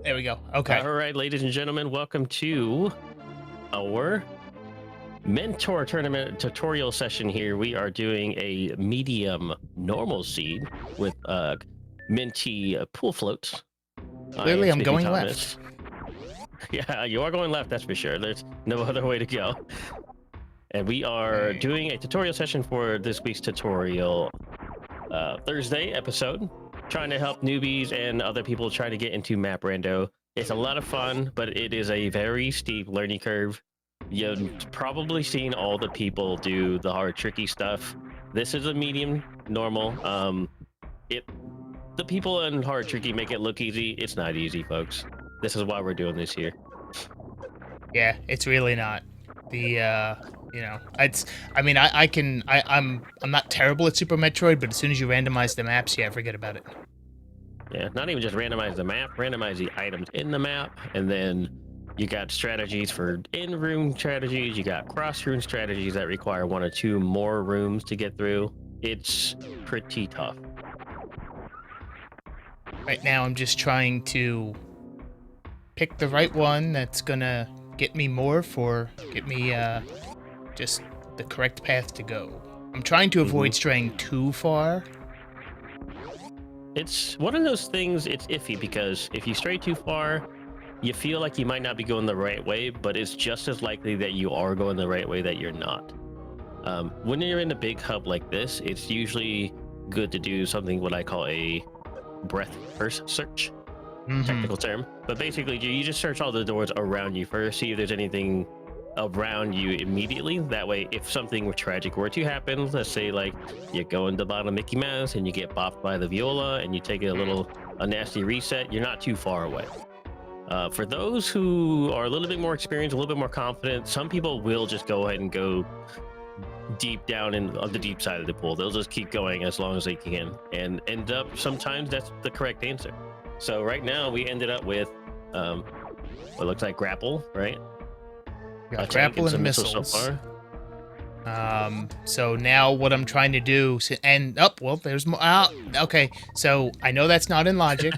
There we go. Okay. All right, ladies and gentlemen, welcome to our Mentor Tournament tutorial session here. We are doing a medium normal seed with minty PoolFloat. Clearly, I'm going left. Yeah, you are going left, that's for sure. There's no other way to go. And we are doing a tutorial session for this week's tutorial Thursday episode, trying to help newbies and other people trying to get into Map Rando. It's a lot of fun, but it is a very steep learning curve. You've probably seen all the people do the hard, tricky stuff. This is a medium normal. The people in hard, tricky make it look easy. It's not easy, folks. This is why we're doing this here. Yeah, it's really not. I'm not terrible at Super Metroid, but as soon as you randomize the maps, yeah, forget about it. Yeah, not even just randomize the map, randomize the items in the map, and then you got strategies for in-room strategies, you got cross-room strategies that require 1 or 2 more rooms to get through. It's pretty tough. Right now, I'm just trying to pick the right one that's gonna get me morph or get me just the correct path to go. I'm trying to avoid straying too far. It's one of those things, it's iffy, because if you stray too far, you feel like you might not be going the right way, but it's just as likely that you are going the right way that you're not. When you're in a big hub like this, it's usually good to do something what I call a breath first search, technical term. But basically, you just search all the doors around you first, see if there's anything around you immediately. That way, if something tragic were to happen, let's say like you go in the bottom of Mickey Mouse and you get bopped by the viola and you take a nasty reset, you're not too far away. For those who are a little bit more experienced, a little bit more confident, some people will just go ahead and go deep down on the deep side of the pool. They'll just keep going as long as they can and end up, sometimes that's the correct answer. So right now we ended up with what looks like grapple, right? Got grapple and missiles so far. So now what I'm trying to do, there's more. Okay, so I know that's not in logic,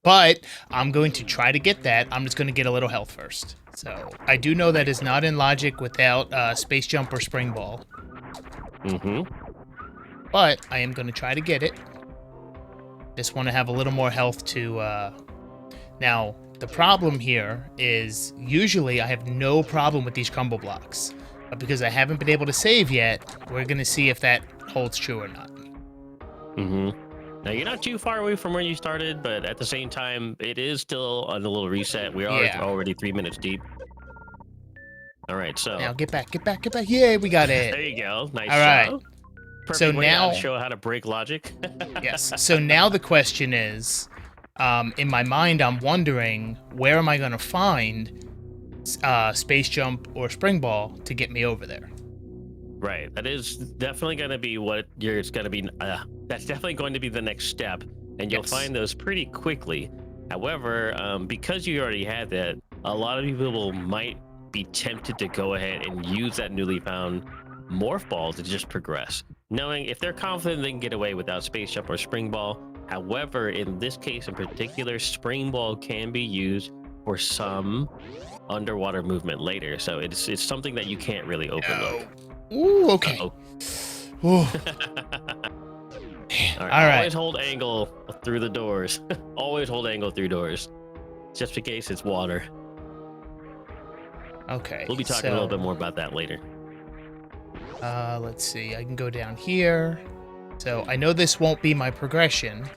but I'm going to try to get that. I'm just going to get a little health first. So I do know that is not in logic without space jump or spring ball. But I am going to try to get it. Just want to have a little more health to. Now the problem here is usually I have no problem with these crumble blocks. But because I haven't been able to save yet, we're going to see if that holds true or not. Now, you're not too far away from where you started, but at the same time, it is still on a little reset. We are already 3 minutes deep. All right, so... Now, get back. Yay, we got it. There you go. Nice All right. job. Perfect so way now... to show how to break logic. Yes. So now the question is, in my mind, I'm wondering, where am I going to find... space jump or spring ball to get me over there? Right, that is definitely going to be what it's going to be. That's definitely going to be the next step, and you'll find those pretty quickly. However, because you already had that, a lot of people might be tempted to go ahead and use that newly found morph ball to just progress, knowing if they're confident they can get away without space jump or spring ball. However, in this case in particular, spring ball can be used for some underwater movement later, so it's something that you can't really overlook. Ooh, okay. Ooh. All right. Always hold angle through the doors. Always hold angle through doors, just in case it's water. Okay. We'll be talking a little bit more about that later. Let's see. I can go down here. So I know this won't be my progression,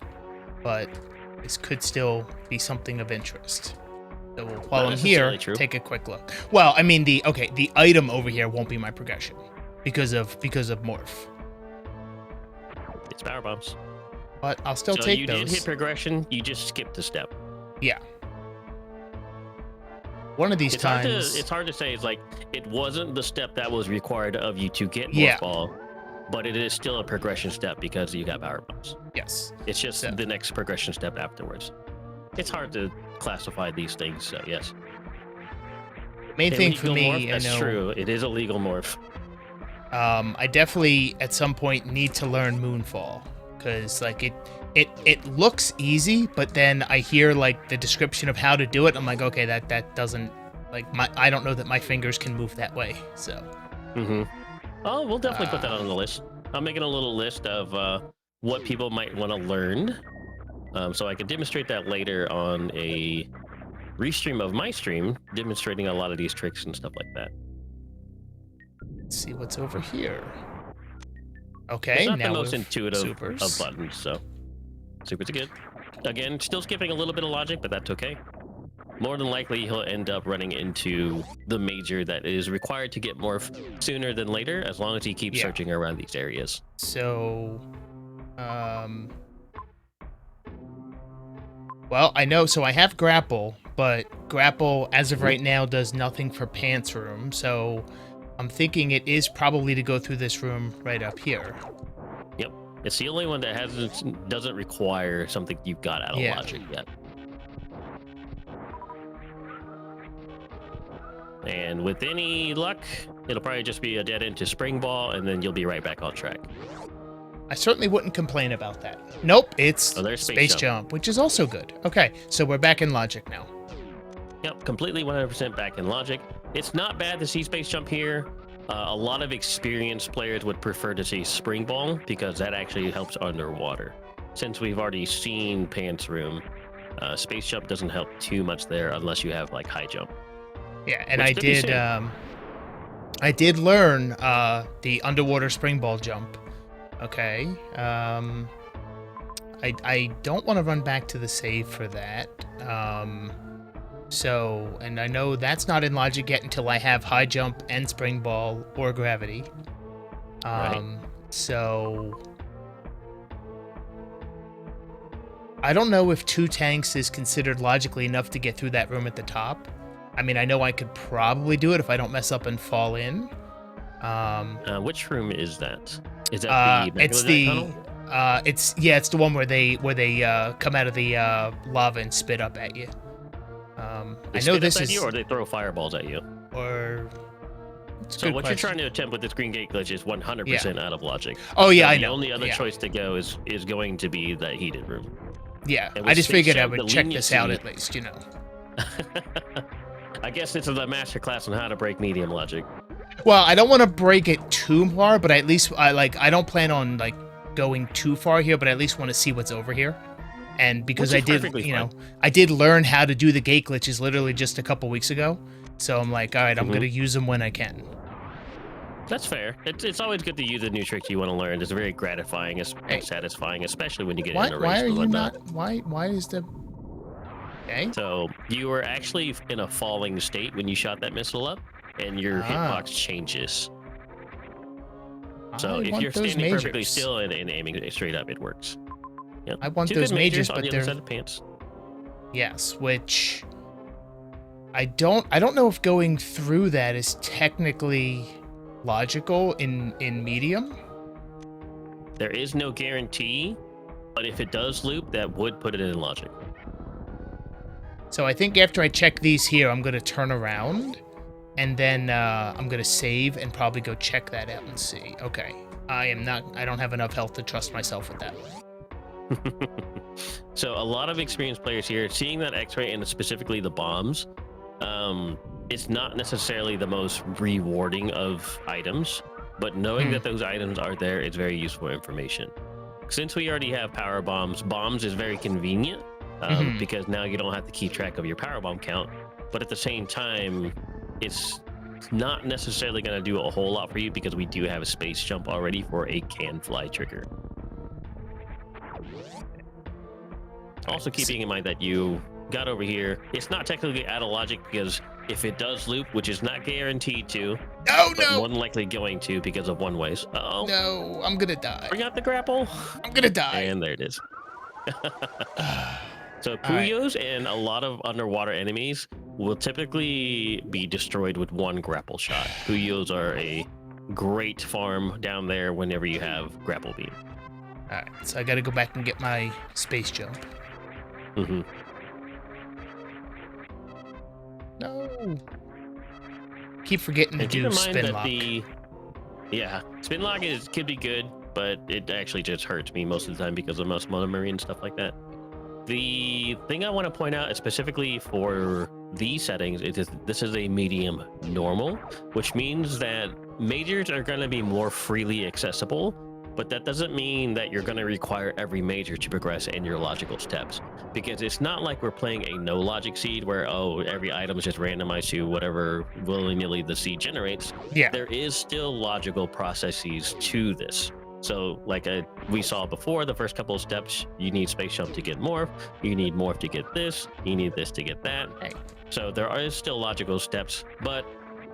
but this could still be something of interest. So while I'm here, take a quick look. Well, I mean the item over here won't be my progression because of morph. It's power bombs. But I'll still take those. You did hit progression. You just skipped a step. Yeah. One of these times. It's hard to say. It's like it wasn't the step that was required of you to get morph ball, but it is still a progression step because you got power bombs. Yes. It's just the next progression step afterwards. It's hard to classify these things, so yes. Main thing for me, that's true. It is a legal morph. I definitely at some point need to learn Moonfall because like it looks easy, but then I hear like the description of how to do it. I'm like, okay, that doesn't like I don't know that my fingers can move that way. So. Oh, we'll definitely put that on the list. I'm making a little list of what people might want to learn, so I can demonstrate that later on a restream of my stream, demonstrating a lot of these tricks and stuff like that. Let's see what's over here. It's Okay, not now the most with intuitive supers. of buttons, so supers are good. Again, still skipping a little bit of logic, but that's okay. More than likely, he'll end up running into the major that is required to get morph sooner than later, as long as he keeps searching around these areas. So, well, I know, so I have grapple, but grapple, as of right now, does nothing for pants room, so I'm thinking it is probably to go through this room right up here. Yep. It's the only one that doesn't require something you've got out of logic yet. And with any luck, it'll probably just be a dead end to spring ball, and then you'll be right back on track. I certainly wouldn't complain about that. Nope, it's space jump, which is also good. Okay, so we're back in logic now. Yep, completely 100% back in logic. It's not bad to see space jump here. A lot of experienced players would prefer to see spring ball because that actually helps underwater. Since we've already seen pants room, space jump doesn't help too much there unless you have like high jump. Yeah, and I did learn the underwater spring ball jump. Okay. I don't want to run back to the save for that. So, and I know that's not in logic yet until I have high jump and spring ball or gravity. Right. So I don't know if 2 tanks is considered logically enough to get through that room at the top. I mean, I know I could probably do it if I don't mess up and fall in. Which room is that? Is that the it's the one where they come out of the lava and spit up at you. I know this is, or they throw fireballs at you. Or so what you're trying to attempt with this green gate glitch is 100% out of logic. Oh yeah, I know. The only other choice to go is going to be that heated room. Yeah, I just figured I would check this out at least, you know. I guess it's the master class on how to break medium logic. Well, I don't want to break it too far, but at least I don't plan on like going too far here, but I at least want to see what's over here. And because I did, I did learn how to do the gate glitches literally just a couple weeks ago. So I'm like, all right, I'm going to use them when I can. That's fair. It's always good to use a new trick you want to learn. It's very gratifying and satisfying, especially when you get in a race. Why are you not? Why is the? Okay. So you were actually in a falling state when you shot that missile up, and your hitbox changes. So if you're standing perfectly still and aiming straight up, it works. Yep. I want those majors, but they're set of pants. Yes, which I don't know if going through that is technically logical in medium. There is no guarantee, but if it does loop, that would put it in logic. So I think after I check these here, I'm gonna turn around, and then I'm gonna save and probably go check that out and see. Okay, I don't have enough health to trust myself with that. So a lot of experienced players here, seeing that X-ray and specifically the bombs, it's not necessarily the most rewarding of items, but knowing that those items are there is very useful information. Since we already have power bombs is very convenient because now you don't have to keep track of your power bomb count, but at the same time, it's not necessarily going to do a whole lot for you because we do have a space jump already for a can fly trigger. Also keeping in mind that you got over here, it's not technically out of logic because if it does loop, which is not guaranteed to, but more than likely going to because of one ways. Uh-oh. No, I'm gonna die. Bring out the grapple. I'm gonna die. And there it is. So Puyos and a lot of underwater enemies will typically be destroyed with one grapple shot. Puyos are a great farm down there whenever you have grapple beam. Alright, so I gotta go back and get my space jump. No. Keep forgetting to do spin lock. Spin lock could be good. but it actually just hurts me most of the time because of muscle memory and stuff like that. The thing I want to point out specifically for these settings is this is a medium normal, which means that majors are going to be more freely accessible, but that doesn't mean that you're going to require every major to progress in your logical steps, because it's not like we're playing a no logic seed where, oh, every item is just randomized to whatever willy-nilly the seed generates. Yeah. There is still logical processes to this. So like we saw before, the first couple of steps, you need space jump to get morph, you need morph to get this, you need this to get that. Okay. So there are still logical steps, but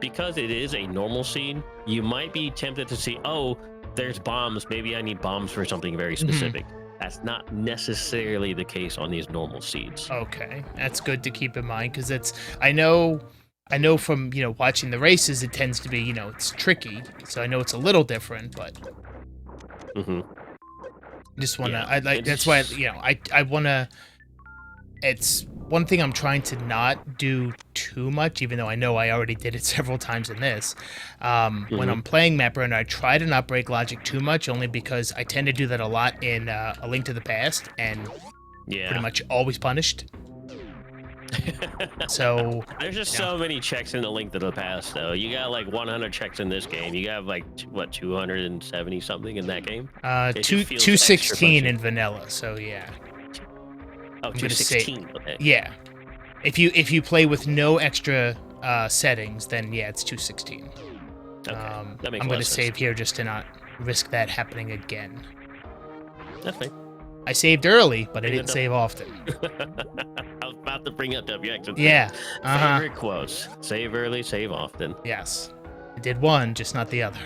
because it is a normal seed, you might be tempted to see, oh, there's bombs, maybe I need bombs for something very specific. That's not necessarily the case on these normal seeds. Okay, that's good to keep in mind, because it's I know from watching the races, it tends to be it's tricky, so I know it's a little different, but just wanna that's why I wanna. It's one thing I'm trying to not do too much, even though I know I already did it several times in this. When I'm playing Map Rando, I try to not break logic too much, only because I tend to do that a lot in A Link to the Past, and pretty much always punished. So there's just so many checks in A Link to the Past, though. You got like 100 checks in this game. You got like what 270 something in that game. 216 in vanilla. So yeah. Oh, 216. Okay. Yeah. If you play with no extra settings, then yeah, it's 216. Okay. That makes I'm going to sense. save here just to not risk that happening again. That's fine. I saved early, but I didn't save often. I was about to bring up WX. Yeah. Favorite quotes. Save early, save often. Yes. I did one, just not the other.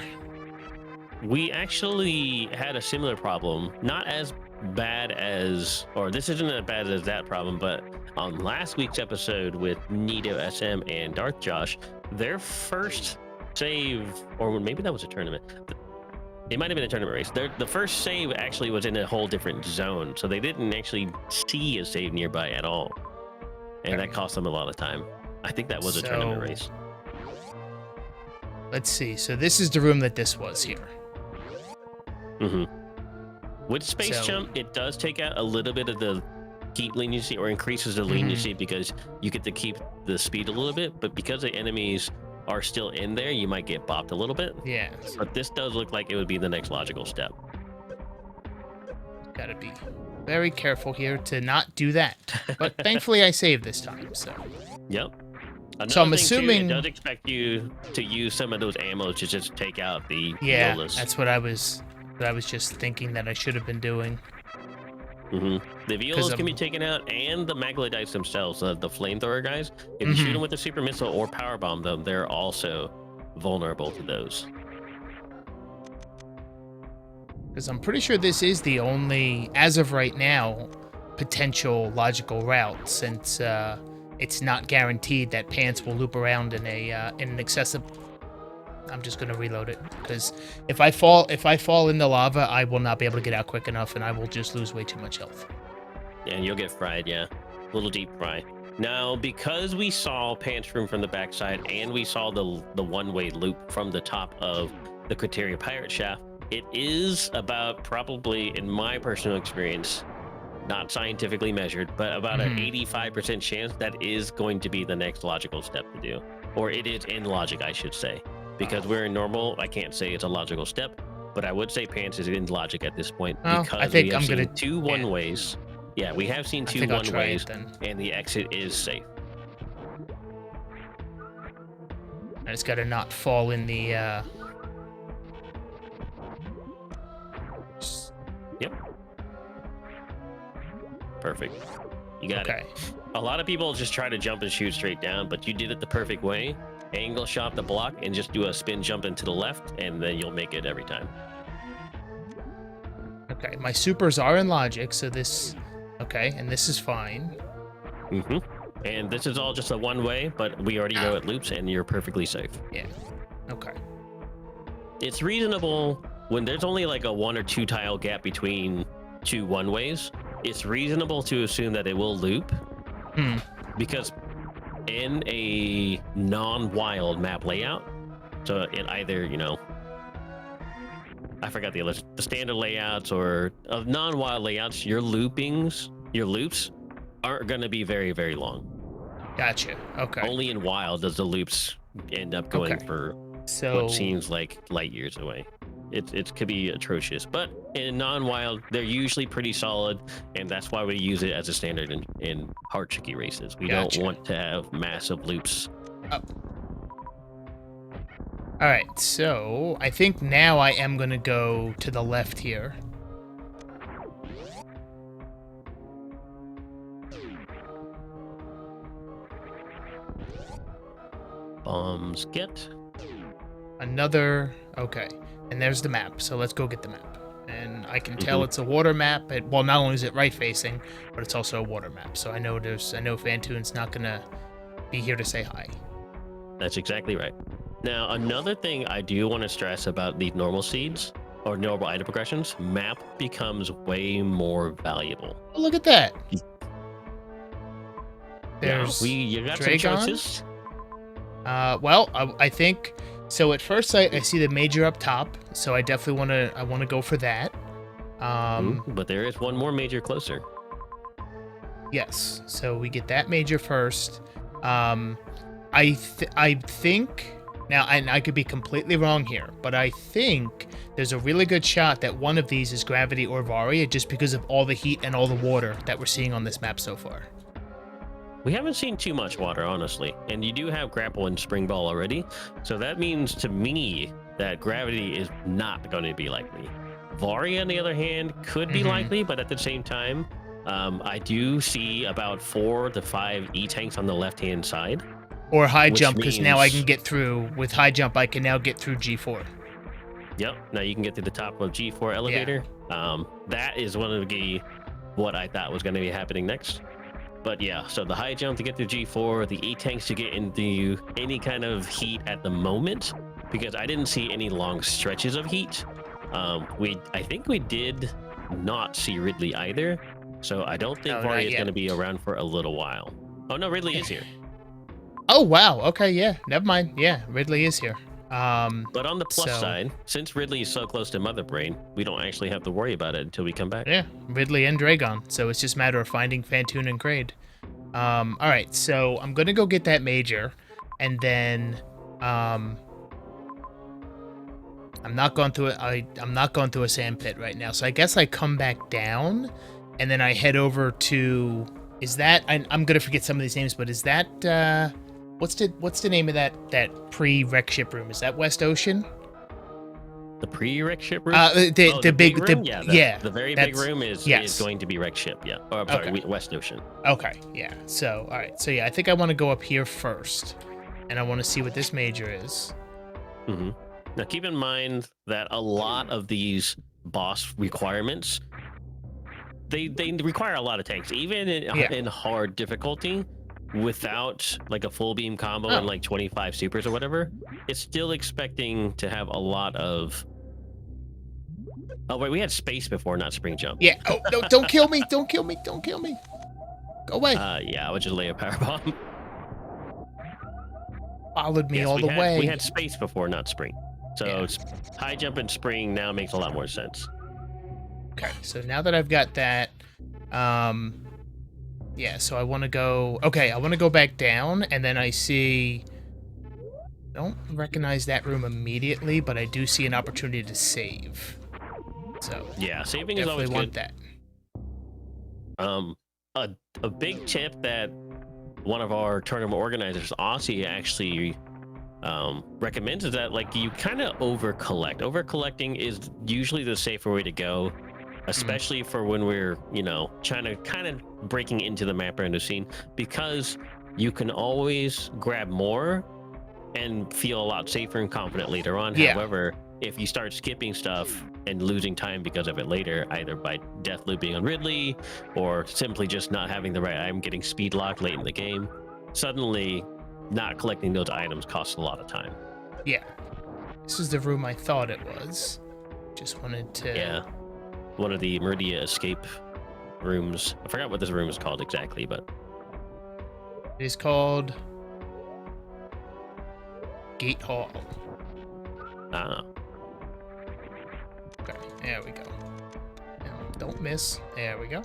We actually had a similar problem. Not as bad as, or this isn't as bad as that problem, but on last week's episode with Nito SM and Darth Josh, their first save, or maybe that was a tournament. It might have been a tournament race. The first save actually was in a whole different zone, so they didn't actually see a save nearby at all, and that cost them a lot of time. I think that was a tournament race. Let's see. So this is the room that this was here. With space jump, it does take out a little bit of the heat leniency, or increases the leniency, because you get to keep the speed a little bit, but because the enemies are still in there, you might get bopped a little bit. Yeah. But this does look like it would be the next logical step. Gotta be very careful here to not do that. But thankfully I saved this time, so. Yep. So I'm assuming... it does expect you to use some of those ammo to just take out the Violas. That's what I was just thinking that I should have been doing. The Violas can be taken out, and the Maglodites themselves, the flamethrower guys. If you shoot them with a super missile or power bomb them, they're also vulnerable to those. Because I'm pretty sure this is the only, as of right now, potential logical route, since it's not guaranteed that Pants will loop around in an accessible. I'm just gonna reload it, because if I fall in the lava, I will not be able to get out quick enough, and I will just lose way too much health. Yeah, and you'll get fried. Yeah, a little deep fry. Now, because we saw Pants Room from the backside, and we saw the one-way loop from the top of the Quateria Pirate Shaft, it is about, probably in my personal experience, not scientifically measured, but about an 85% chance that is going to be the next logical step to do, or it is in logic, I should say. Because we're in normal, I can't say it's a logical step, but I would say Pants is in logic at this point, because I think we have seen two one-ways. Yeah, we have seen two one-ways, and the exit is safe. I just gotta not fall in the... Yep. Perfect. You got it. A lot of people just try to jump and shoot straight down, but you did it the perfect way. Angle shot the block and just do a spin jump into the left, and then you'll make it every time. Okay, my supers are in logic, so this... Okay, and this is fine. And this is all just a one-way, but we already know it loops, and you're perfectly safe. Yeah. Okay. It's reasonable when there's only like a 1 or 2 tile gap between two one-ways. It's reasonable to assume that it will loop, because in a non-wild map layout, so it either, I forgot the standard layouts or non-wild layouts, your loops aren't going to be very, very long. Gotcha. Okay. Only in wild does the loops end up going for So what seems like light years away. It could be atrocious, but in non-wild, they're usually pretty solid, and that's why we use it as a standard in hard tricky races. We Gotcha. don't want to have massive loops. Oh. All right, so I think now I am going to go to the left here. Bombs get. Another... Okay, and there's the map, so let's go get the map. And I can tell it's a water map. Well, not only is it right-facing, but it's also a water map. So I know Fantoon's not going to be here to say hi. That's exactly right. Now, another thing I do want to stress about these normal seeds or normal item progressions, map becomes way more valuable. Oh, look at that. There's you got Dragon. some choices. Well, I think so. At first sight, I see the major up top, so I definitely want to go for that. But there is one more major closer. Yes, so we get that major first. I think now, and I could be completely wrong here, but I think there's a really good shot that one of these is Gravity or Varia, just because of all the heat and all the water that we're seeing on this map so far. We haven't seen too much water, honestly, and you do have Grapple and Spring Ball already, so that means to me that Gravity is not going to be likely. Varia, on the other hand, could be likely, but at the same time, I do see about 4 to 5 E-tanks on the left-hand side. Or high jump, because now I can get through, with high jump, I can now get through G4. Yep, now you can get to the top of G4 elevator. Yeah. That is one of what I thought was going to be happening next. But yeah, so the high jump to get through G4, the E-tanks to get into any kind of heat at the moment, because I didn't see any long stretches of heat. I think we did not see Ridley either, so I don't think Varia is going to be around for a little while. Oh no, Ridley is here. Oh wow, okay, yeah, never mind. Yeah, Ridley is here. But on the plus side, since Ridley is so close to Mother Brain, we don't actually have to worry about it until we come back. Yeah, Ridley and Dragon, so it's just a matter of finding Fantoon and Kraid. All right, so I'm gonna go get that major, and then I'm not going through it. I'm not going through a sand pit right now, so I guess I come back down, and then I head over to. Is that I'm gonna forget some of these names, but is that what's the name of that pre-wreck ship room? Is that West Ocean? The pre-wreck ship room? The big room? The very big room is going to be wreck ship, yeah. Or I'm sorry, West Ocean. Okay, yeah. So, all right. So, yeah, I think I want to go up here first, and I want to see what this major is. Now, keep in mind that a lot of these boss requirements, they require a lot of tanks, even in hard difficulty. Without like a full beam combo and like 25 supers or whatever, it's still expecting to have a lot of. Oh wait, we had space before, not spring jump. Yeah. Oh no! Don't kill me! Don't kill me! Don't kill me! Go away. Yeah, I would just lay a power bomb. Followed me all the way. We had space before, not spring. So high jump and spring now makes a lot more sense. Okay, so now that I've got that, yeah, so I want to go... Okay, I want to go back down, and then I see... I don't recognize that room immediately, but I do see an opportunity to save. So, yeah, saving is always want good. That. A big tip that one of our tournament organizers, Aussie, actually recommends is that like you kind of over-collect. Over-collecting is usually the safer way to go. Especially for when we're, trying to kind of breaking into the Map Rando scene, because you can always grab more and feel a lot safer and confident later on. Yeah. However, if you start skipping stuff and losing time because of it later, either by death looping on Ridley or simply just not having the right item, getting speed locked late in the game, suddenly not collecting those items costs a lot of time. Yeah. This is the room I thought it was. Just wanted to... Yeah. One of the Meridia escape rooms. I forgot what this room is called exactly, but it is called Gate Hall. There we go. Now, don't miss. There we go.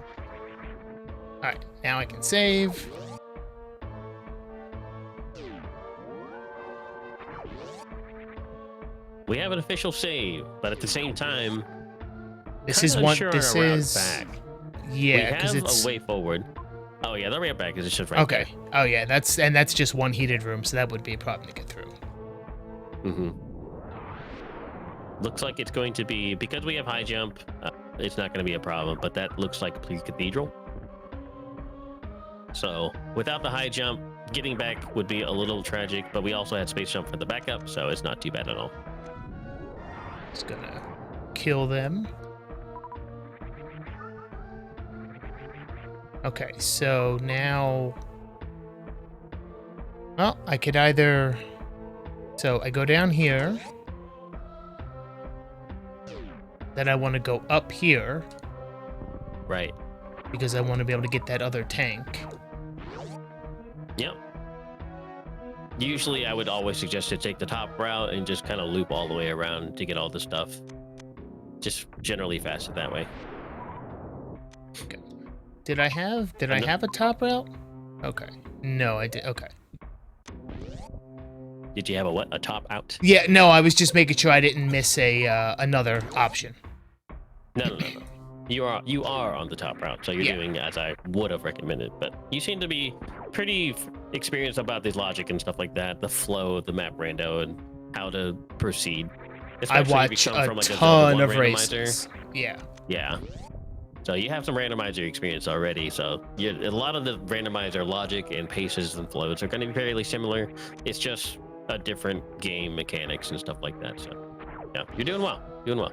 Alright, now I can save. We have an official save, but at the same time, This is one. This is. back. Yeah, we because have it's a way forward. Oh yeah, the ramp back is just right okay. Oh yeah, that's just one heated room, so that would be a problem to get through. there. Looks like it's going to be, because we have high jump, it's not going to be a problem, but that looks like pre-cathedral. So without the high jump, getting back would be a little tragic, but we also had space jump for the backup, so it's not too bad at all. Just gonna kill them. Okay, so now... Well, I could either... So I go down here. Then I want to go up here. Right. Because I want to be able to get that other tank. Yep. Usually I would always suggest to take the top route and just kind of loop all the way around to get all the stuff. Just generally faster that way. Okay. Did I have a top route? Okay. No, I did. Okay. Did you have a what? A top out? Yeah, no, I was just making sure I didn't miss a another option. No. You are on the top route, so you're doing as I would have recommended. But you seem to be pretty experienced about this logic and stuff like that, the flow of the map rando and how to proceed. I watch a ton of races. Yeah. Yeah. So you have some randomizer experience already. So a lot of the randomizer logic and paces and flows are going to be fairly similar. It's just a different game mechanics and stuff like that. So yeah, you're doing well. Doing well.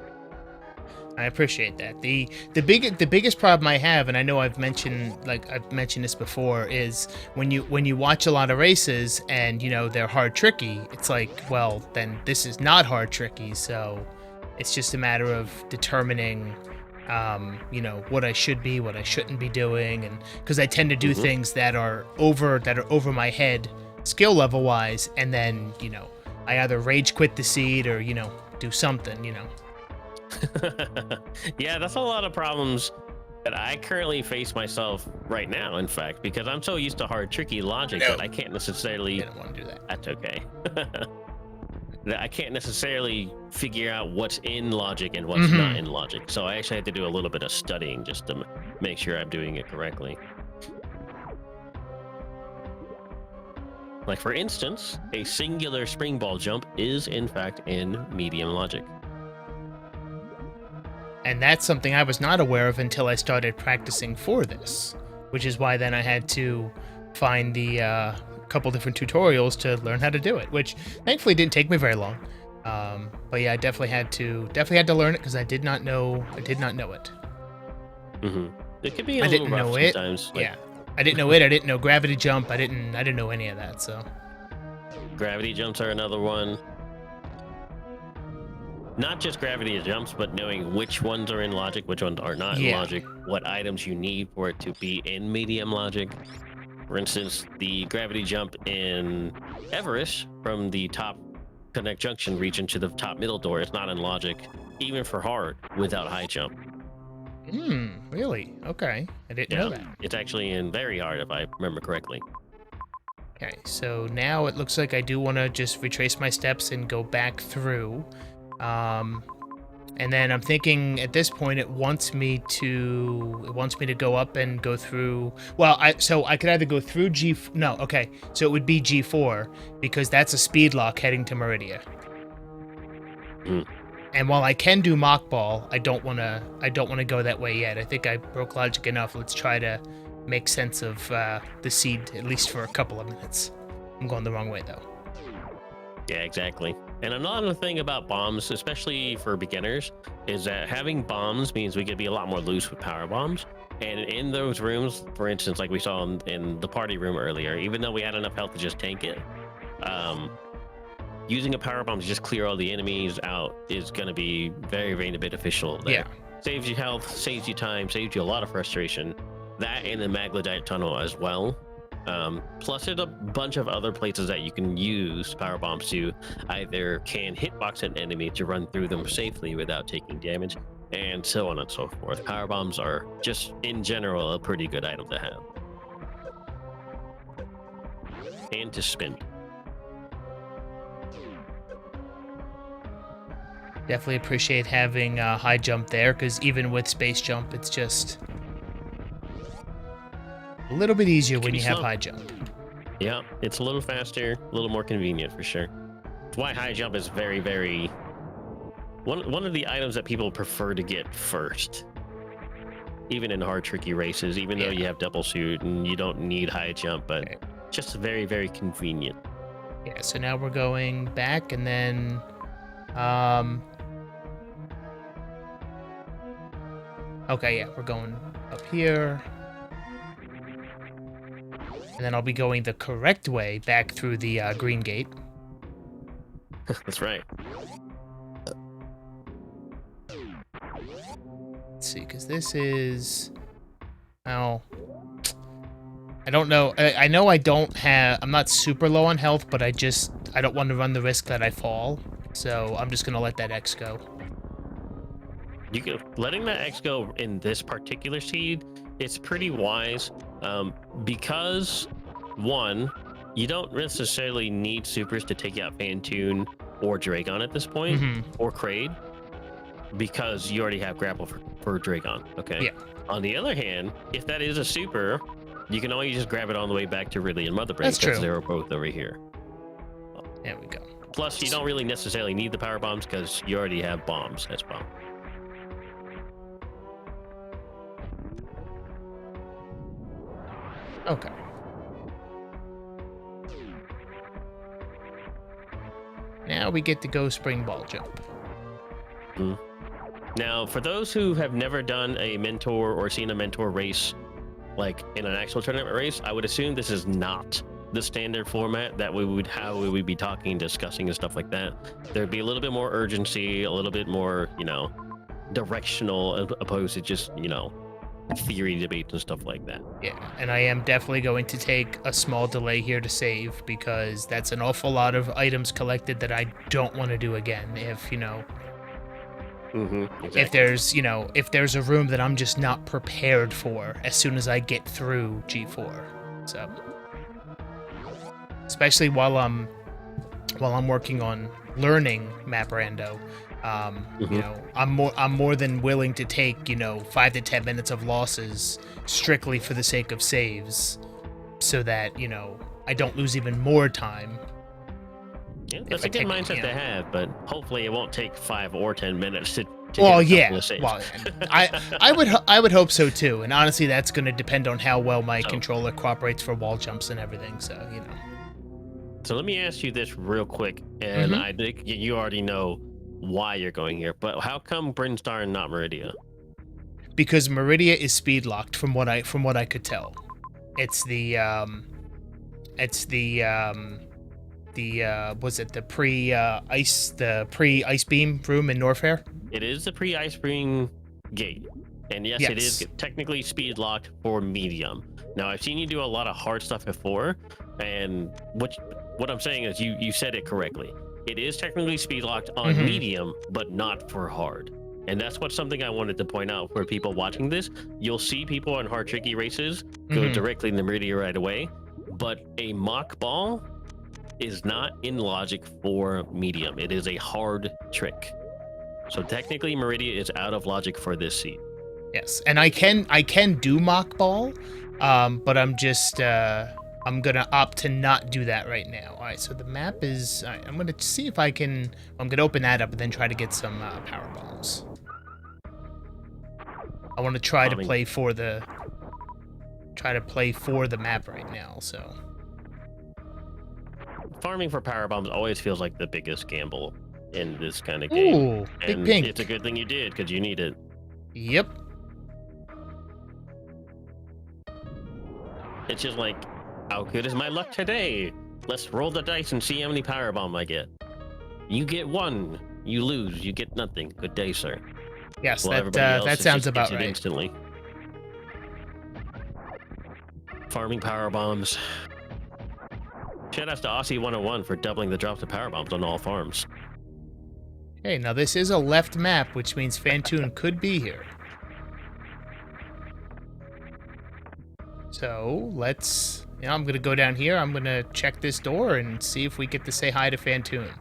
I appreciate that. The biggest problem I have, and I know I've mentioned this before, is when you watch a lot of races and they're hard tricky, it's like, well, then this is not hard tricky, so it's just a matter of determining what I should be, what I shouldn't be doing, and because I tend to do things that are over my head skill level wise, and then I either rage quit the seed or do something. Yeah, that's a lot of problems that I currently face myself right now, in fact, because I'm so used to hard, tricky logic that I can't necessarily... I didn't want to do that. That's okay. That I can't necessarily figure out what's in logic and what's not in logic. So I actually had to do a little bit of studying just to make sure I'm doing it correctly. Like, for instance, a singular spring ball jump is, in fact, in medium logic. And that's something I was not aware of until I started practicing for this, which is why then I had to find the couple different tutorials to learn how to do it, which thankfully didn't take me very long. But yeah, I definitely had to learn it because I did not know it. It could be a little rough sometimes. Yeah, I didn't know it. I didn't know gravity jump. I didn't know any of that. So gravity jumps are another one. Not just gravity jumps, but knowing which ones are in logic, which ones are not in logic, what items you need for it to be in medium logic. For instance, the gravity jump in Everest from the top Connect Junction region to the top middle door is not in logic, even for hard, without high jump. Really? Okay. I didn't know that. It's actually in very hard, if I remember correctly. Okay, so now it looks like I do want to just retrace my steps and go back through. And then I'm thinking at this point it wants me to go up and go through. Well, I could either go through so it would be G4 because that's a speed lock heading to Meridia. And while I can do mock ball, I don't want to go that way yet. I think I broke logic enough. Let's try to make sense of the seed at least for a couple of minutes. I'm going the wrong way though. Yeah, exactly. And another thing about bombs, especially for beginners, is that having bombs means we could be a lot more loose with power bombs. And in those rooms, for instance, like we saw in the party room earlier, even though we had enough health to just tank it, using a power bomb to just clear all the enemies out is going to be very, very beneficial. That saves you health, saves you time, saves you a lot of frustration. That and the Maglodite tunnel as well. Plus there's a bunch of other places that you can use power bombs to either can hitbox an enemy to run through them safely without taking damage, and so on and so forth. Power bombs are just in general a pretty good item to have and to spend. Definitely appreciate having high jump there, because even with space jump, it's just a little bit easier when you have high jump. Yeah, it's a little faster, a little more convenient for sure. That's why high jump is very, very one of the items that people prefer to get first. Even in hard, tricky races, even though you have double shoot and you don't need high jump, but just very, very convenient. Yeah, so now we're going back, and then okay, yeah, we're going up here. And then I'll be going the correct way back through the green gate. That's right. Let's see, because this is... Oh. I don't know. I know I don't have... I'm not super low on health, but I don't want to run the risk that I fall. So I'm just going to let that X go. Letting that X go in this particular seed, it's pretty wise. Because, one, you don't necessarily need supers to take out Phantoon or Dragon at this point, or Kraid, because you already have grapple for Dragon, okay? Yeah. On the other hand, if that is a super, you can always just grab it on the way back to Ridley and Mother Brain. That's true. They're both over here. There we go. Plus, you don't really necessarily need the power bombs because you already have bombs as well. Okay. Now we get to go spring ball jump. Now, for those who have never done a mentor or seen a mentor race, like in an actual tournament race, I would assume this is not the standard format that we would be talking, discussing, and stuff like that. There'd be a little bit more urgency, a little bit more, directional, opposed to just, theory debates and stuff like that. Yeah, and I am definitely going to take a small delay here to save, because that's an awful lot of items collected that I don't want to do again if, Exactly. if there's a room that I'm just not prepared for as soon as I get through G4. So, especially while I'm working on learning Map Rando, I'm more than willing to take 5 to 10 minutes of losses strictly for the sake of saves, so that I don't lose even more time. Yeah, that's a good mindset to have, but hopefully it won't take 5 or 10 minutes to well, get a yeah. couple of saves. Well, I would hope so too, and honestly, that's going to depend on how well my controller cooperates for wall jumps and everything. So So let me ask you this real quick, and I think you already know why you're going here, but how come Brinstar and not Meridia? Because Meridia is speed locked, from what I could tell. It's the pre-ice beam room in Norfair? It is the pre-ice beam gate. And yes, it is technically speed locked for medium. Now, I've seen you do a lot of hard stuff before, and what I'm saying is you said it correctly. It is technically speed locked on medium, but not for hard. And that's something I wanted to point out for people watching this. You'll see people on hard tricky races go directly in the Meridia right away, but a mock ball is not in logic for medium. It is a hard trick. So technically Meridia is out of logic for this seed. Yes, and I can do mock ball, but I'm just I'm gonna opt to not do that right now. All right, so the map is. All right, I'm gonna see if I can. I'm gonna open that up and then try to get some power bombs. I want to try to play for the map right now. So farming for power bombs always feels like the biggest gamble in this kind of game. Ooh, big pink. It's a good thing you did, because you need it. Yep. It's just like, how good is my luck today? Let's roll the dice and see how many power bomb I get. You get 1, you lose, you get nothing. Good day, sir. Yes, that sounds about right. Instantly. Farming power bombs. Shout out to Aussie 101 for doubling the drops of power bombs on all farms. Hey, now this is a left map, which means Fantoon could be here. So let's, I'm gonna go down here. I'm gonna check this door and see if we get to say hi to Fantoon.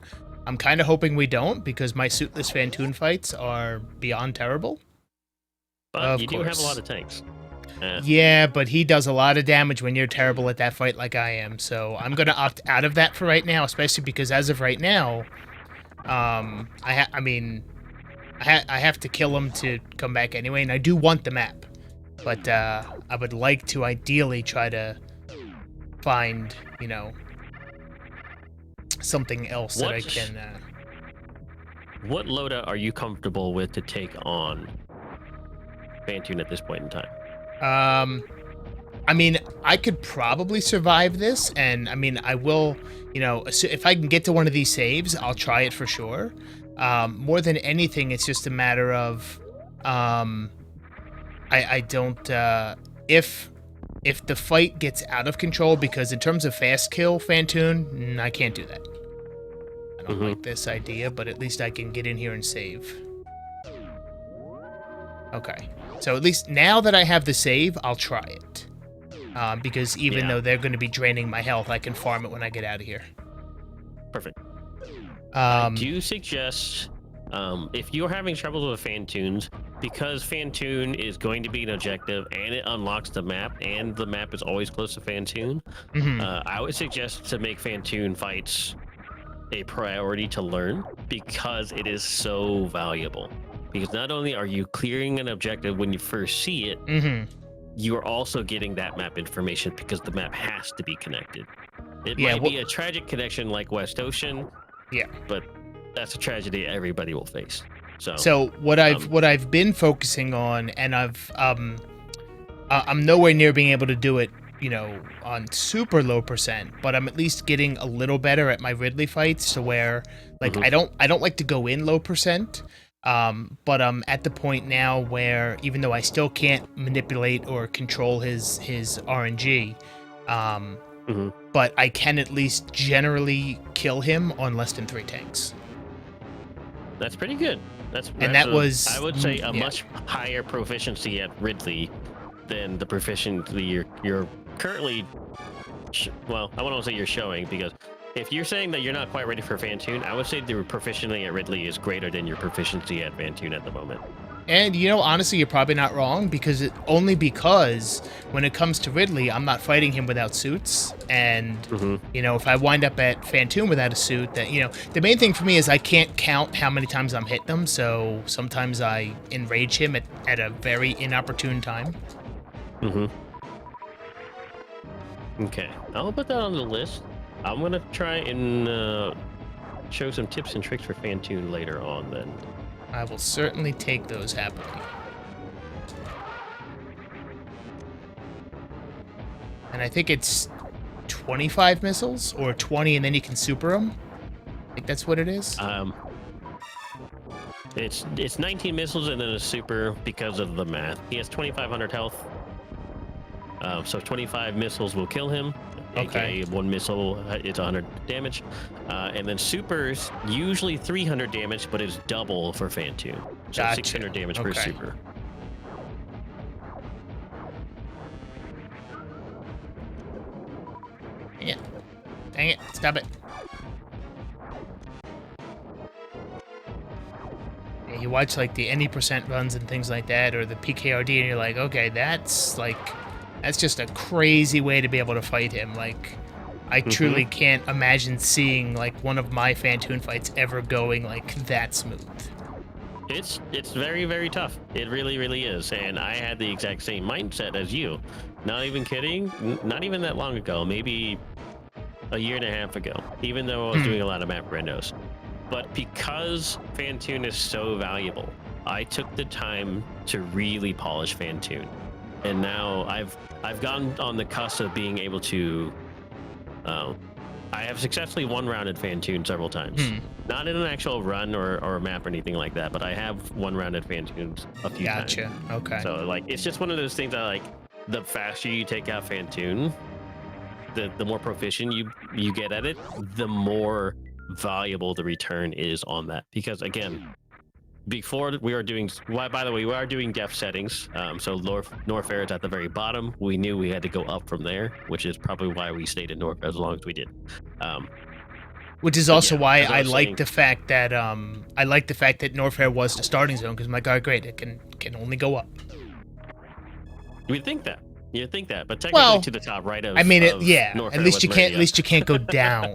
I'm kind of hoping we don't, because my suitless Fantoon fights are beyond terrible. But you do have a lot of tanks. Yeah, but he does a lot of damage when you're terrible at that fight like I am. So I'm gonna opt out of that for right now, especially because as of right now, I have to kill him to come back anyway, and I do want the map. But I would like to ideally try to find, something else that I can... What loadout are you comfortable with to take on Fantoon at this point in time? I mean, I could probably survive this, and I mean, I will, if I can get to one of these saves, I'll try it for sure. More than anything, it's just a matter of, I don't, if the fight gets out of control, because in terms of fast kill Fantoon, I can't do that. I don't like this idea, but at least I can get in here and save. Okay. So at least now that I have the save, I'll try it. Because even though they're going to be draining my health, I can farm it when I get out of here. Perfect. I do suggest, if you're having troubles with Fantoons, because Fantoon is going to be an objective and it unlocks the map, and the map is always close to Fantoon, I would suggest to make Fantoon fights a priority to learn, because it is so valuable. Because not only are you clearing an objective when you first see it, you are also getting that map information, because the map has to be connected. It might be a tragic connection like West Ocean, but that's a tragedy everybody will face. So what I've been focusing on, and I'm nowhere near being able to do it, on super low percent, but I'm at least getting a little better at my Ridley fights, to where like I don't like to go in low percent. But I'm at the point now where, even though I still can't manipulate or control his RNG, but I can at least generally kill him on less than 3 tanks. That's pretty good. That was, I would say, a much higher proficiency at Ridley than the proficiency you're currently. Well, I won't say you're showing, because if you're saying that you're not quite ready for Fantoon, I would say the proficiency at Ridley is greater than your proficiency at Fantoon at the moment. And, honestly, you're probably not wrong, because when it comes to Ridley, I'm not fighting him without suits. And, if I wind up at Fantoon without a suit, that, the main thing for me is I can't count how many times I'm hitting him, so sometimes I enrage him at a very inopportune time. Okay, I'll put that on the list. I'm gonna try and show some tips and tricks for Fantoon later on, then. I will certainly take those happily. And I think it's 25 missiles, or 20, and then you can super them. I think that's what it is. It's 19 missiles and then a super, because of the math. He has 2,500 health. So 25 missiles will kill him. Okay. AKA 1 missile is 100 damage. And then supers, usually 300 damage, but it's double for Fantoon. So Gotcha. 600 damage per super. Yeah. Dang it. Stop it. Yeah, you watch like the any percent runs and things like that, or the PKRD, and you're like, okay, that's just a crazy way to be able to fight him. Like, I truly can't imagine seeing like one of my Fantoon fights ever going like that smooth. It's very, very tough. It really, really is. And I had the exact same mindset as you. Not even kidding. Not even that long ago. Maybe a year and a half ago. Even though I was doing a lot of Map Randos. But because Fantoon is so valuable, I took the time to really polish Fantoon. And now I've gotten on the cusp of being able to. I have successfully one-rounded Fantoon several times. Not in an actual run or a map or anything like that, but I have one-rounded Fantoons a few times. Gotcha. Okay. So like, it's just one of those things that like, the faster you take out Fantoon, the more proficient you get at it, the more valuable the return is on that. Because again, before we are doing, by the way, we are doing depth settings. So Norfair is at the very bottom. We knew we had to go up from there, which is probably why we stayed in Norfair as long as we did. Which is also why as I I was like saying- the fact that Norfair was the starting zone, because my god, great, it can only go up. You'd think that. But technically Well, to the top right of. I mean, of yeah. Norfair At least was you can't. At Meridia. least you can't go down.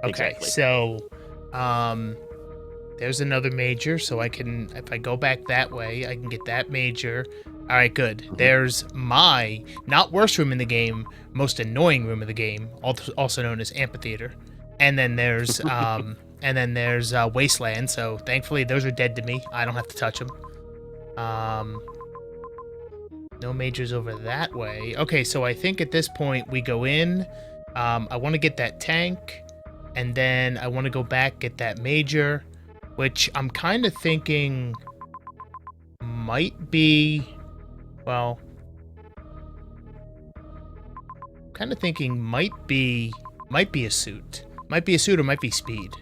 Okay, Exactly. so, there's another major. So I can, if I go back that way, I can get that major. All right, good. Mm-hmm. There's my not worst room in the game, most annoying room of the game, also known as amphitheater. And then there's wasteland. So thankfully those are dead to me. I don't have to touch them. No majors over that way. Okay, so I think at this point we go in. I want to get that tank, and then I want to go back, get that major, which I'm kind of thinking might be, well, kind of thinking might be a suit. Might be a suit or might be speed.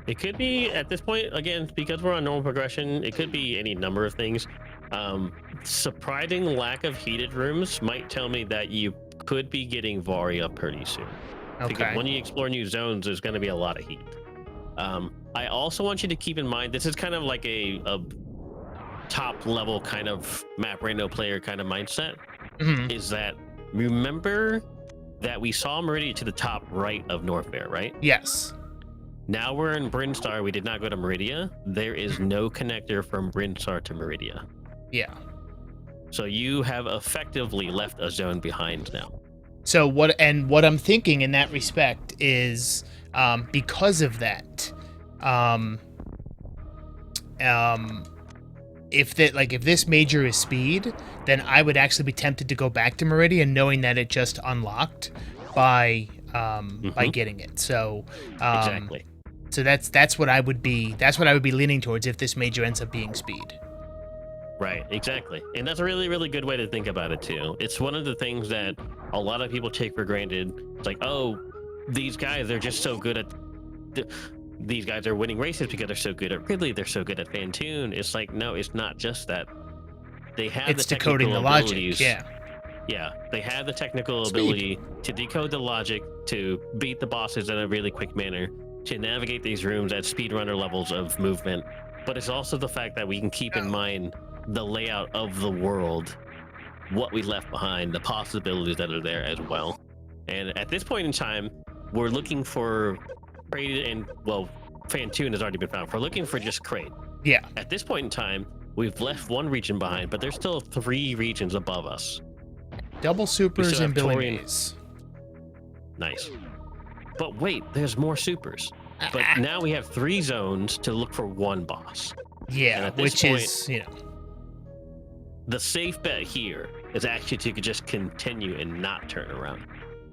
It could be at this point, again, because we're on normal progression, it could be any number of things. Surprising lack of heated rooms might tell me that you could be getting Varia pretty soon. Okay. Because when you explore new zones, there's going to be a lot of heat. I also want you to keep in mind, this is kind of like a top level kind of Map Rando player kind of mindset, is that remember that we saw Meridia to the top right of Norfair, right? Yes. Now we're in Brinstar. We did not go to Meridia. There is no connector from Brinstar to Meridia. Yeah. So you have effectively left a zone behind now. So what I'm thinking in that respect is, because of that, if this major is speed, then I would actually be tempted to go back to Meridian, knowing that it just unlocked by getting it. So Exactly. So that's what I would be leaning towards if this major ends up being speed. Right, exactly. And that's a really, really good way to think about it too. It's one of the things that a lot of people take for granted. It's like, oh, these guys, they're just so good at these guys are winning races because they're so good at Ridley, they're so good at Fantoon. It's like, no, it's not just that. They have It's the decoding the abilities. logic. Yeah, they have the technical Speed. ability to decode the logic, to beat the bosses in a really quick manner, to navigate these rooms at speedrunner levels of movement. But it's also the fact that we can keep in mind the layout of the world, what we left behind, the possibilities that are there as well. And at this point in time, we're looking for Kraid, and well, Fantoon has already been found. We're looking for just Kraid. Yeah. At this point in time, we've left one region behind, but there's still 3 regions above us. Double supers still and have Billy Torian. Mays. Nice. But wait, there's more supers. But now we have 3 zones to look for 1 boss. And Yeah, at this which point, is, the safe bet here is actually to just continue and not turn around.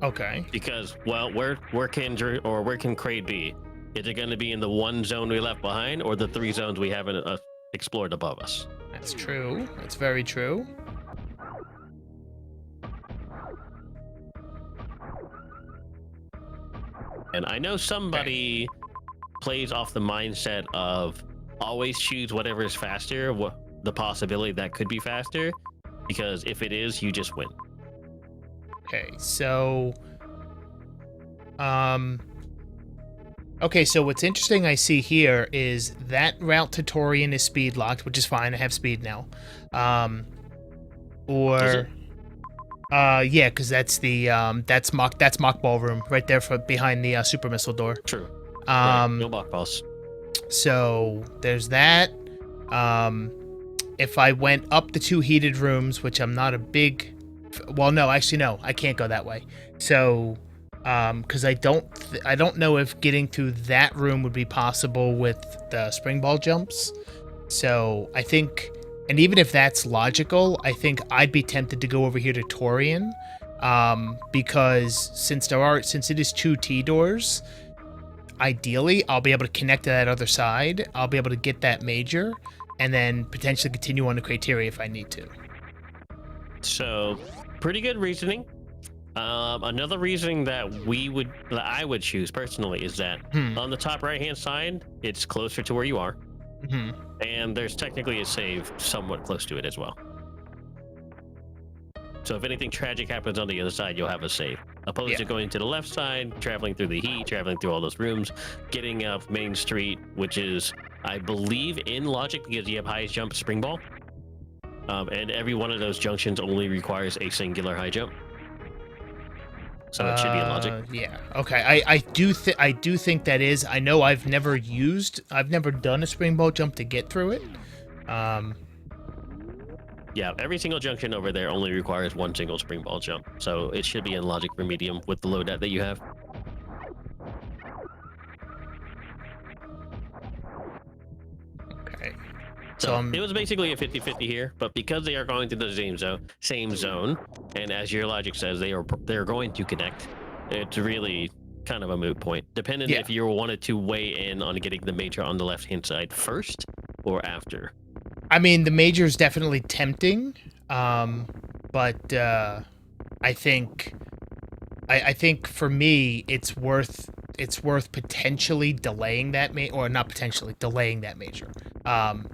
okay. Because, well, where can Kraid be? Is it going to be in the 1 zone we left behind, or the 3 zones we haven't explored above us? That's true. That's very true. And I know somebody plays off the mindset of always choose whatever is faster, the possibility that could be faster, because if it is, you just win. Okay, so okay, so what's interesting I see here is that route to Torian is speed locked, which is fine. I have speed now. Is it? Yeah, because that's the that's mock ballroom right there behind the super missile door. True. Right. No mock balls. So there's that. If I went up the 2 heated rooms, which I'm not a big, well, no, actually no, I can't go that way. So, because I don't know if getting through that room would be possible with the spring ball jumps. So I think, and even if that's logical, I think I'd be tempted to go over here to Torian, because since it is 2 T doors, ideally I'll be able to connect to that other side. I'll be able to get that major, and then potentially continue on to criteria if I need to. So, pretty good reasoning. Another reason that I would choose personally is that Hmm. on the top right-hand side, it's closer to where you are, Hmm. and there's technically a save somewhat close to it as well. So if anything tragic happens on the other side, you'll have a save. Opposed to going to the left side, traveling through the heat, traveling through all those rooms, getting up Main Street, which is, I believe, in logic because you have highest jump spring ball. And every one of those junctions only requires a singular high jump. So it should be in logic. Yeah. Okay. I do think that is. I know I've never done a springboard jump to get through it. Yeah, every single junction over there only requires one single spring ball jump, so it should be in logic for medium with the loadout that you have. Okay. So it was basically a 50-50 here, but because they are going to the same zone, and as your logic says, they're going to connect, it's really kind of a moot point. Depending if you wanted to weigh in on getting the major on the left-hand side first or after. I mean, the major is definitely tempting, but I think for me it's worth potentially delaying that delaying that major,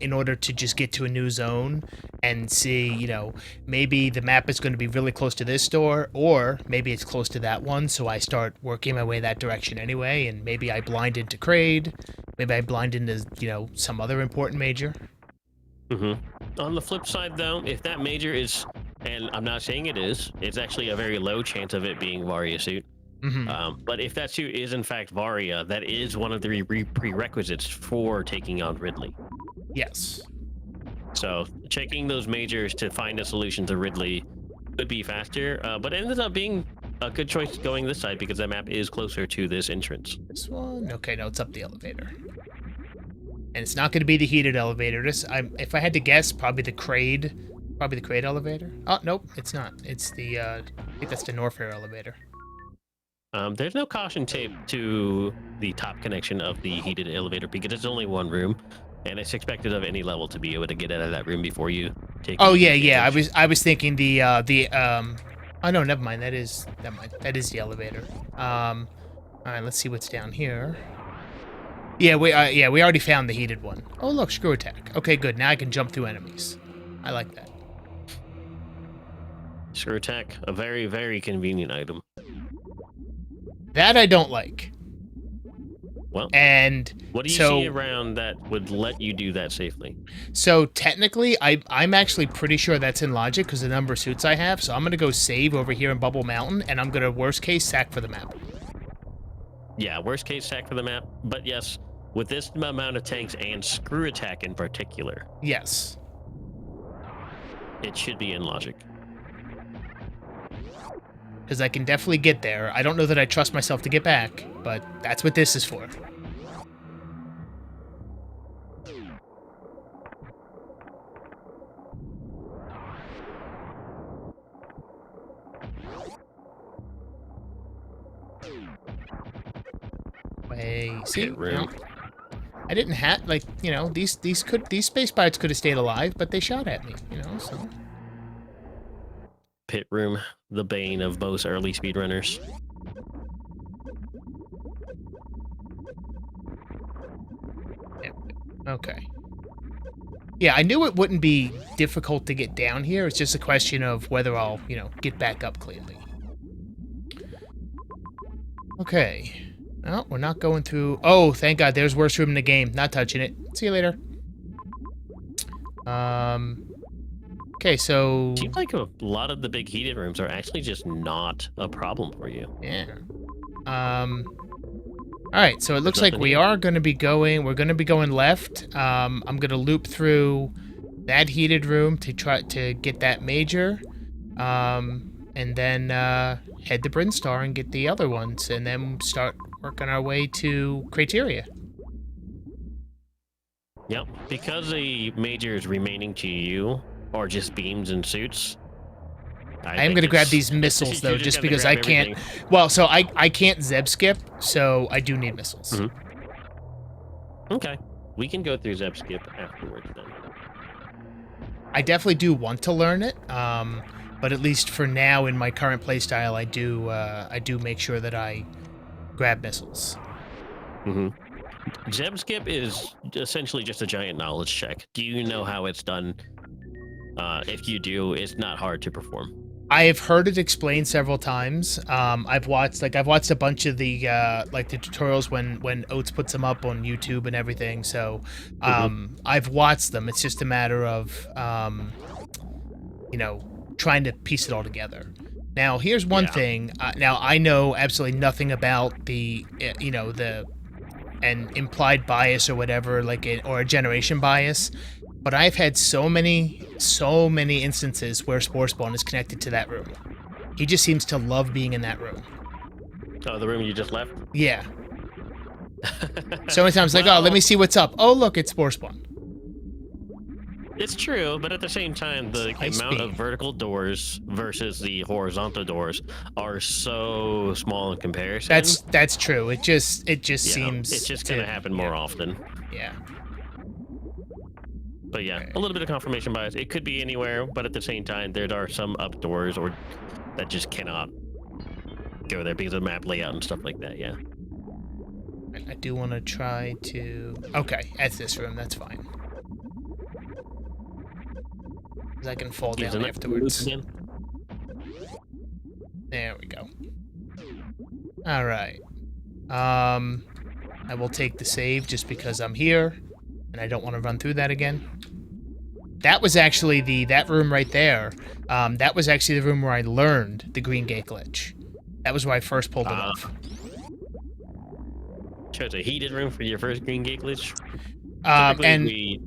in order to just get to a new zone and see, you know, maybe the map is going to be really close to this door, or maybe it's close to that one, so I start working my way that direction anyway, and maybe I blind into Kraid, maybe I blind into, you know, some other important major. On the flip side, though, if that major is, and I'm not saying it is, it's actually a very low chance of it being Varia suit. But if that suit is in fact Varia, that is one of the prerequisites for taking on Ridley. Yes. So checking those majors to find a solution to Ridley could be faster, but it ended up being a good choice going this side because that map is closer to this entrance. This one? Okay, no, it's up the elevator. And it's not going to be the heated elevator. If I had to guess, probably the Kraid elevator. Oh, nope, it's not. It's the, I think that's the Norfair elevator. There's no caution tape to the top connection of the heated elevator because it's only one room, and it's expected of any level to be able to get out of that room before you take. Oh yeah. I was thinking oh no, never mind. That is the elevator. All right, let's see what's down here. Yeah, we already found the heated one. Oh look, screw attack. Okay, good. Now I can jump through enemies. I like that. Screw attack, a very, very convenient item. That I don't like. Well, and what do you see around that would let you do that safely? So technically, I'm actually pretty sure that's in logic because of the number of suits I have. So I'm gonna go save over here in Bubble Mountain, and I'm gonna worst case sack for the map. Yeah, worst case sack for the map. But yes, with this amount of tanks and screw attack in particular, yes, it should be in logic. Because I can definitely get there. I don't know that I trust myself to get back, but that's what this is for. See, no, I didn't have, like, you know, these space pirates could have stayed alive, but they shot at me, you know, so. Pit room, the bane of most early speedrunners. Okay. Yeah, I knew it wouldn't be difficult to get down here. It's just a question of whether I'll, you know, get back up cleanly. Okay. No, we're not going through... Oh, thank God. There's worst room in the game. Not touching it. See you later. Okay, so... Seems like a lot of the big heated rooms are actually just not a problem for you. Yeah. Alright, so it looks like we are going to be going... We're going to be going left. I'm going to loop through that heated room to try to get that major. And then head to Brinstar and get the other ones. And then start working our way to Criteria. Yep, because the majors remaining to you are just beams and suits. I am going to grab these missiles, though, just because I can't... Everything. Well, so I can't Zeb skip, so I do need missiles. Mm-hmm. Okay. We can go through Zeb skip afterwards, then. I definitely do want to learn it, But at least for now, in my current playstyle, I do make sure that I grab missiles. Gem skip is essentially just a giant knowledge check. Do you know how it's done? If you do, it's not hard to perform. I have heard it explained several times. I've watched a bunch of the the tutorials when Oates puts them up on YouTube and everything. So I've watched them. It's just a matter of trying to piece it all together. Now, here's one thing. Now, I know absolutely nothing about the an implied bias or whatever, or a generation bias. But I've had so many instances where Spore Spawn is connected to that room. He just seems to love being in that room. Oh, the room you just left? Yeah. So many times, oh, let me see what's up. Oh, look, it's Spore Spawn. It's true, but at the same time, the amount of vertical doors versus the horizontal doors are so small in comparison. That's true. It just seems it's just gonna happen more often. Yeah. But yeah, a little bit of confirmation bias. It could be anywhere, but at the same time, there are some up doors or that just cannot go there because of map layout and stuff like that. Yeah. I do want to try to. Okay, that's this room. That's fine. I can fall down afterwards. There we go. All right. I will take the save just because I'm here, and I don't want to run through that again. That was actually that room right there. That was actually the room where I learned the green gate glitch. That was where I first pulled it off. Chose a heated room for your first green gate glitch. I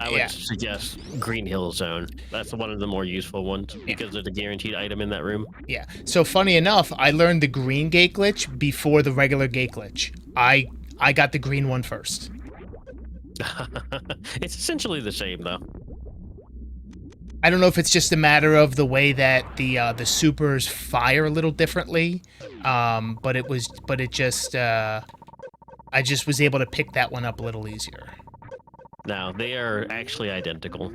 would suggest Green Hill Zone. That's one of the more useful ones because there's a guaranteed item in that room. Yeah. So funny enough, I learned the green gate glitch before the regular gate glitch. I got the green one first. It's essentially the same though. I don't know if it's just a matter of the way that the supers fire a little differently, but I just was able to pick that one up a little easier. Now, they are actually identical.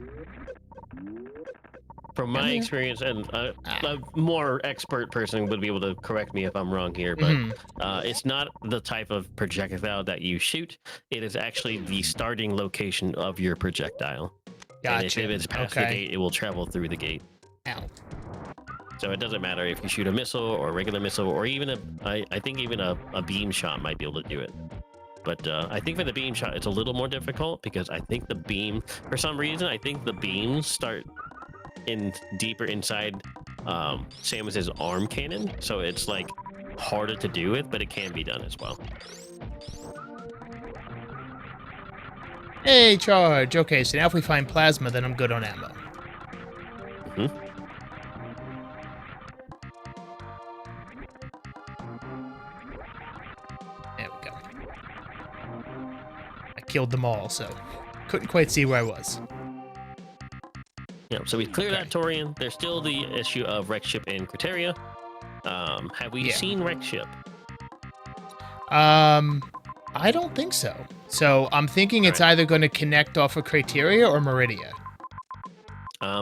From my experience, and a more expert person would be able to correct me if I'm wrong here, but it's not the type of projectile that you shoot. It is actually the starting location of your projectile. Gotcha. And if it's past the gate, it will travel through the gate. Ow. So it doesn't matter if you shoot a missile or a regular missile, or even I think even a beam shot might be able to do it. But I think for the beam shot, it's a little more difficult because I think the beam, for some reason, I think the beams start deeper inside Samus's arm cannon. So it's like harder to do it, but it can be done as well. Hey, charge. Okay, so now if we find plasma, then I'm good on ammo. There we go. I killed them all, so couldn't quite see where I was. Yeah, so we cleared that Torian. There's still the issue of wreck ship and Criteria. Have we seen wreck ship? I don't think so. So I'm thinking it's either going to connect off of Criteria or Meridia.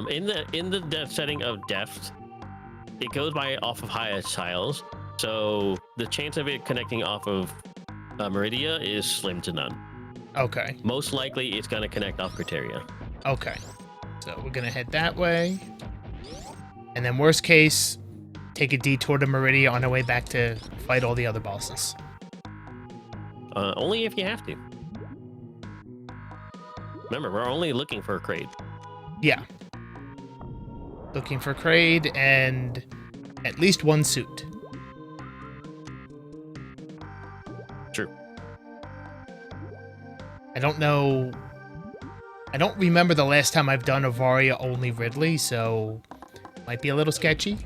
In the setting of depth, it goes off of highest tiles. So the chance of it connecting off of Meridia is slim to none. Okay. Most likely, it's going to connect off Criteria. Okay. So we're going to head that way. And then worst case, take a detour to Meridia on our way back to fight all the other bosses. Only if you have to. Remember, we're only looking for a Kraid. Yeah. Looking for Kraid and at least one suit. True. I don't know. I don't remember the last time I've done a Varia only Ridley, so might be a little sketchy.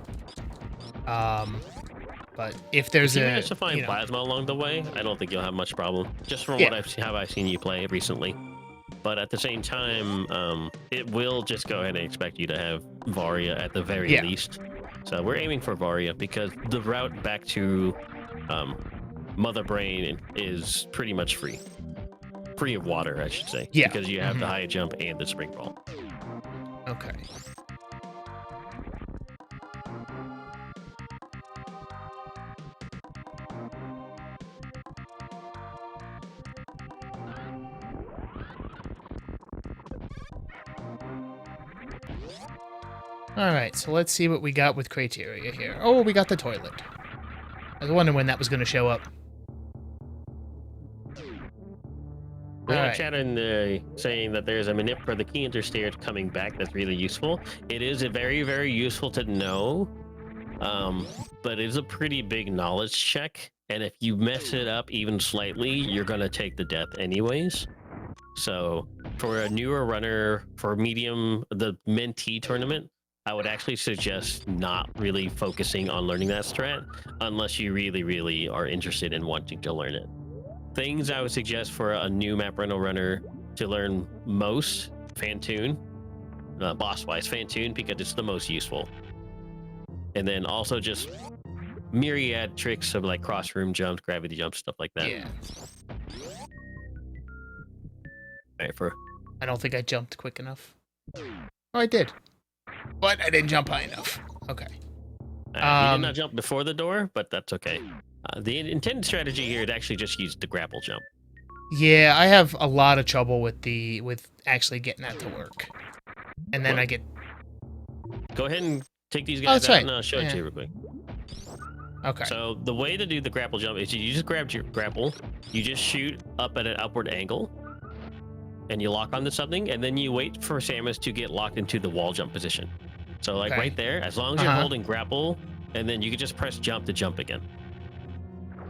But if there's if you manage to find plasma along the way, I don't think you'll have much problem. Just from what I've seen you play recently. But at the same time, it will just go ahead and expect you to have Varia at the very least. So we're aiming for Varia because the route back to Mother Brain is pretty much free. Free of water, I should say. Yeah. Because you have the high jump and the spring ball. Okay. Alright, so let's see what we got with criteria here. Oh, we got the toilet. I was wondering when that was going to show up. We had a Alright. chat in the saying that there's a manip for the key interstair coming back that's really useful. It is a very, very useful to know, but it is a pretty big knowledge check. And if you mess it up even slightly, you're going to take the death anyways. So for a newer runner, for the mentee tournament, I would actually suggest not really focusing on learning that strat unless you really, really are interested in wanting to learn it. Things I would suggest for a new Map Rando runner to learn most, Fantoon, boss-wise Fantoon, because it's the most useful. And then also just myriad tricks of like cross-room jumps, gravity jumps, stuff like that. Yeah. Right, I don't think I jumped quick enough. Oh, I did. But I didn't jump high enough. Okay. You did not jump before the door, but that's okay. The intended strategy here is actually just use the grapple jump. Yeah, I have a lot of trouble with actually getting that to work. And then I get... Go ahead and take these guys out and I'll show it to you real quick. Okay. So the way to do the grapple jump is you just grab your grapple, you just shoot up at an upward angle, and you lock onto something, and then you wait for Samus to get locked into the wall jump position. So like right there, as long as you're holding grapple, and then you can just press jump to jump again.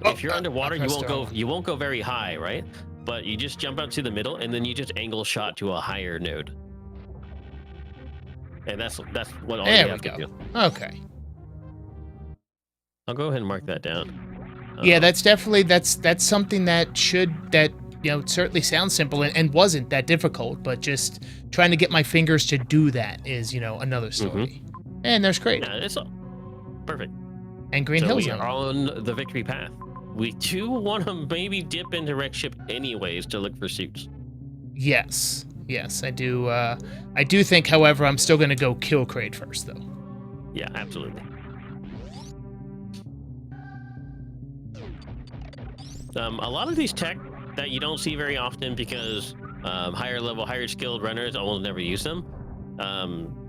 If you're underwater, you won't go very high, right? But you just jump out to the middle, and then you just angle shot to a higher node. And that's what all you have to do. Okay. I'll go ahead and mark that down. Yeah, that's definitely that's something that certainly sounds simple and wasn't that difficult, but just trying to get my fingers to do that is, another story. And there's great. Yeah, it's perfect. And Green Hills. We are on the victory path. We do want to maybe dip into wreck ship anyways to look for suits. Yes, I do. I do think, however, I'm still going to go kill Kraid first, though. Yeah, absolutely. A lot of these tech that you don't see very often because higher level, higher skilled runners almost never use them.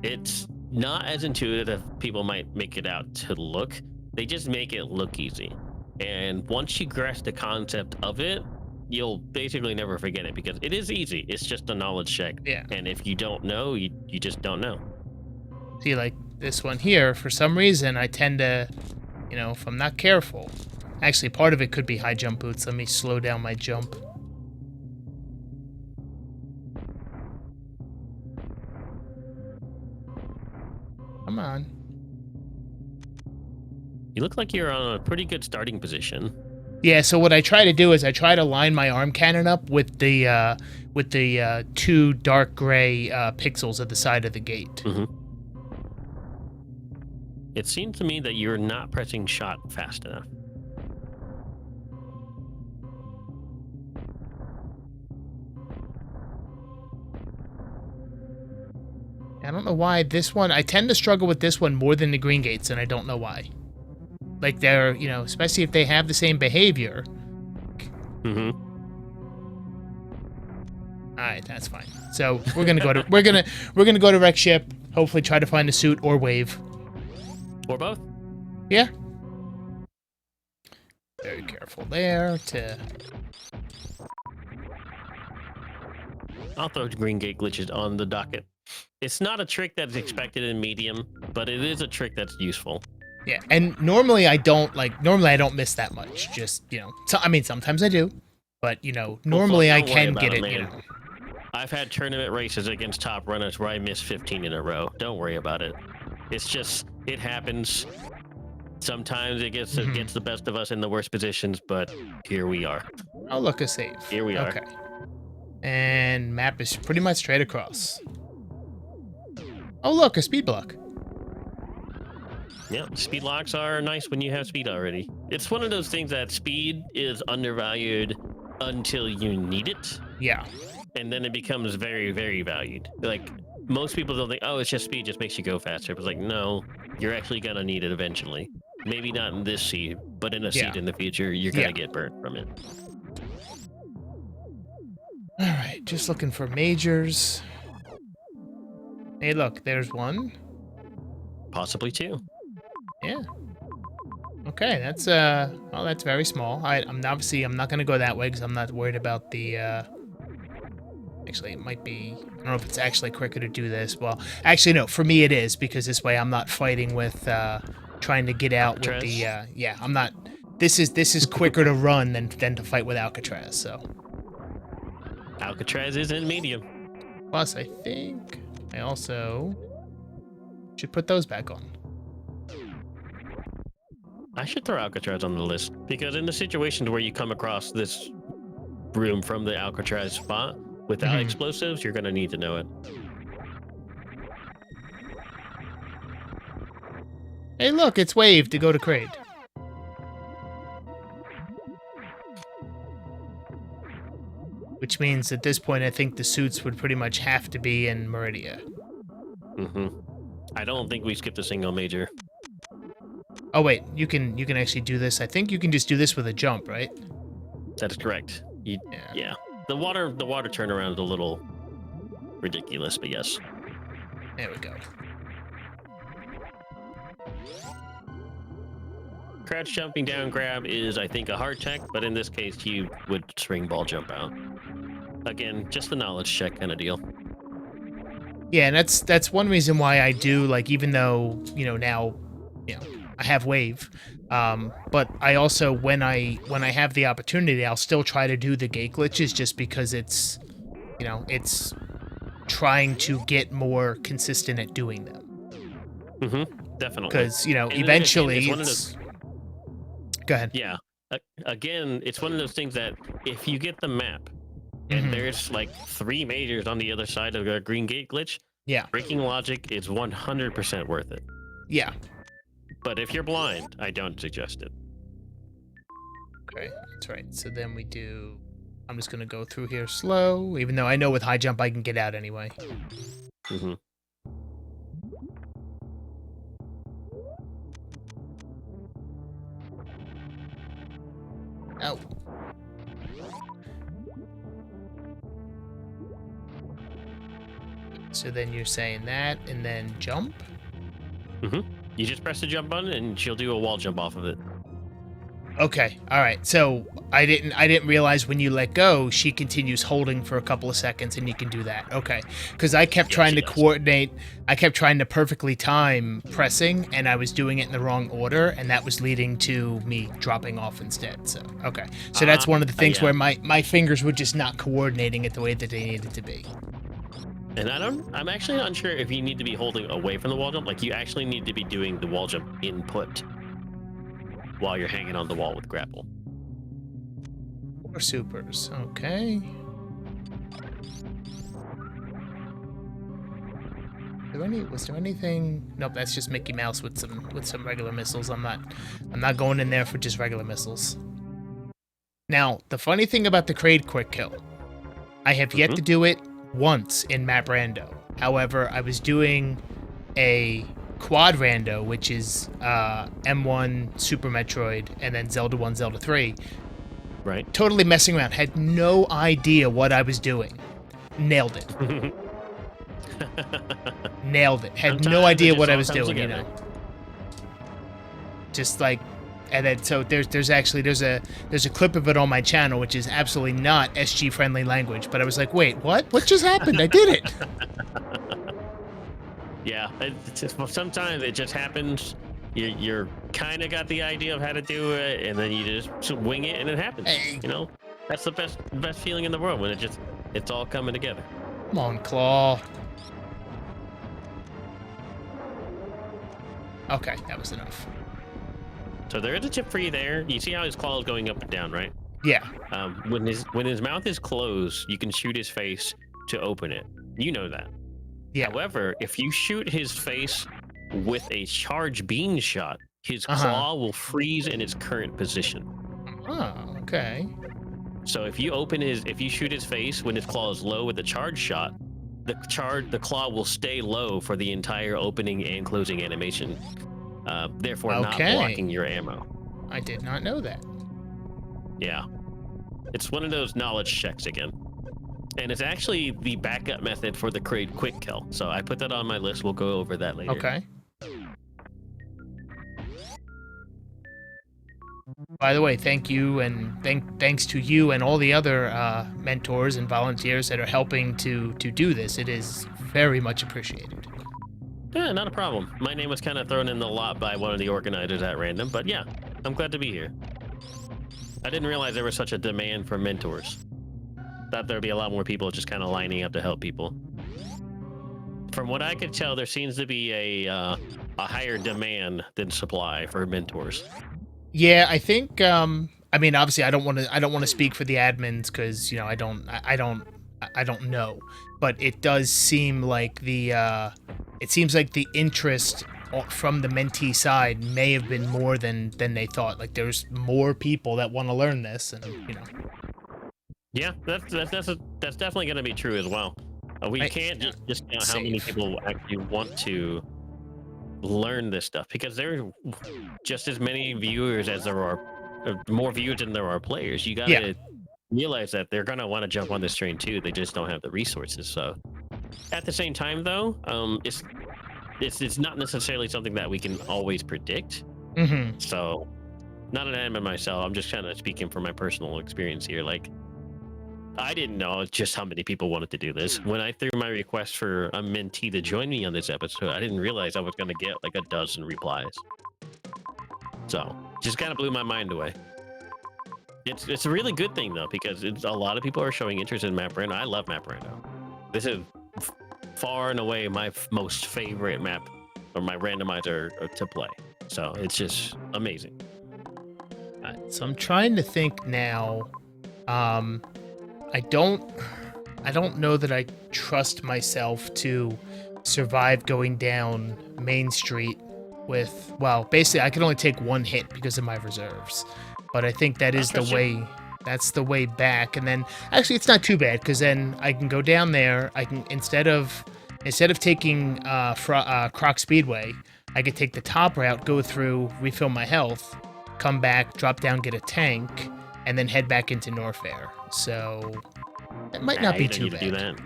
It's not as intuitive as people might make it out to look. They just make it look easy. And once you grasp the concept of it, you'll basically never forget it because it is easy. It's just a knowledge check. Yeah. And if you don't know, you just don't know. See, like this one here, for some reason, I tend to, if I'm not careful. Actually, part of it could be high jump boots. Let me slow down my jump. Come on. You look like you're on a pretty good starting position. Yeah, so what I try to do is I try to line my arm cannon up with the two dark gray pixels at the side of the gate. It seems to me that you're not pressing shot fast enough. I don't know why this one... I tend to struggle with this one more than the green gates, and I don't know why. Like, they're, especially if they have the same behavior. Alright, that's fine. So, we're gonna go to... we're gonna go to wreck ship, hopefully try to find a suit or wave. Or both? Yeah. Very careful there to... I'll throw green gate glitches on the docket. It's not a trick that's expected in medium, but it is a trick that's useful. Yeah, and normally I don't miss that much. Just, sometimes I do, but, normally I can get it, I've had tournament races against top runners where I missed 15 in a row. Don't worry about it. It's just, it happens. Sometimes it gets the best of us in the worst positions, but here we are. Oh, look, a save. Here we are. Okay. And map is pretty much straight across. Oh, look, a speed block. Yeah, speed locks are nice when you have speed already. It's one of those things that speed is undervalued until you need it. Yeah. And then it becomes very, very valued. Like, most people don't think, oh, it's just speed, just makes you go faster. But like, no, you're actually going to need it eventually. Maybe not in this seed, but in a seed in the future, you're going to get burnt from it. All right, just looking for majors. Hey, look, there's one. Possibly 2. Yeah. Okay, that's well, that's very small. I'm not gonna go that way because I'm not worried about the. Actually, it might be. I don't know if it's actually quicker to do this. Well, actually, no. For me, it is because this way I'm not fighting with trying to get out with the. Yeah, I'm not. This is quicker to run than to fight with Alcatraz. So. Alcatraz is in medium. Plus, I think I also should put those back on. I should throw Alcatraz on the list because in the situations where you come across this room from the Alcatraz spot without explosives, you're gonna need to know it. Hey, look, it's Wave to go to Kraid. Which means at this point, I think the suits would pretty much have to be in Meridia. I don't think we skipped a single major. Oh wait, you can actually do this. I think you can just do this with a jump, right? That is correct. Yeah. The water turnaround is a little ridiculous, but yes. There we go. Crouch jumping down grab is, I think, a hard tech, but in this case, you would spring ball jump out. Again, just a knowledge check kind of deal. Yeah, and that's one reason why I do, like, even though, now, I have Wave, but I also, when I have the opportunity, I'll still try to do the gate glitches just because it's, it's trying to get more consistent at doing them. Definitely. Because, eventually Go ahead. Yeah. Again, it's one of those things that if you get the map and there's like 3 majors on the other side of the green gate glitch, yeah, breaking logic is 100% worth it. Yeah. But if you're blind, I don't suggest it. Okay, that's right. So then we do... I'm just going to go through here slow, even though I know with high jump I can get out anyway. Oh. So then you're saying that, and then jump? You just press the jump button, and she'll do a wall jump off of it. Okay, all right. So I didn't realize when you let go, she continues holding for a couple of seconds, and you can do that. Okay, because I kept trying to coordinate. I kept trying to perfectly time pressing, and I was doing it in the wrong order, and that was leading to me dropping off instead. So okay, so that's one of the things where my fingers were just not coordinating it the way that they needed to be. And I'm actually unsure if you need to be holding away from the wall jump. Like, you actually need to be doing the wall jump input while you're hanging on the wall with grapple. 4 supers, okay. Was there anything? Nope, that's just Mickey Mouse with some regular missiles. I'm not going in there for just regular missiles. Now, the funny thing about the Kraid quick kill, I have yet to do it once in Map Rando. However, I was doing a quad rando, which is M1, Super Metroid, and then Zelda 1, Zelda 3. Right. Totally messing around. Had no idea what I was doing. Nailed it. Nailed it. Had no idea what I was doing, Just like, and then so there's a clip of it on my channel, which is absolutely not SG friendly language. But I was like, wait, what? What just happened? I did it. Yeah, sometimes it just happens. You're kind of got the idea of how to do it, and then you just wing it, and it happens. Hey. That's the best feeling in the world when it's all coming together. Come on, Claw. Okay, that was enough. So there is a tip for you there. You see how his claw is going up and down, right? Yeah. When his mouth is closed, you can shoot his face to open it. You know that. Yeah. However, if you shoot his face with a charge beam shot, his claw will freeze in its current position. Oh, okay. So if you shoot his face when his claw is low with the charge shot, the claw will stay low for the entire opening and closing animation. Therefore not blocking your ammo. I did not know that. Yeah. It's one of those knowledge checks again. And it's actually the backup method for the Kraid quick kill. So I put that on my list. We'll go over that later. Okay. By the way, thank you, and thanks to you and all the other mentors and volunteers that are helping to do this. It is very much appreciated. Yeah, not a problem. My name was kind of thrown in the lot by one of the organizers at random, but yeah, I'm glad to be here. I didn't realize there was such a demand for mentors. Thought there'd be a lot more people just kind of lining up to help people. From what I could tell, there seems to be a higher demand than supply for mentors. Yeah, I think. I mean, obviously, I don't want to speak for the admins because I don't know. But it does seem like it seems like the interest from the mentee side may have been more than they thought. Like there's more people that want to learn this, and Yeah, that's definitely going to be true as well. We can't just discount how many people actually want to learn this stuff, because there are just as many viewers as there are more viewers than there are players. You gotta realize that they're gonna want to jump on this train too. They just don't have the resources. So at the same time, though, it's not necessarily something that we can always predict. Mm-hmm. So not an admin myself. I'm just kind of speaking from my personal experience here. Like, I didn't know just how many people wanted to do this. When I threw my request for a mentee to join me on this episode, I didn't realize I was going to get like a dozen replies. So, just kind of blew my mind away. It's a really good thing, though, because a lot of people are showing interest in Map Rando. I love Map Rando. This is far and away my most favorite map, or my randomizer to play. So, it's just amazing. So I'm trying to think now. I don't know that I trust myself to survive going down Main Street with, well, basically I can only take one hit because of my reserves. But I think that is the way, that's the way back. And then actually it's not too bad, because then I can go down there. I can, instead of taking Croc Speedway, I could take the top route, go through, refill my health, come back, drop down, get a tank, and then head back into Norfair. So that might not be too bad.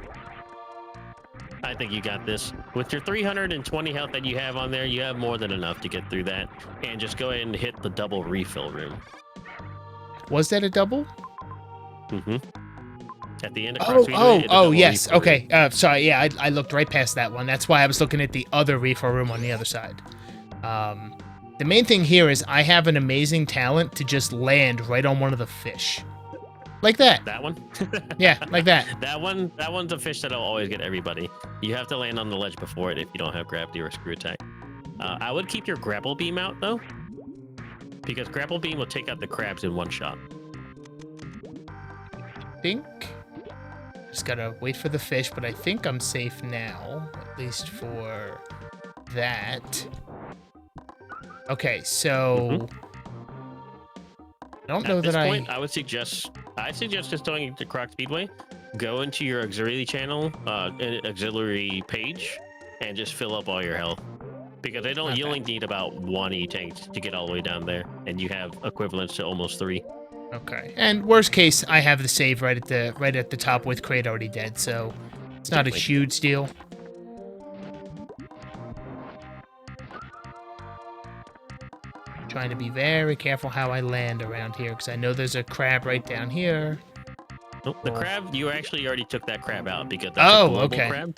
I think you got this. With your 320 health that you have on there, you have more than enough to get through that. And just go ahead and hit the double refill room. Was that a double? Mm-hmm. At the end of yes. Okay. Sorry. Yeah, I looked right past that one. That's why I was looking at the other refill room on the other side. The main thing here is I have an amazing talent to just land right on one of the fish. Like that. That one? Yeah, like that. That one's a fish that'll always get everybody. You have to land on the ledge before it if you don't have gravity or screw attack. I would keep your grapple beam out, though, because grapple beam will take out the crabs in one shot. I think just gotta wait for the fish, but I think I'm safe now, at least for that. Okay, so I don't know that At this point, I suggest just going into Croc Speedway, go into your auxiliary channel, auxiliary page, and just fill up all your health. Because you only need about 1 E-tank to get all the way down there, and you have equivalents to almost 3. Okay, and worst case, I have the save right at the top with Crate already dead, so it's not a huge deal. Trying to be very careful how I land around here, because I know there's a crab right down here. Nope, the crab, you actually already took that crab out, because that's a global crab.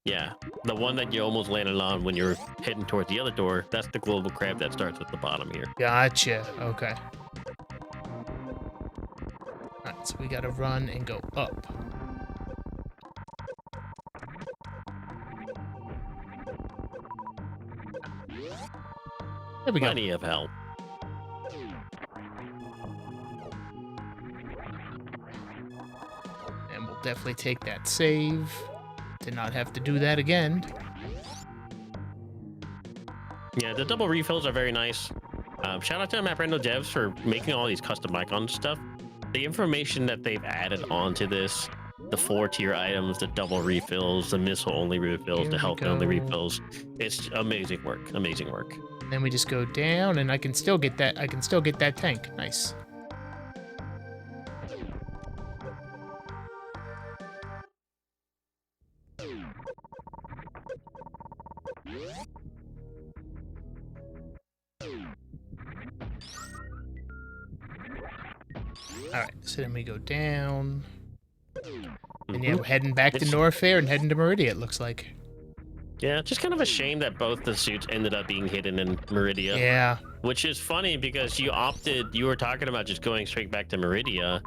Yeah, the one that you almost landed on when you're heading towards the other door, that's the global crab that starts at the bottom here. Gotcha, okay. Alright, so we gotta run and go up. There we go. Plenty of help. And we'll definitely take that save to not have to do that again. Yeah, the double refills are very nice. Shout out to Map Rando devs for making all these custom icon stuff. The information that they've added onto this, the 4-tier items, the double refills, the missile-only refills, the health-only refills, it's amazing work. Amazing work. Then we just go down, and I can still get that. I can still get that tank. Nice. Alright, so then we go down. And yeah, Mhm. we're heading back to It's- Norfair and heading to Meridia, it looks like. Yeah, just kind of a shame that both the suits ended up being hidden in Meridia. Yeah. Which is funny because you were talking about just going straight back to Meridia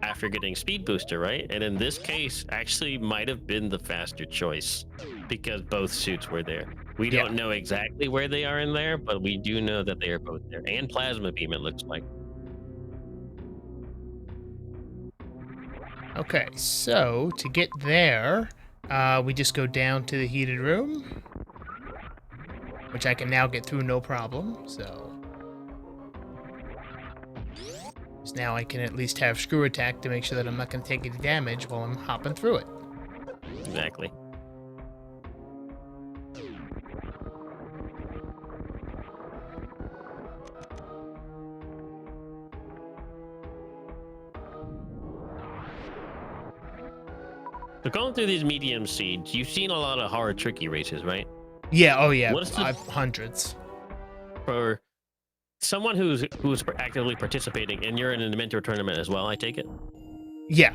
after getting Speed Booster, right? And in this case, actually might have been the faster choice because both suits were there. We Yeah. don't know exactly where they are in there, but we do know that they are both there. And Plasma Beam, it looks like. Okay, so to get there, we just go down to the heated room, which I can now get through no problem, so now I can at least have Screw Attack to make sure that I'm not going to take any damage while I'm hopping through it. Exactly. So going through these medium seeds, you've seen a lot of hard, tricky races, right? Yeah, oh yeah, What is the- hundreds. For someone who's actively participating, and you're in a mentor tournament as well, I take it. Yeah.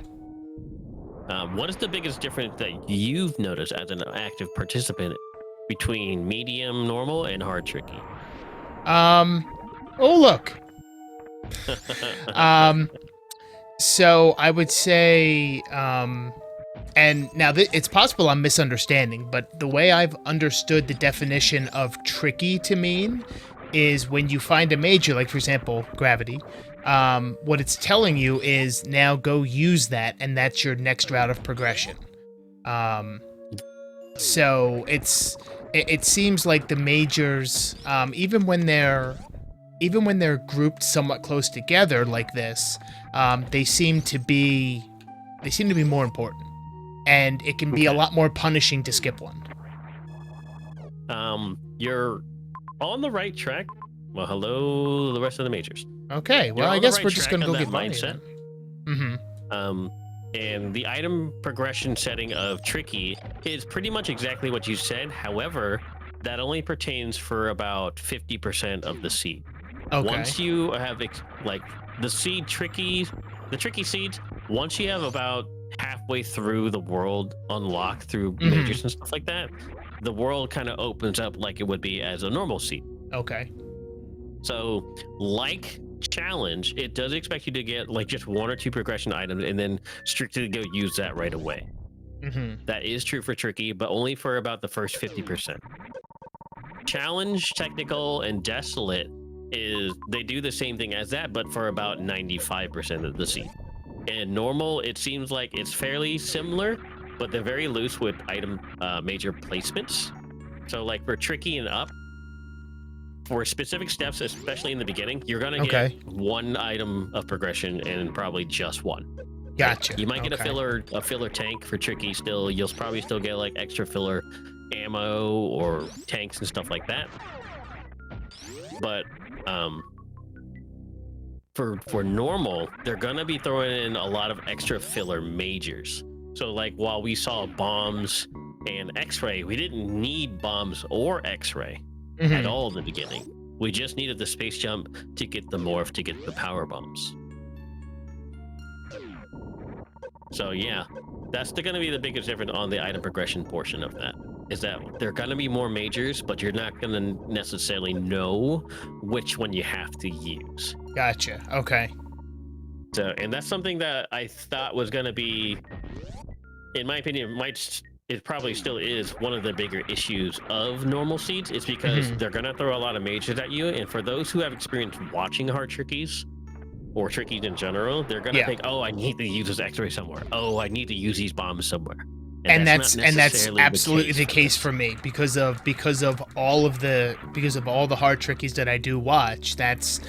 What is the biggest difference that you've noticed as an active participant between medium, normal, and hard, tricky? Oh look. So I would say, and now it's possible I'm misunderstanding, but the way I've understood the definition of tricky to mean is when you find a major, like for example, gravity, what it's telling you is now go use that, and that's your next route of progression. So it seems like the majors, even when they're grouped somewhat close together like this, they seem to be more important, and it can be a lot more punishing to skip one. You're on the right track. Well, hello, the rest of the majors. Okay, well, I guess we're just gonna go get mindset. Mm-hmm. And the item progression setting of tricky is pretty much exactly what you said. However, that only pertains for about 50% of the seed. Okay. Once you have like the tricky seeds, once you have about halfway through the world unlocked through majors and stuff like that, the world kind of opens up like it would be as a normal seed. Okay. So, like challenge, it does expect you to get like just one or two progression items and then strictly go use that right away. That is true for tricky, but only for about the first 50%. Challenge, technical, and desolate they do the same thing as that, but for about 95% of the seed. And normal, it seems like it's fairly similar, but they're very loose with item major placements. So like for tricky and up, for specific steps, especially in the beginning, you're gonna get one item of progression and probably just one. Gotcha. You might get a filler tank for tricky still. You'll probably still get like extra filler ammo or tanks and stuff like that. But for normal, they're gonna be throwing in a lot of extra filler majors. So like while we saw bombs and X-ray, we didn't need bombs or X-ray at all in the beginning. We just needed the space jump to get the morph to get the power bombs. So yeah, that's going to be the biggest difference on the item progression portion of that. Is that there are going to be more majors, but you're not going to necessarily know which one you have to use. Gotcha. Okay. So, and that's something that I thought was going to be, in my opinion, it probably still is one of the bigger issues of normal seeds. It's because they're going to throw a lot of majors at you. And for those who have experience watching hard trickies or trickies in general, they're going to think, oh, I need to use this X-ray somewhere. Oh, I need to use these bombs somewhere. And that's absolutely the case for me because of all the hard trickies that I do watch. That's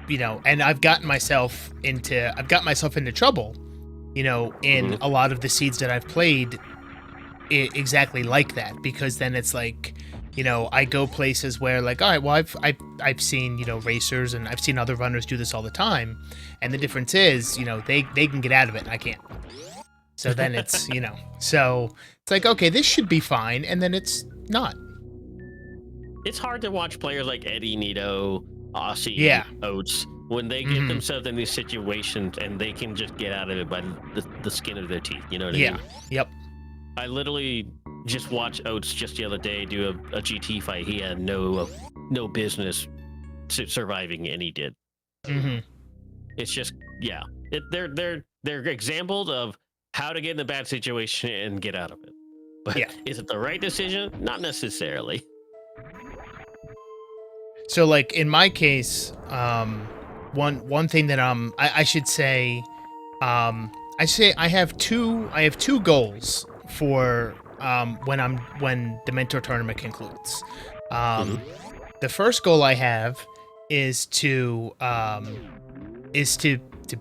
you know, and I've gotten myself into trouble, you know, in a lot of the seeds that I've played exactly like that, because then it's like, you know, I go places where like, all right, well, I've seen, you know, racers and I've seen other runners do this all the time, and the difference is, you know, they can get out of it and I can't. So then it's, you know, so it's like, okay, this should be fine, and then it's not. It's hard to watch players like Eddie, Nito, Aussie, Oates when they get themselves in these situations and they can just get out of it by the skin of their teeth. You know what I mean? Yep. I literally just watched Oates just the other day do a GT fight. He had no business surviving, and he did. It's just, yeah. They're examples of how to get in a bad situation and get out of it. But is it the right decision? Not necessarily. So, like in my case, one thing that I should say, I have two goals for when the mentor tournament concludes. The first goal I have is to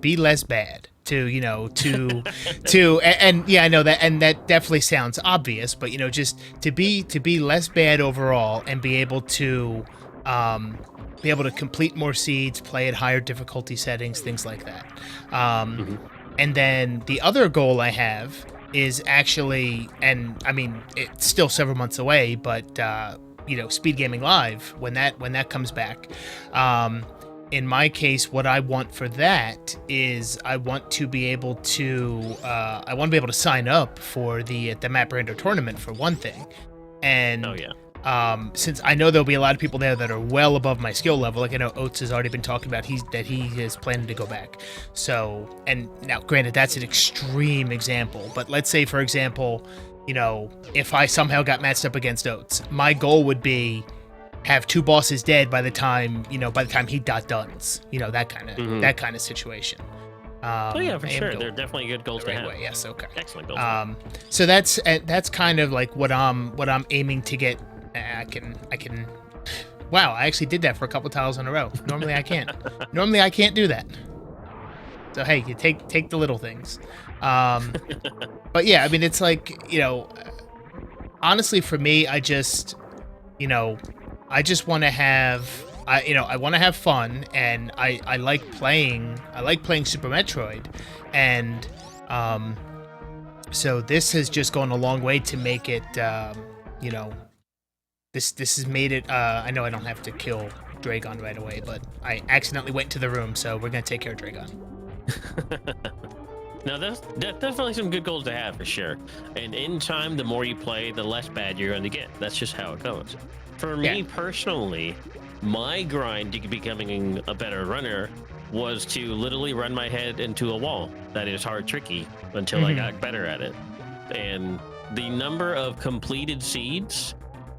be less bad. And yeah, I know that, and that definitely sounds obvious, but just to be less bad overall and be able to complete more seeds, play at higher difficulty settings, things like that. And then the other goal I have is actually, and I mean, it's still several months away, but Speed Gaming Live, when that comes back. In my case, what I want for that is I want to be able to sign up for the Map Rando Tournament, for one thing. And since I know there'll be a lot of people there that are well above my skill level, like I know Oates has already been talking about that he is planning to go back. So, and now granted that's an extreme example, but let's say for example, if I somehow got matched up against Oates, my goal would be have two bosses dead by the time he dot duns, that kind of situation. For sure. They're definitely good goals to have. Yes, okay. Excellent goals. So that's kind of like what I'm aiming to get. I can. Wow, I actually did that for a couple tiles in a row. Normally I can't. Normally I can't do that. So hey, you take the little things. But yeah, I mean it's like, honestly for me, I just want to have I want to have fun, and I like playing Super Metroid, and so this has just gone a long way to make it this has made it I know I don't have to kill Dragon right away, but I accidentally went to the room, so we're gonna take care of Dragon. Now that's definitely some good goals to have for sure, and in time the more you play the less bad you're going to get. That's just how it goes. For me personally, my grind to becoming a better runner was to literally run my head into a wall that is hard tricky until I got better at it. And the number of completed seeds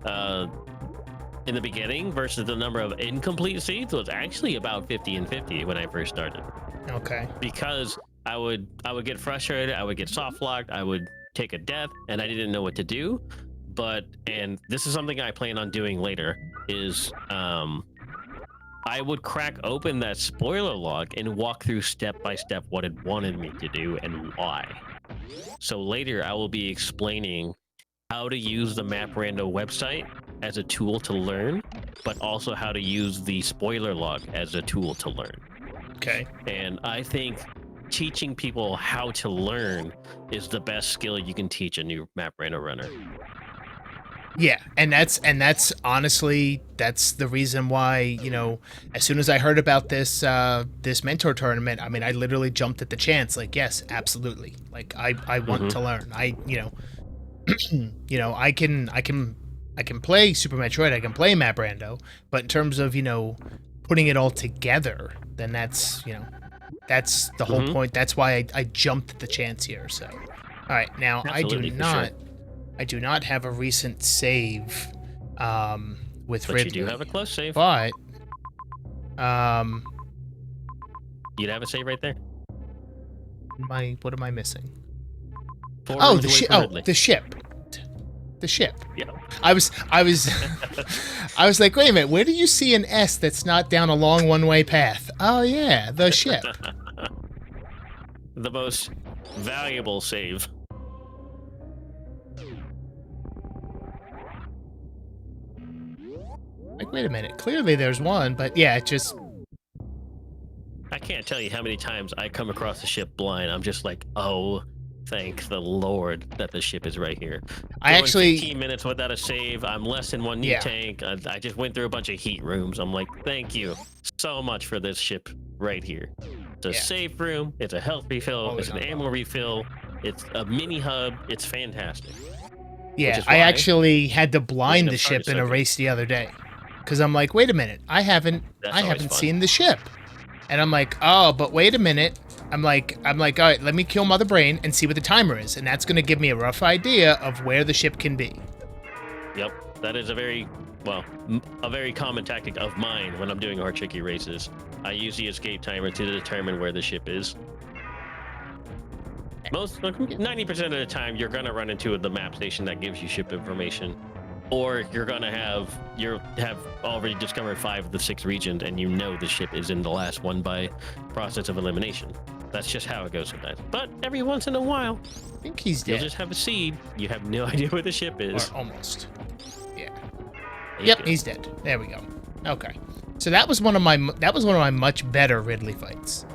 in the beginning versus the number of incomplete seeds was actually about 50 and 50 when I first started. Okay. Because I would get frustrated, I would get soft locked, I would take a death, and I didn't know what to do. And this is something I plan on doing later, is I would crack open that spoiler log and walk through step by step what it wanted me to do and why. So later I will be explaining how to use the Map Rando website as a tool to learn, but also how to use the spoiler log as a tool to learn. Okay. And I think teaching people how to learn is the best skill you can teach a new Map Rando runner. Yeah, and that's honestly, that's the reason why, as soon as I heard about this this mentor tournament, I mean, I literally jumped at the chance. Like, yes, absolutely. Like, I want to learn. I can play Super Metroid, I can play Map Rando, but in terms of putting it all together, then that's that's the whole point. That's why I jumped at the chance here. So, all right, now Absolutely, I do not have a recent save with but Ridley. You do have a close save. But you'd have a save right there. What am I missing? The ship. The ship. The ship. Yeah. I was I was like, wait a minute, where do you see an S that's not down a long one-way path? Oh yeah, the ship. The most valuable save. Like, wait a minute. Clearly there's one, but yeah, it just... I can't tell you how many times I come across the ship blind. I'm just like, oh, thank the Lord that the ship is right here. I Going actually 15 minutes without a save. I'm less than one new Yeah. tank. I just went through a bunch of heat rooms. I'm like, thank you so much for this ship right here. It's a Yeah. safe room. It's a health refill. Oh, It's an yeah. ammo refill. It's a mini hub. It's fantastic. Yeah, is I why actually had to blind Random the Start ship is in so a good. race the other day, because I'm like, wait a minute, I haven't That's always fun. seen the ship, and I'm like, oh, but wait a minute, I'm like, all right, let me kill Mother Brain and see what the timer is, and that's gonna give me a rough idea of where the ship can be. Yep, that is a very common tactic of mine when I'm doing hard tricky races. I use the escape timer to determine where the ship is. 90% of the time, you're gonna run into the map station that gives you ship information, or you're gonna have already discovered 5 of the 6 regions, and you know the ship is in the last one by process of elimination. That's just how it goes sometimes. But every once in a while, I think he's dead. you'll just have a seed. You have no idea where the ship is. Or almost. Yeah. He's Yep, good. he's dead. There we go. Okay. So that was one of my much better Ridley fights.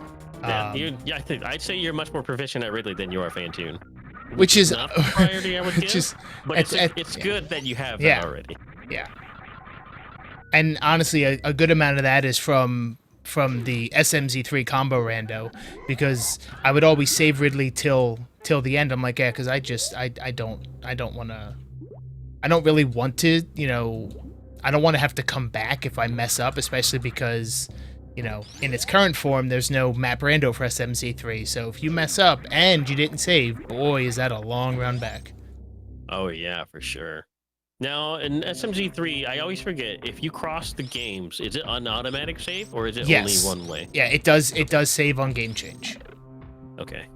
Yeah, I think I'd say you're much more proficient at Ridley than you are Fantoon. Which is not the priority I would give, which is but it's good that you have that already. Yeah. And honestly, a good amount of that is from the SMZ3 combo rando, because I would always save Ridley till the end. I'm like, yeah, because I don't really want to, I don't want to have to come back if I mess up, especially because, in its current form, there's no Map Rando for SMZ3. So if you mess up and you didn't save, boy, is that a long run back. Oh yeah, for sure. Now in SMZ3, I always forget, if you cross the games, is it an automatic save or is it only one way? Yeah, it does save on game change. Okay.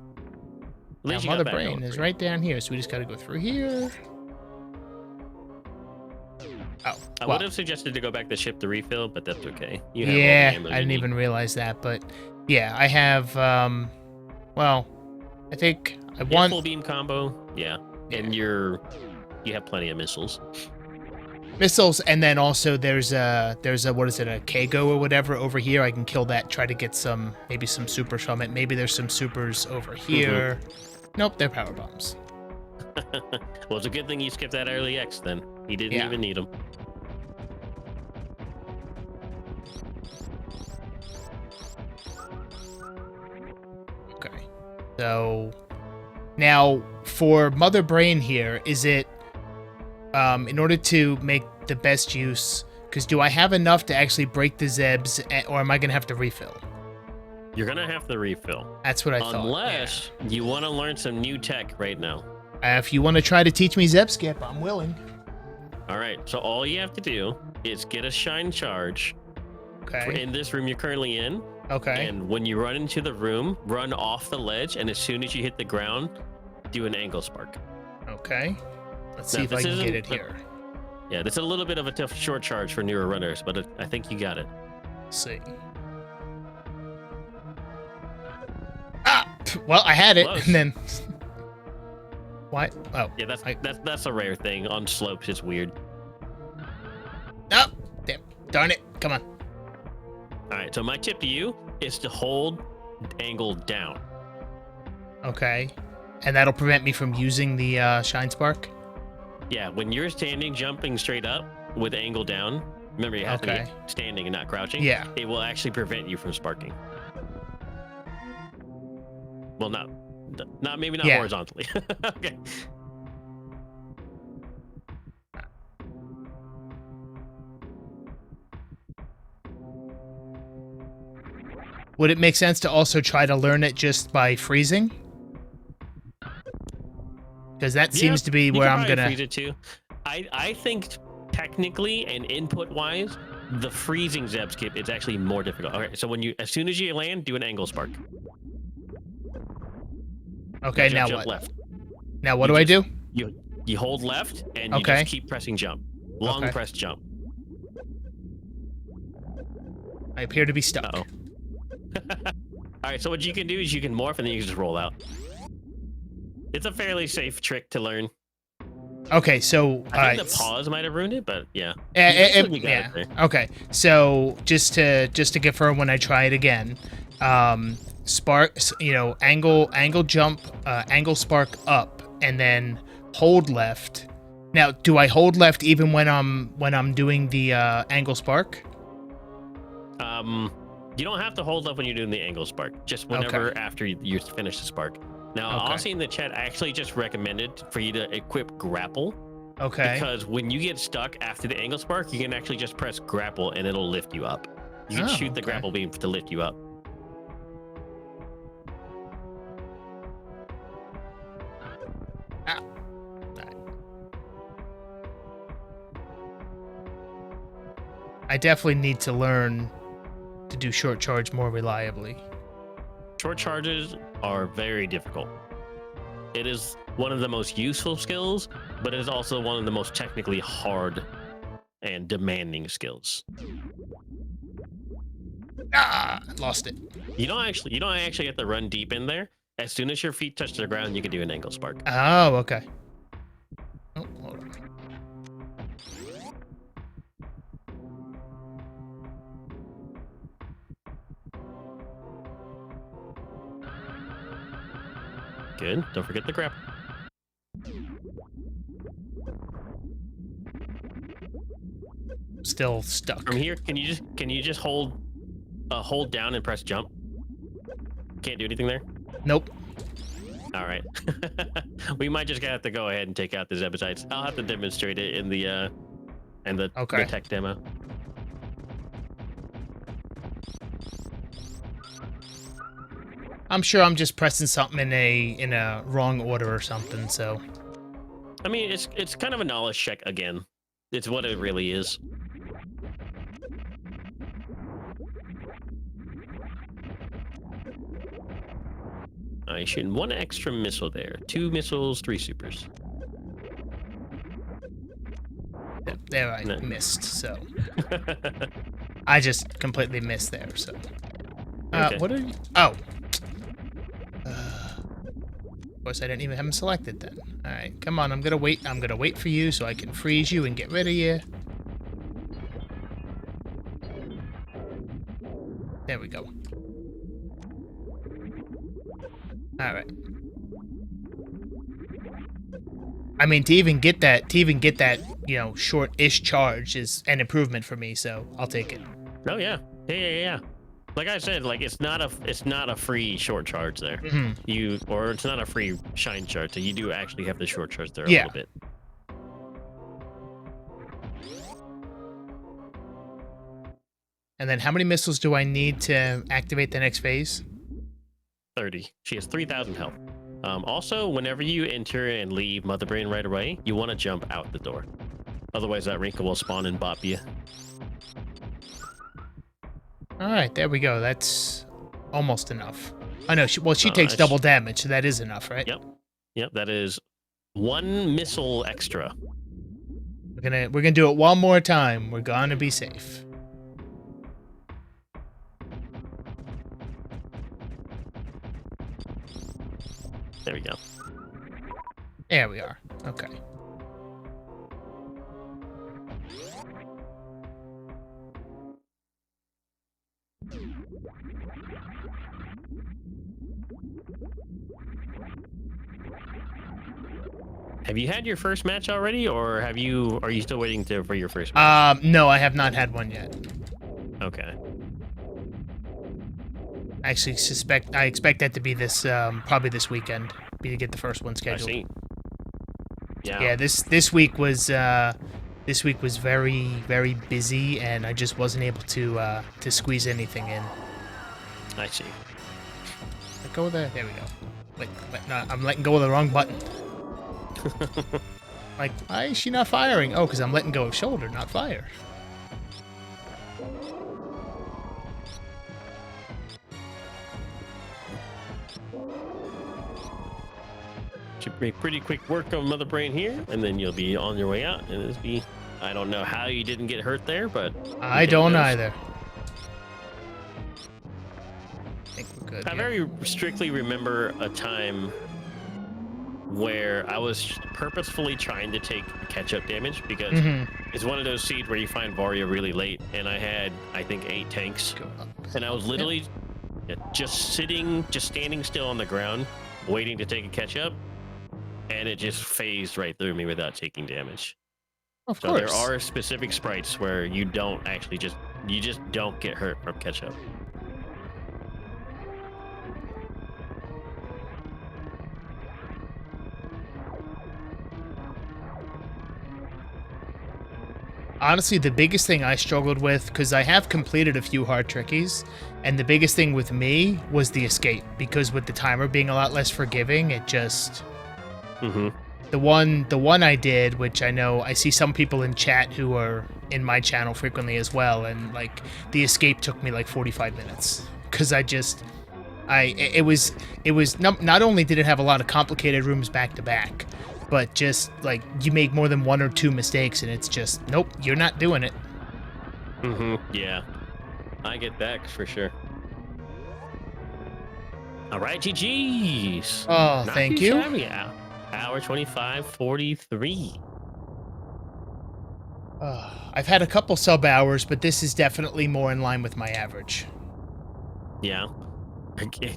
Now Mother Brain is right down here, so we just gotta go through here. Oh, I would have suggested to go back to ship to refill, but that's okay. You have all the ammo I you didn't need. even realize that, but yeah, I have. Well, I think I want full beam combo. Yeah, and you have plenty of missiles. And then also there's a what is it, a Kago or whatever over here. I can kill that. Try to get maybe some supers from it. Maybe there's some supers over here. Nope, they're power bombs. Well, it's a good thing you skipped that early X then. You didn't even need them. Okay. So now for Mother Brain here, is it in order to make the best use, because do I have enough to actually break the Zebs, or am I gonna have to refill? You're gonna have to refill. That's what I thought. Unless you want to learn some new tech right now. If you want to try to teach me Zeb Skip, I'm willing. All right, so all you have to do is get a shine charge. Okay. In this room you're currently in. Okay. And when you run into the room, run off the ledge, and as soon as you hit the ground, do an angle spark. Okay. Let's see if I can get it here. Yeah, this is a little bit of a tough short charge for newer runners, but I think you got it. Let's see. Well, I had it, Close. and then what? Oh, yeah, that's a rare thing on slopes. It's weird. Oh, damn! Darn it! Come on. All right, so my tip to you is to hold angle down. Okay, and that'll prevent me from using the shine spark. Yeah, when you're standing, jumping straight up with angle down. Remember, you have to be standing and not crouching. Yeah. It will actually prevent you from sparking. Well, maybe not horizontally. Okay. Would it make sense to also try to learn it just by freezing? Because that seems to be where I'm gonna freeze it too. I think technically and input wise, the freezing Zeb skip is actually more difficult. Okay, so as soon as you land, do an angle spark. Okay, now jump what? Left. Now what do I do? You hold left and you just keep pressing jump. Long press jump. I appear to be stuck. Uh-oh. All right, so what you can do is you can morph and then you can just roll out. It's a fairly safe trick to learn. Okay, so I think the pause might have ruined it, but yeah. Yeah. Okay, so just to confirm when I try it again, spark, angle jump, angle spark up, and then hold left. Now, do I hold left even when I'm doing the angle spark? You don't have to hold up when you're doing the angle spark. Just whenever after you finish the spark. Now, I'll see in the chat, I actually just recommended for you to equip grapple. Okay. Because when you get stuck after the angle spark, you can actually just press grapple and it'll lift you up. You can shoot the grapple beam to lift you up. Ah. I definitely need to learn to do short charge more reliably. Short charges are very difficult. It is one of the most useful skills, but it is also one of the most technically hard and demanding skills. Ah, lost it. You don't actually have to run deep in there. As soon as your feet touch the ground, you can do an angle spark. Oh, okay. Oh, hold on. Good. Don't forget the grab. Still stuck. From here, can you just hold down and press jump? Can't do anything there? Nope. All right. We might just have to go ahead and take out the Zebasites. I'll have to demonstrate it in the tech demo. I'm sure I'm just pressing something in a wrong order or something, so. I mean, it's kind of a knowledge check again. It's what it really is. I shooting one extra missile there. 2 missiles, 3 supers. There I missed, so. I just completely missed there, so. Okay. What are you? Oh. Of course, I didn't even have them selected then. All right, come on. I'm gonna wait. I'm gonna wait for you so I can freeze you and get rid of you. There we go. All right. I mean, to even get that, short-ish charge is an improvement for me. So I'll take it. Oh yeah. Yeah. Like I said, like it's not a free short charge there. Mm-hmm. Or it's not a free shine charge. So you do actually have the short charge there a little bit. And then how many missiles do I need to activate the next phase? 30. She has 3,000 health. Also, whenever you enter and leave Mother Brain right away, you want to jump out the door. Otherwise, that wrinkle will spawn and bop you. All right, there we go. That's almost enough. I know. She takes double damage, so that is enough, right? Yep. That is 1 missile extra. We're gonna do it one more time. We're gonna be safe. There we go. There we are. Okay. Have you had your first match already, or are you still waiting for your first match? No, I have not had one yet. Okay. I expect that to be this probably this weekend. To get the first one scheduled. I see. Yeah. This week was very, very busy, and I just wasn't able to squeeze anything in. I see. Let go of the. There we go. Wait, no, I'm letting go of the wrong button. Like, why is she not firing? Oh, because I'm letting go of shoulder, not fire. Should make pretty quick work of Mother Brain here, and then you'll be on your way out. And this be, I don't know how you didn't get hurt there, but I don't either. I think we're good. I very strictly remember a time where I was purposefully trying to take catch-up damage because it's one of those seeds where you find Varia really late, and I had, I think, 8 tanks, and I was literally Yeah, just standing still on the ground, waiting to take a catch up, and it just phased right through me without taking damage. Of So there course. are specific sprites where you don't actually you just don't get hurt from catch up. Honestly, the biggest thing I struggled with, because I have completed a few hard trickies, and the biggest thing with me was the escape, because with the timer being a lot less forgiving, it just... Mm-hmm. The one I did, which I know I see some people in chat who are in my channel frequently as well, and like the escape took me like 45 minutes because it was not only did it have a lot of complicated rooms back to back, but just like you make more than one or two mistakes and it's just nope, you're not doing it. Mm-hmm. Yeah, I get that for sure. All right, GG's. Oh, Not thank too you. shabby. Hour 25:43. I've had a couple sub hours, but this is definitely more in line with my average. Yeah,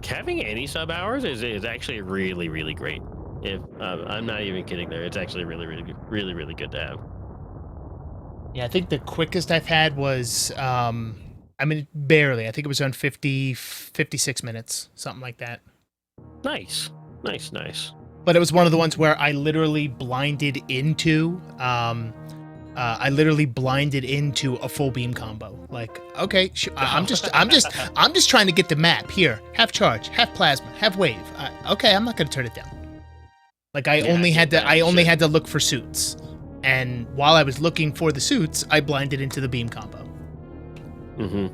having any sub hours is actually really, really great. If I'm not even kidding, there, it's actually really, really, really, really good to have. Yeah, I think the quickest I've had was, I mean, barely. I think it was around 56 minutes, something like that. Nice, nice, nice. But it was one of the ones where I literally blinded into, I literally blinded into a full beam combo. Like, okay, I'm just trying to get the map here. Have charge, have plasma, have wave. Okay, I'm not gonna turn it down. Like I only had to look for suits, and while I was looking for the suits, I blinded into the beam combo. Mm-hmm.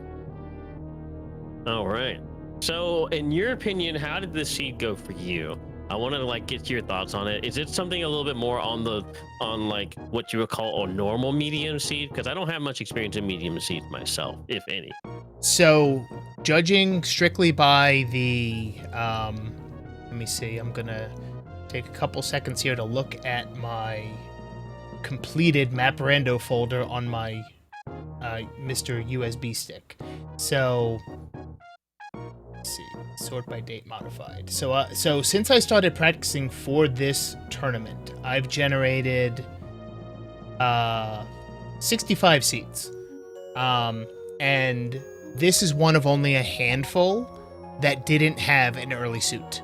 All right. So, in your opinion, how did this seed go for you? I want to like get your thoughts on it. Is it something a little bit more on like what you would call a normal medium seed? Because I don't have much experience in medium seeds myself, if any. So, judging strictly by the, let me see. I'm gonna take a couple seconds here to look at my completed Map Rando folder on my Mr. USB stick. So, let's see, sort by date modified. So since I started practicing for this tournament, I've generated 65 seeds. And this is one of only a handful that didn't have an early suit.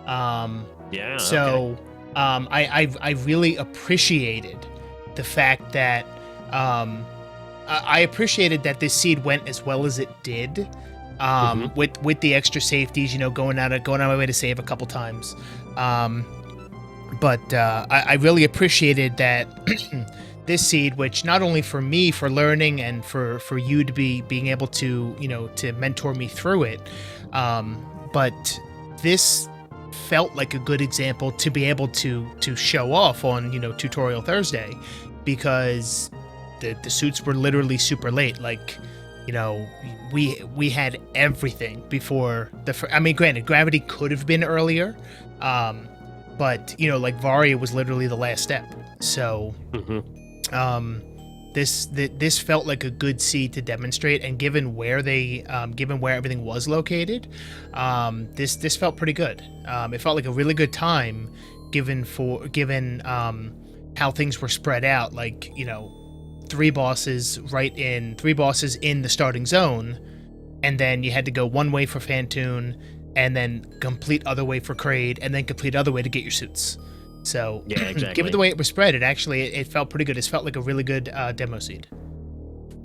Yeah. So, okay. I really appreciated the fact that I appreciated that this seed went as well as it did. With the extra safeties, you know, going out of my way to save a couple times. But I really appreciated that this seed, which not only for me for learning and for you to being able to, you know, to mentor me through it, but this felt like a good example to be able to show off on, you know, Tutorial Thursday, because the suits were literally super late. Like, you know, we had everything before I mean, granted, Gravity could have been earlier, but you know, like Varia was literally the last step. So, this felt like a good seed to demonstrate, and given where everything was located, this felt pretty good. It felt like a really good time, given how things were spread out. Like, you know, three bosses in the starting zone, and then you had to go one way for Phantoon, and then complete other way for Kraid, and then complete other way to get your suits. So yeah, exactly. Given the way it was spread, it felt pretty good. It felt like a really good demo seed.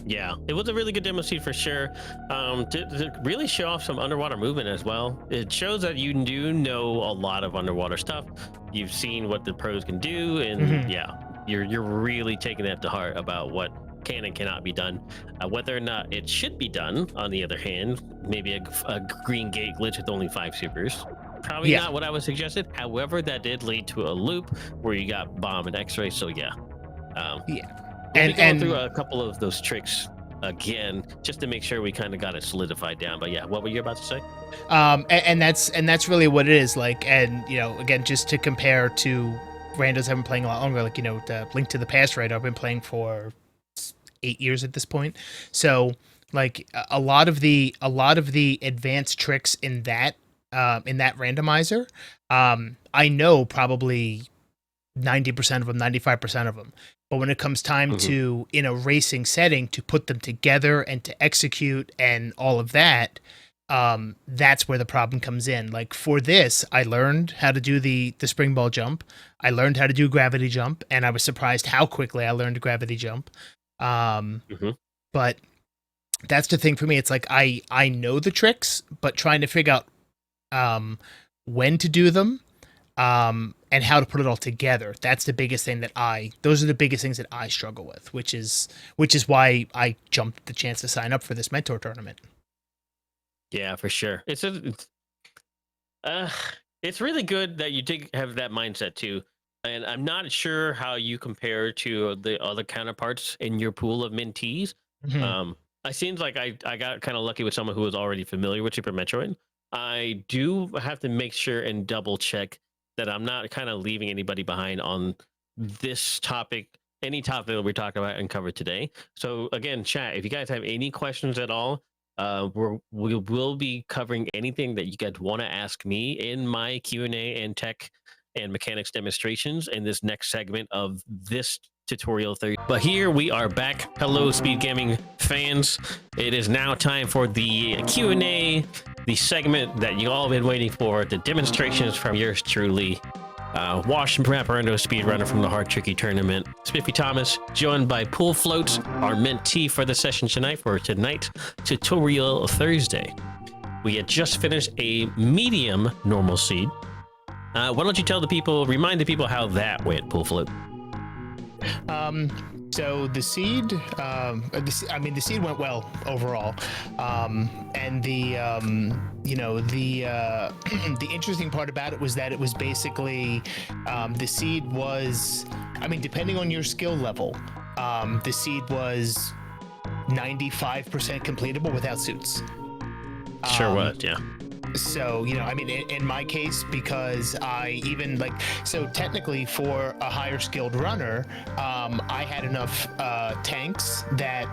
Yeah, it was a really good demo seed for sure. To really show off some underwater movement as well. It shows that you do know a lot of underwater stuff. You've seen what the pros can do, and yeah, you're really taking that to heart about what can and cannot be done. Whether or not it should be done, on the other hand, maybe a green gate glitch with only 5 supers. Probably not what I would suggest it. However, that did lead to a loop where you got bomb and X-ray. So yeah. We'll be going through a couple of those tricks again, just to make sure we kind of got it solidified down. But yeah, what were you about to say? And that's really what it is like. And you know, again, just to compare to randos I've been playing a lot longer. Like, you know, the Link to the Past, right? I've been playing for 8 years at this point. So Like a lot of the advanced tricks in that randomizer, I know probably 90% of them, 95% of them. But when it comes time to, in a racing setting, to put them together and to execute and all of that, that's where the problem comes in. Like for this, I learned how to do the spring ball jump. I learned how to do gravity jump, and I was surprised how quickly I learned gravity jump. But that's the thing for me. It's like I know the tricks, but trying to figure out when to do them, and how to put it all together. That's the biggest thing those are the biggest things that I struggle with, which is why I jumped at the chance to sign up for this mentor tournament. Yeah, for sure. It's really good that you did have that mindset too. And I'm not sure how you compare to the other counterparts in your pool of mentees. It seems like I got kind of lucky with someone who was already familiar with Super Metroid. I do have to make sure and double check that I'm not kind of leaving anybody behind on this topic, any topic that we're talking about and covered today. So again, chat, if you guys have any questions at all, we will be covering anything that you guys want to ask me in my Q&A and tech and mechanics demonstrations in this next segment of this tutorial 30. But here we are back. Hello, Speed Gaming fans. It is now time for the Q&A, the segment that you all been waiting for, the demonstrations from yours truly, Wash Map Rando speedrunner from the Hard Tricky Tournament, SpiffyThomas, joined by PoolFloat, our mentee for the session tonight for tonight's tutorial Thursday. We had just finished a medium normal seed. Why don't you remind the people how that went, PoolFloat? So the seed, the seed went well overall, and the the interesting part about it was that it was basically the seed was, depending on your skill level, the seed was 95% completable without suits. Sure was, yeah. So, in my case, because so technically for a higher skilled runner, I had enough tanks that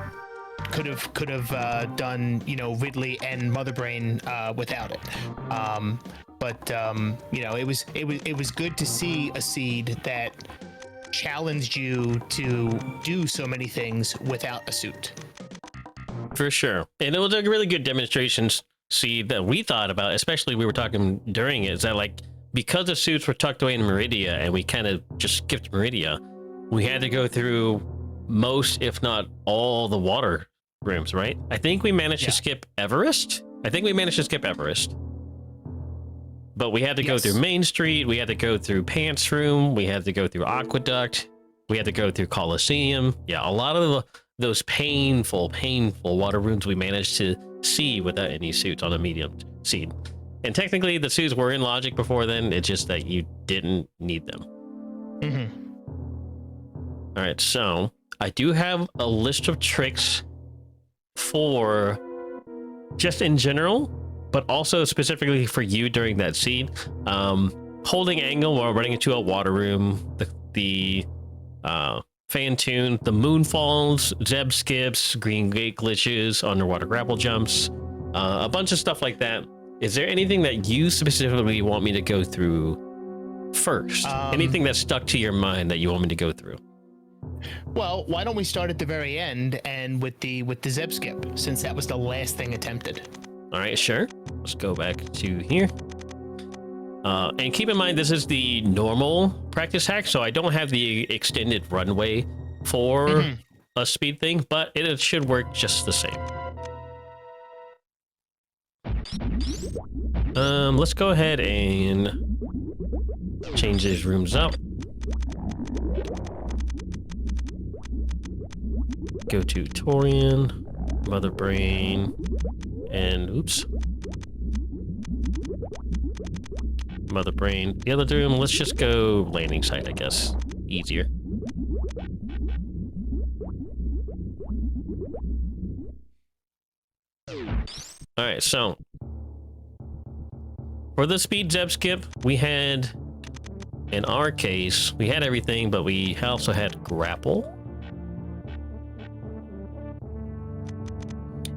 could have done, Ridley and Mother Brain without it. It was good to see a seed that challenged you to do so many things without a suit. For sure. And it was a really good demonstration seed that we thought about, especially we were talking during it, is that because the suits were tucked away in Meridia and we kind of just skipped Meridia, we had to go through most, if not all, the water rooms, right? I think we managed to skip Everest. But we had to go through Main Street, we had to go through Pants Room, we had to go through Aqueduct, we had to go through Coliseum. Yeah, a lot of those painful water rooms we managed to see without any suits on a medium seed. And technically the suits were in logic before then, it's just that you didn't need them. All right, so I do have a list of tricks for just in general, but also specifically for you during that seed. Holding angle while running into a water room, the fan tune, the moonfalls, Zeb skips, green gate glitches, underwater grapple jumps, a bunch of stuff like that. Is there anything that you specifically want me to go through first? Anything that stuck to your mind that you want me to go through? Well, why don't we start at the very end and with the Zeb skip, since that was the last thing attempted. All right, sure. Let's go back to here. And keep in mind, this is the normal practice hack, so I don't have the extended runway for a speed thing, but it should work just the same. Let's go ahead and change these rooms up. Go to Torian, Mother Brain, and oops. Mother Brain. The other room, let's just go landing site, I guess. Easier. Alright, so for the speed Zeb skip, we had, in our case, we had everything, but we also had grapple.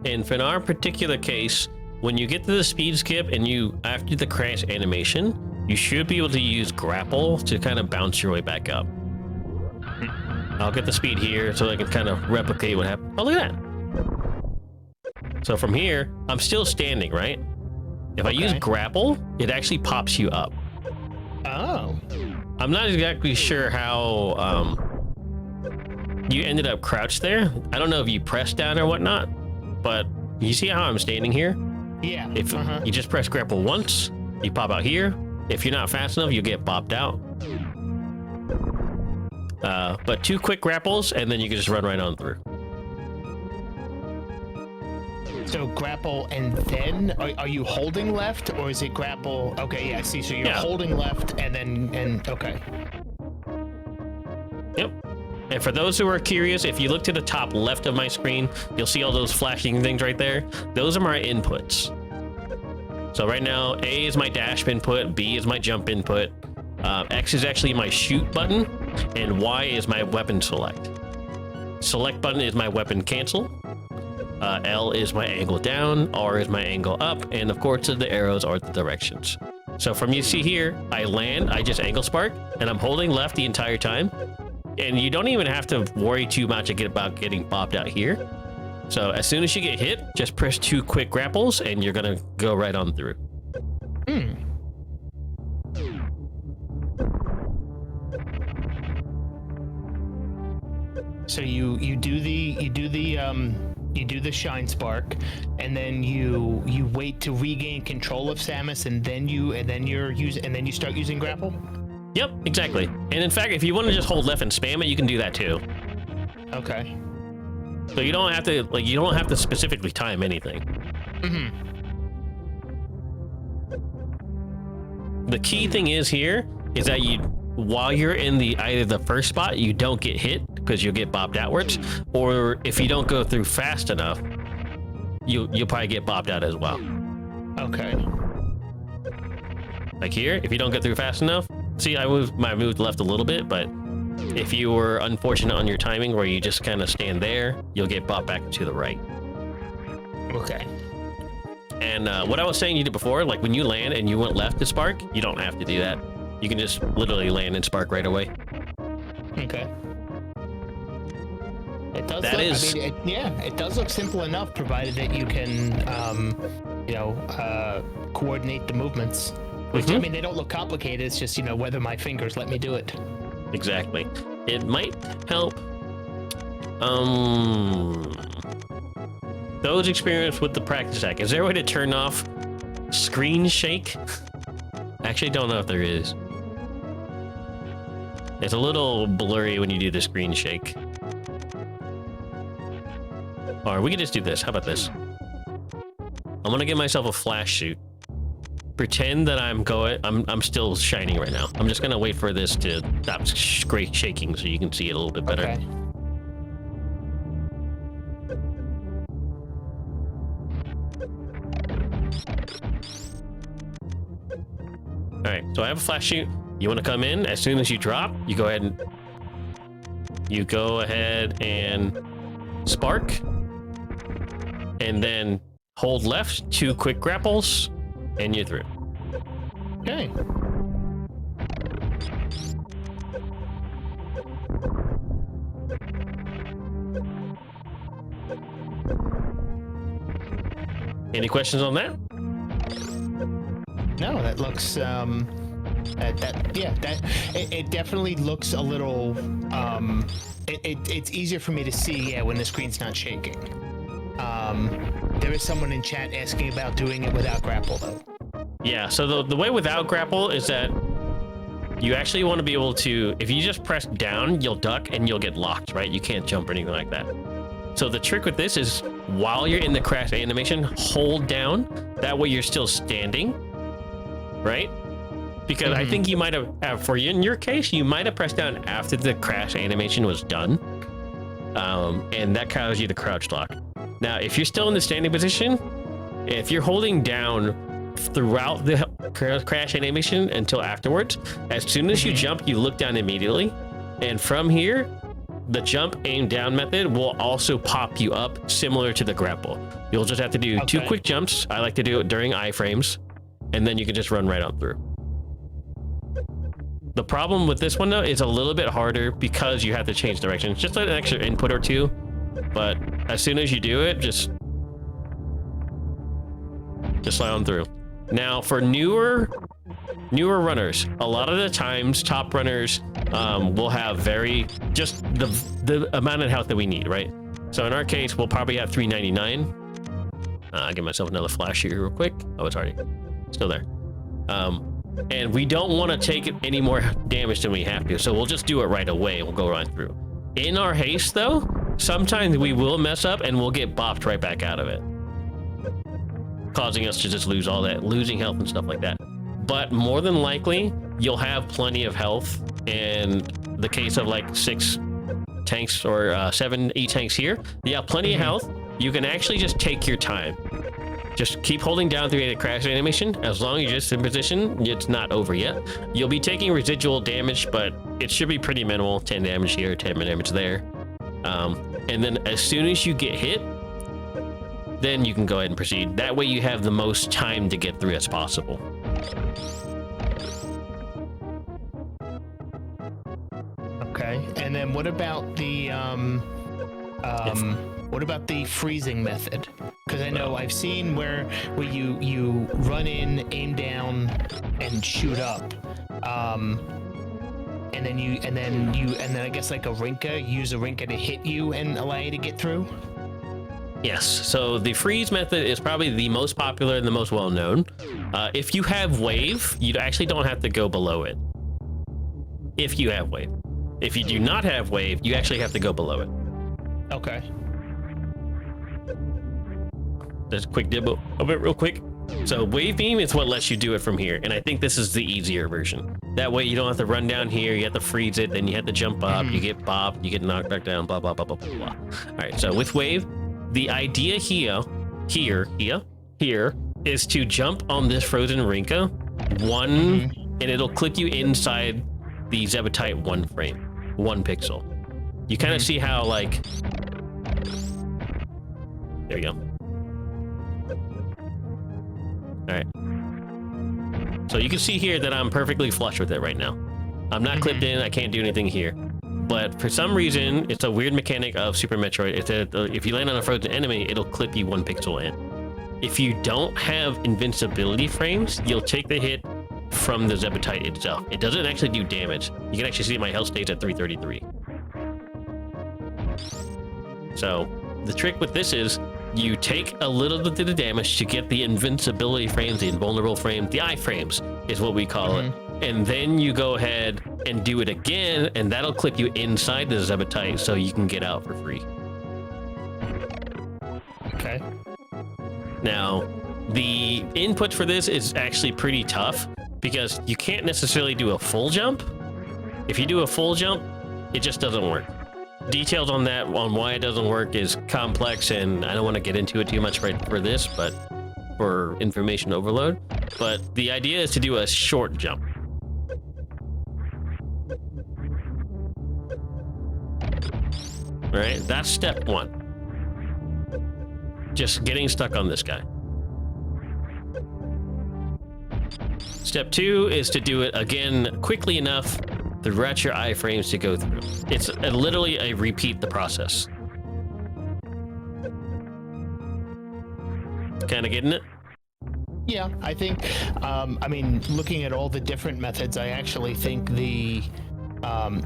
And for our particular case, when you get to the speed skip and you after the crash animation, you should be able to use grapple to kind of bounce your way back up. I'll get the speed here so I can kind of replicate what happened. Oh, look at that. So from here, I'm still standing, right? If I use grapple, it actually pops you up. Oh. I'm not exactly sure how you ended up crouched there. I don't know if you pressed down or whatnot, but you see how I'm standing here? Yeah. If you just press grapple once, you pop out here. If you're not fast enough, you get bopped out. But 2 quick grapples, and then you can just run right on through. So grapple, and then are you holding left, or is it grapple? Okay, yeah, I see. So you're holding left, and okay. Yep. And for those who are curious, if you look to the top left of my screen, you'll see all those flashing things right there. Those are my inputs. So right now, A is my dash input, B is my jump input, X is actually my shoot button, and Y is my weapon select. Select button is my weapon cancel. L is my angle down, R is my angle up, and of course the arrows are the directions. So from you see here, I land, I just angle spark, and I'm holding left the entire time. And you don't even have to worry too much about getting bopped out here. So as soon as you get hit, just press 2 quick grapples and you're gonna go right on through. So you do the shine spark, and then you wait to regain control of Samus, and then you start using grapple. Yep, exactly. And in fact, if you want to just hold left and spam it, you can do that too. Okay. So you don't have to specifically time anything. The key thing is here is that while you're in either the first spot, you don't get hit because you'll get bopped outwards, or if you don't go through fast enough, you'll probably get bopped out as well. Okay. Like here, if you don't get through fast enough, see, I moved left a little bit, but if you were unfortunate on your timing where you just kind of stand there, you'll get bopped back to the right. Okay. And what I was saying you did before, like when you land and you went left to spark, you don't have to do that. You can just literally land and spark right away. Okay. It does. It does look simple enough, provided that you can, coordinate the movements. Which I mean, they don't look complicated. It's just whether my fingers let me do it. Exactly. It might help. Those experienced with the practice hack. Is there a way to turn off screen shake? I actually don't know if there is. It's a little blurry when you do the screen shake. Or we can just do this. How about this? I'm gonna give myself a flash shoot. Pretend that I'm still shining right now. I'm just gonna wait for this to stop shaking so you can see it a little bit better. Okay. All right, so I have a flash shoot. You want to come in as soon as you drop. You go ahead and spark, and then hold left, 2 quick grapples, and you're through. Okay. Any questions on that? No, that looks it definitely looks a little it's easier for me to see when the screen's not shaking. There is someone in chat asking about doing it without grapple though. Yeah, so the way without grapple is that you actually want to be able to, if you just press down, you'll duck and you'll get locked, right? You can't jump or anything like that. So the trick with this is while you're in the crash animation, hold down. That way you're still standing, right? Because I think you might have, in your case, you might have pressed down after the crash animation was done. And that causes you to crouch lock. Now, if you're still in the standing position, if you're holding down throughout the crash animation until afterwards, as soon as you jump, you look down immediately. And from here, the jump aim down method will also pop you up similar to the grapple. You'll just have to do 2 quick jumps. I like to do it during iframes, and then you can just run right on through. The problem with this one though is a little bit harder because you have to change direction. It's just an extra input or 2, but as soon as you do it, just slide on through. Now for newer runners, a lot of the times top runners will have just the amount of health that we need, right? So in our case, we'll probably have 399. I'll give myself another flash here real quick. Oh, it's already still there. And we don't want to take any more damage than we have to, so we'll just do it right away. We'll go right through. In our haste though, sometimes we will mess up and we'll get bopped right back out of it, causing us to just lose all that, losing health and stuff like that. But more than likely, you'll have plenty of health. In the case of like 6 tanks or 7, 8 tanks here, you have plenty of health. You can actually just take your time. Just keep holding down through the crash animation. As long as you're just in position, it's not over yet. You'll be taking residual damage, but it should be pretty minimal. 10 damage here, 10 damage there. And then as soon as you get hit, then you can go ahead and proceed. That way you have the most time to get through as possible. Okay, and then what about the freezing method? Because I know I've seen where you run in, aim down, and shoot up, and then I guess like a Rinka, use a Rinka to hit you and allow you to get through. Yes, so the freeze method is probably the most popular and the most well-known. If you have wave, you actually don't have to go below it. If you have wave. If you do not have wave, you actually have to go below it. Okay. Just a quick demo of it real quick. So wave beam is what lets you do it from here, and I think this is the easier version. That way you don't have to run down here, you have to freeze it, then you have to jump up, you get bopped, you get knocked back down, blah, blah, blah, blah, blah, blah. All right, so with wave, the idea here is to jump on this frozen Rinka and it'll click you inside the Zebetite 1 frame, 1 pixel. You kind of see how, like, there you go. All right. So you can see here that I'm perfectly flush with it right now. I'm not clipped in, I can't do anything here. But for some reason, it's a weird mechanic of Super Metroid. It's that if you land on a frozen enemy, it'll clip you 1 pixel in. If you don't have invincibility frames, you'll take the hit from the Zebetite itself. It doesn't actually do damage. You can actually see my health stays at 333. So the trick with this is you take a little bit of the damage to get the invincibility frames, the invulnerable frames, the iframes is what we call it. And then you go ahead and do it again, and that'll clip you inside the Zebetite so you can get out for free. Okay. Now, the input for this is actually pretty tough because you can't necessarily do a full jump. If you do a full jump, it just doesn't work. Details on that, on why it doesn't work, is complex, and I don't want to get into it too much for this, but for information overload. But the idea is to do a short jump. All right, that's step 1. Just getting stuck on this guy. Step 2 is to do it again quickly enough throughout your iframes to go through. It's literally a repeat the process. Kind of getting it? Yeah, I think, I mean, looking at all the different methods, I actually think the,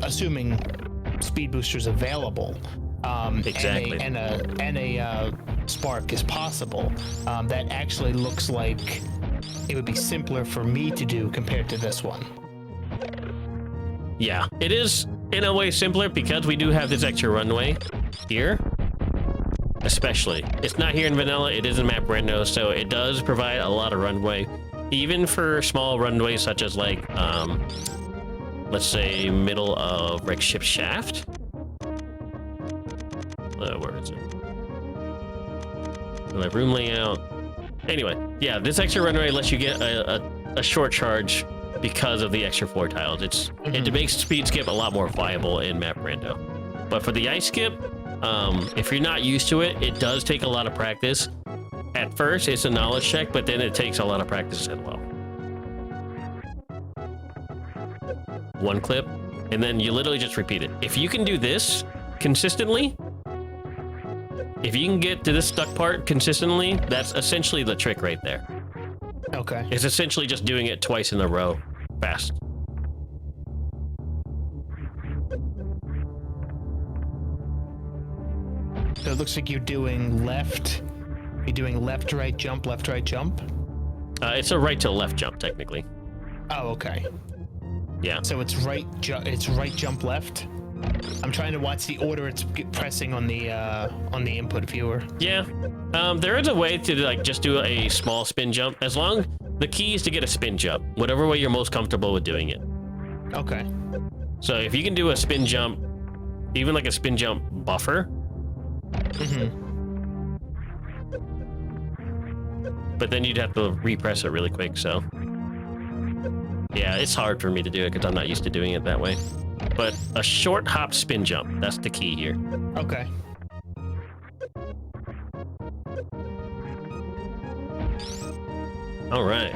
assuming speed boosters available, exactly, and a spark is possible, that actually looks like it would be simpler for me to do compared to this one. Yeah, it is in a way simpler because we do have this extra runway here. Especially, it's not here in vanilla, it is in Map Rando, so it does provide a lot of runway, even for small runways such as, like, let's say middle of Wreck Ship Shaft. Where is it? Like room layout. Anyway, yeah, this extra runway lets you get a short charge because of the extra floor tiles. It makes speed skip a lot more viable in Map Rando. But for the ice skip, if you're not used to it, it does take a lot of practice. At first, it's a knowledge check, but then it takes a lot of practice as well. One clip, and then you literally just repeat it. If you can do this consistently, if you can get to this stuck part consistently, that's essentially the trick right there. Okay. It's essentially just doing it twice in a row, fast. So it looks like you're doing left. You're doing left, right, jump, left, right, jump. It's a right to left jump, technically. Oh, okay. Yeah. So it's right, right, jump, left. I'm trying to watch the order it's pressing on the input viewer. Yeah. There is a way to like just do a small spin jump. The key is to get a spin jump, whatever way you're most comfortable with doing it. Okay. So if you can do a spin jump, even like a spin jump buffer. But then you'd have to repress it really quick, so. Yeah, it's hard for me to do it because I'm not used to doing it that way. But a short hop spin jump, that's the key here. Okay. All right.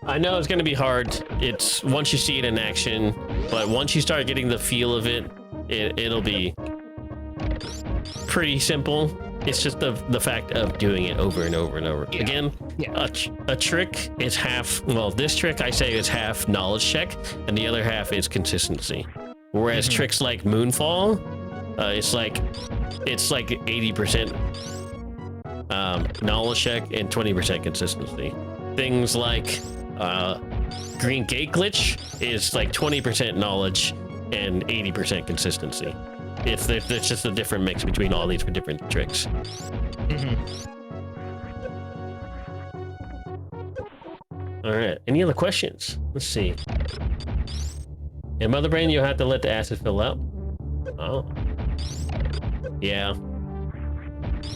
I know it's going to be hard. It's once you see it in action, but once you start getting the feel of it, it'll be pretty simple. It's just the fact of doing it over and over and over. Yeah. Again, a trick is half, well, this trick I say is half knowledge check, and the other half is consistency. Whereas tricks like Moonfall, it's like 80% knowledge check and 20% consistency. Things like Green Gate Glitch is like 20% knowledge and 80% consistency. There's just a different mix between all these different tricks. All right. Any other questions? Let's see. In Mother Brain, you'll have to let the acid fill out. Oh. Yeah.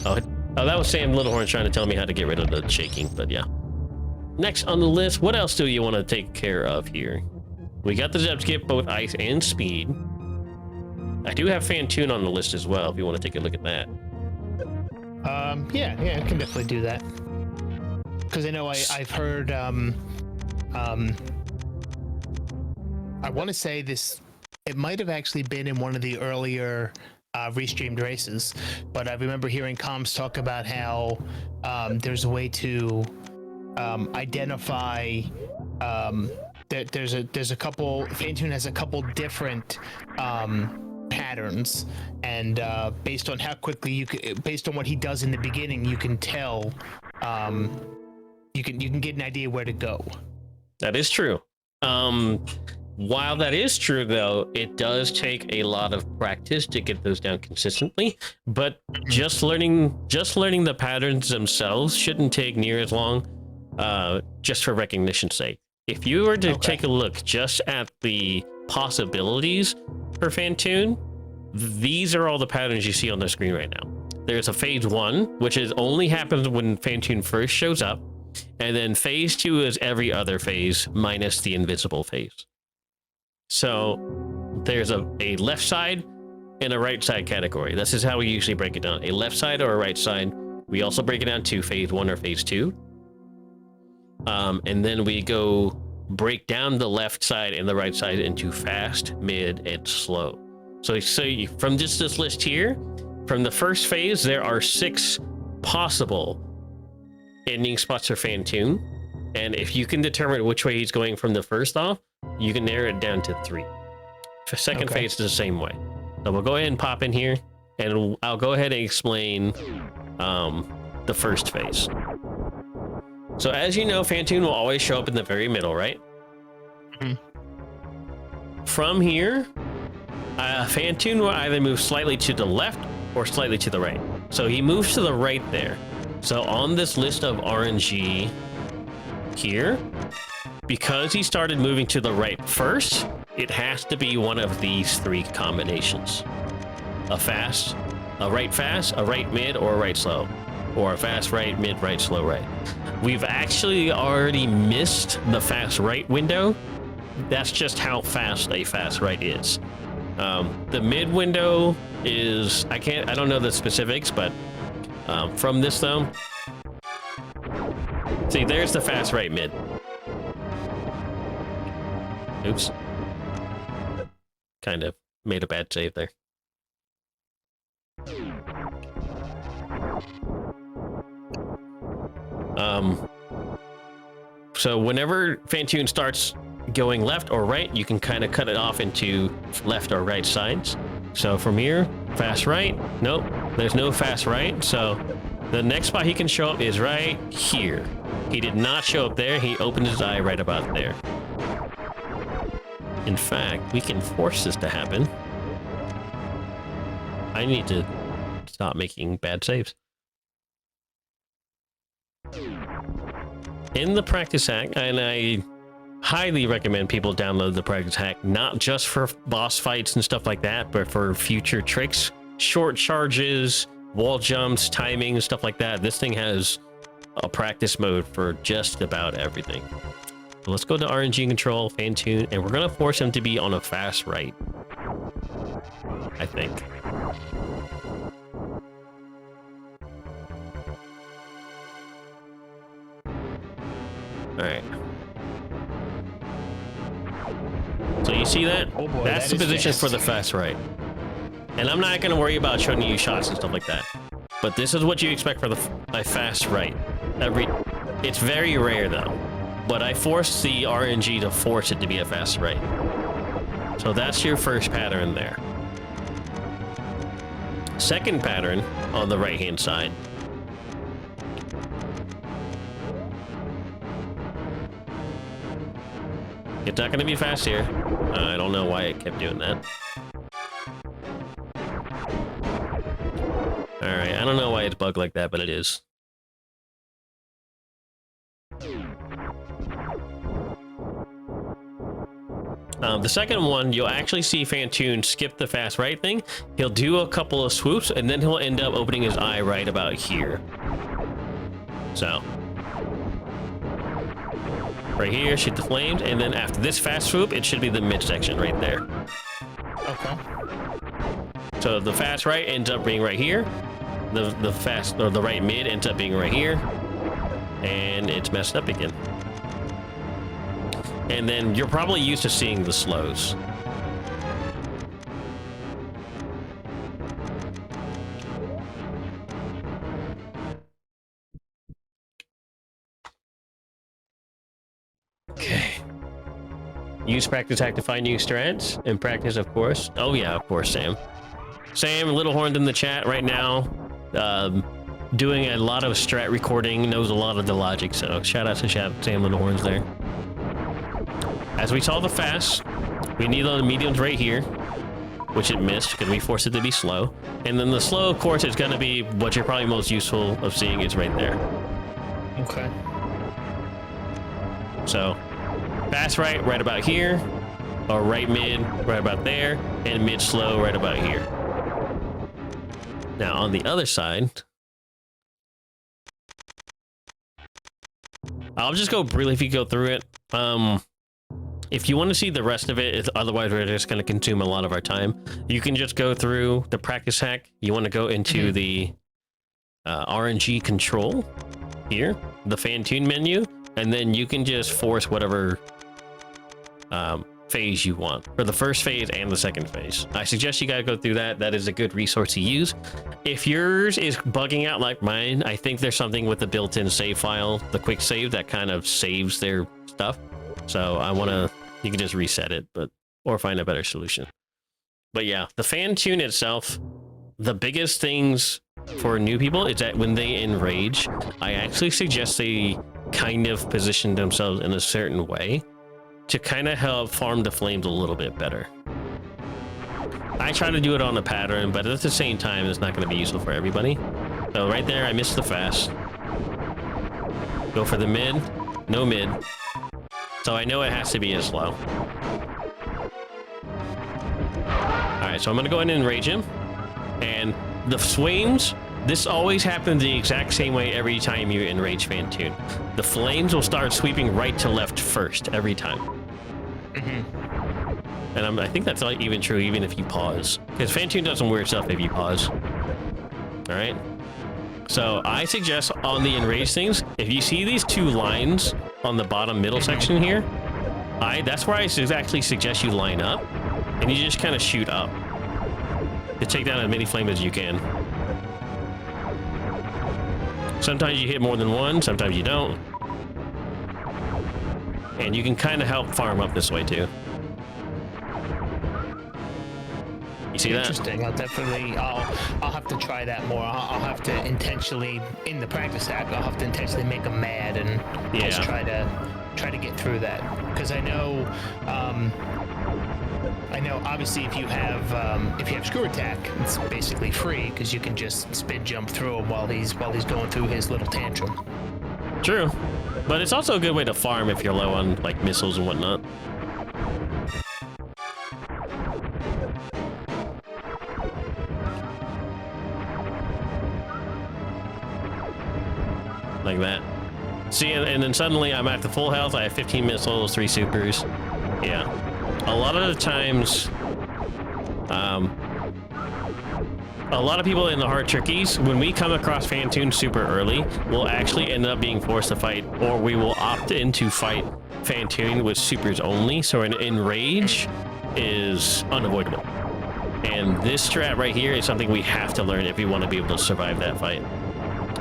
Oh, that was Sam Littlehorn trying to tell me how to get rid of the shaking, but yeah. Next on the list, what else do you want to take care of here? We got the Zeb Skip, both ice and speed. I do have Fantoon on the list as well, if you want to take a look at that. Yeah, I can definitely do that. Because I know I've heard, I want to say this, it might have actually been in one of the earlier restreamed races, but I remember hearing comms talk about how there's a way to identify there's a couple, Fantoon has a couple different patterns, and based on how quickly based on what he does in the beginning, you can tell, you can get an idea where to go. That is true. While that is true, though, it does take a lot of practice to get those down consistently. But just learning the patterns themselves shouldn't take near as long, just for recognition's sake. If you were to take a look just at the possibilities for Fantoon, these are all the patterns you see on the screen right now. There's a phase 1, which only happens when Fantoon first shows up, and then phase 2 is every other phase minus the invisible phase. So there's a left side and a right side category. This is how we usually break it down: a left side or a right side. We also break it down to phase 1 or phase 2. And then we break down the left side and the right side into fast, mid, and slow. So from just this list here, from the first phase, there are 6 possible ending spots for Fantoon. And if you can determine which way he's going from the first off, you can narrow it down to 3. The second phase is the same way. So we'll go ahead and pop in here, and I'll go ahead and explain the first phase. So as you know, Fantoon will always show up in the very middle, right? From here, Fantoon will either move slightly to the left or slightly to the right. So he moves to the right there. So on this list of RNG here, because he started moving to the right first, it has to be one of these 3 combinations: a fast, a right fast, a right mid, or a right slow, or a fast right, mid, right, slow right. We've actually already missed the fast right window. That's just how fast a fast right is. The mid window is, I don't know the specifics, but from this though, see, there's the fast right mid. Oops. Kind of made a bad save there. So whenever Fantoon starts going left or right, you can kind of cut it off into left or right sides. So from here, fast right. Nope, there's no fast right. So the next spot he can show up is right here. He did not show up there. He opened his eye right about there. In fact, we can force this to happen. I need to stop making bad saves. In the practice hack, and I highly recommend people download the practice hack, not just for boss fights and stuff like that, but for future tricks, short charges, wall jumps, timing, stuff like that. This thing has a practice mode for just about everything. So let's go to RNG control, Fantoon, and we're gonna force him to be on a fast right, I think. All right. So you see that? Oh boy, that's that the is position fast. for the fast right. And I'm not going to worry about showing you shots and stuff like that. But this is what you expect for a fast right. It's very rare though. But I forced the RNG to force it to be a fast right. So that's your first pattern there. Second pattern on the right-hand side. It's not going to be fast here. I don't know why it kept doing that. Alright, I don't know why it's bugged like that, but it is. The second one, you'll actually see Fantoon skip the fast right thing. He'll do a couple of swoops, and then he'll end up opening his eye right about here. So... right here, shoot the flames, and then after this fast swoop, it should be the midsection right there. Okay. So the fast right ends up being right here. The fast, or the right mid ends up being right here. And it's messed up again. And then you're probably used to seeing the slows. Okay. Use practice hack to find new strats and practice, of course. Oh yeah, of course, Sam. Sam, Little Horned in the chat right now, doing a lot of strat recording, knows a lot of the logic. So shout out to Sam Little Horns there. As we saw the fast, we need the mediums right here, which it missed because we forced it to be slow. And then the slow, of course, is going to be what you're probably most useful of seeing is right there. Okay. So fast right, right about here, or right mid, right about there, and mid slow, right about here. Now on the other side, I'll just go briefly go through it. If you want to see the rest of it, otherwise we're just going to consume a lot of our time. You can just go through the practice hack. You want to go into the RNG control here, the Fantoon menu, and then you can just force whatever phase you want for the first phase and the second phase. I suggest you guys go through that. That is a good resource to use. If yours is bugging out like mine, I think there's something with the built-in save file, the quick save, that kind of saves their stuff. So you can just reset it, or find a better solution. But yeah, the Fantoon itself, the biggest things for new people is that when they enrage, I actually suggest they kind of position themselves in a certain way to kind of help farm the flames a little bit better. I try to do it on a pattern, but at the same time, it's not going to be useful for everybody. So right there, I missed the fast. Go for the mid, no mid. So I know it has to be a slow. Alright, so I'm going to go ahead and enrage him. And the flames, this always happens the exact same way every time you enrage Fantoon. The flames will start sweeping right to left first, every time. And I think that's not even true even if you pause. Because Fantoon does some weird stuff if you pause. Alright? So I suggest on the enraged things, if you see these two lines on the bottom middle section here, that's where I actually suggest you line up, and you just kind of shoot up to take down as many flames as you can. Sometimes you hit more than one, sometimes you don't. And you can kind of help farm up this way too. You see that? Interesting. I'll have to try that more. I'll have to intentionally, in the practice app, I'll have to intentionally make them mad and just try to get through that. Because I know obviously if you have screw attack, it's basically free because you can just spin jump through him while he's going through his little tantrum. True, but it's also a good way to farm if you're low on like missiles and whatnot. Like that. See, and then suddenly I'm at the full health. I have 15 missiles, 3 supers. Yeah. A lot of the times, a lot of people in the hard trickies, when we come across Fantoon super early, we'll actually end up being forced to fight, or we will opt in to fight Fantoon with supers only. So an enrage is unavoidable. And this strat right here is something we have to learn if we want to be able to survive that fight.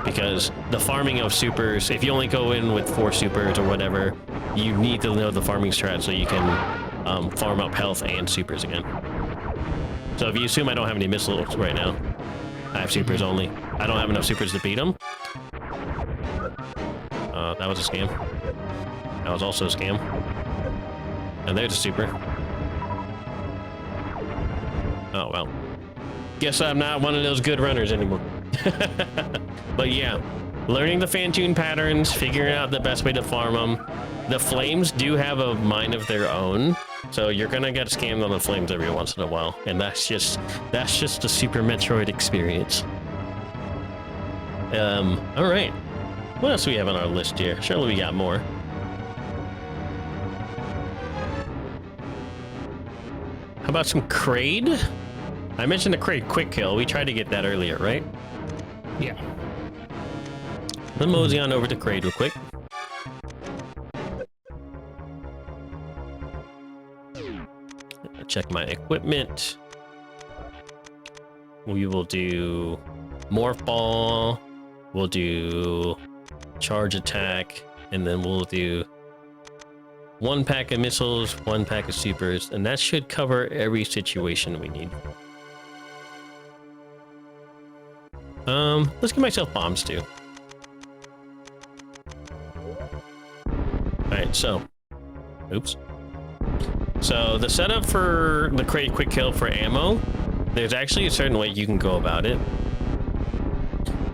Because the farming of supers, if you only go in with 4 supers or whatever, you need to know the farming strat so you can farm up health and supers again. So if you assume I don't have any missiles right now, I have supers only. I don't have enough supers to beat them. That was a scam. That was also a scam. And there's a super. Oh, well. Guess I'm not one of those good runners anymore. But yeah, learning the Fantoon patterns, figuring out the best way to farm them. The flames do have a mind of their own, so you're gonna get scammed on the flames every once in a while, and that's just the Super Metroid experience. All right, what else do we have on our list here? Surely we got more. How about some Kraid? I mentioned the Kraid quick kill. We tried to get that earlier, right? Yeah. Let me mosey on over to Kraid real quick. Check my equipment. We will do Morph Ball. We'll do Charge Attack. And then we'll do 1 pack of missiles, 1 pack of supers. And that should cover every situation we need. Let's give myself bombs too. Alright, so. Oops. So the setup for the Kraid quick kill for ammo, there's actually a certain way you can go about it.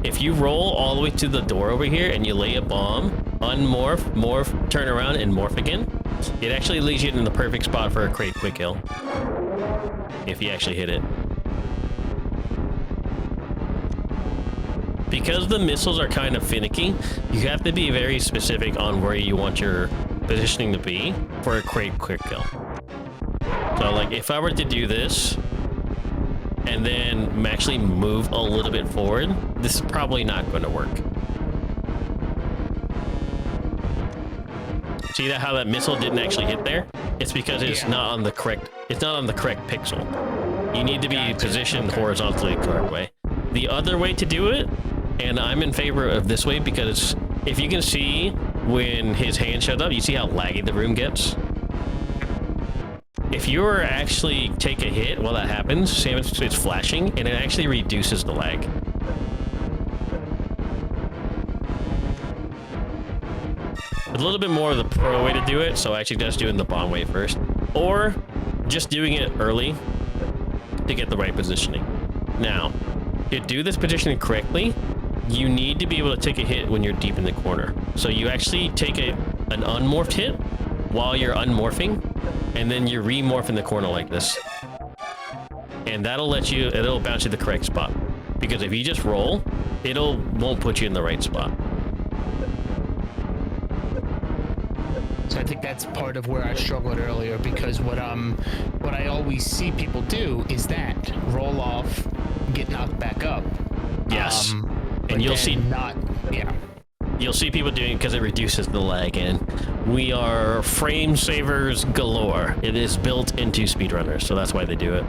If you roll all the way to the door over here and you lay a bomb, unmorph, morph, turn around and morph again, it actually leads you in the perfect spot for a Kraid quick kill. If you actually hit it. Because the missiles are kind of finicky, you have to be very specific on where you want your positioning to be for a Kraid quick kill. So like if I were to do this and then actually move a little bit forward, this is probably not going to work. See that how that missile didn't actually hit there? It's because it's not on the correct pixel. You need to be positioned horizontally the correct way. The other way to do it, and I'm in favor of this way because if you can see when his hand shows up, you see how laggy the room gets? If you were actually take a hit while that happens, see how it's flashing, and it actually reduces the lag. A little bit more of the pro way to do it, so I actually just doing the bomb way first. Or just doing it early to get the right positioning. Now, to do this positioning correctly, you need to be able to take a hit when you're deep in the corner. So you actually take an unmorphed hit while you're unmorphing, and then you remorph in the corner like this. And it'll bounce you to the correct spot. Because if you just roll, won't put you in the right spot. So I think that's part of where I struggled earlier, because what I always see people do is that roll off, get knocked back up. Yes. But And you'll then see you'll see people doing it because it reduces the lag, and we are frame savers galore. It is built into speedrunners, so that's why they do it.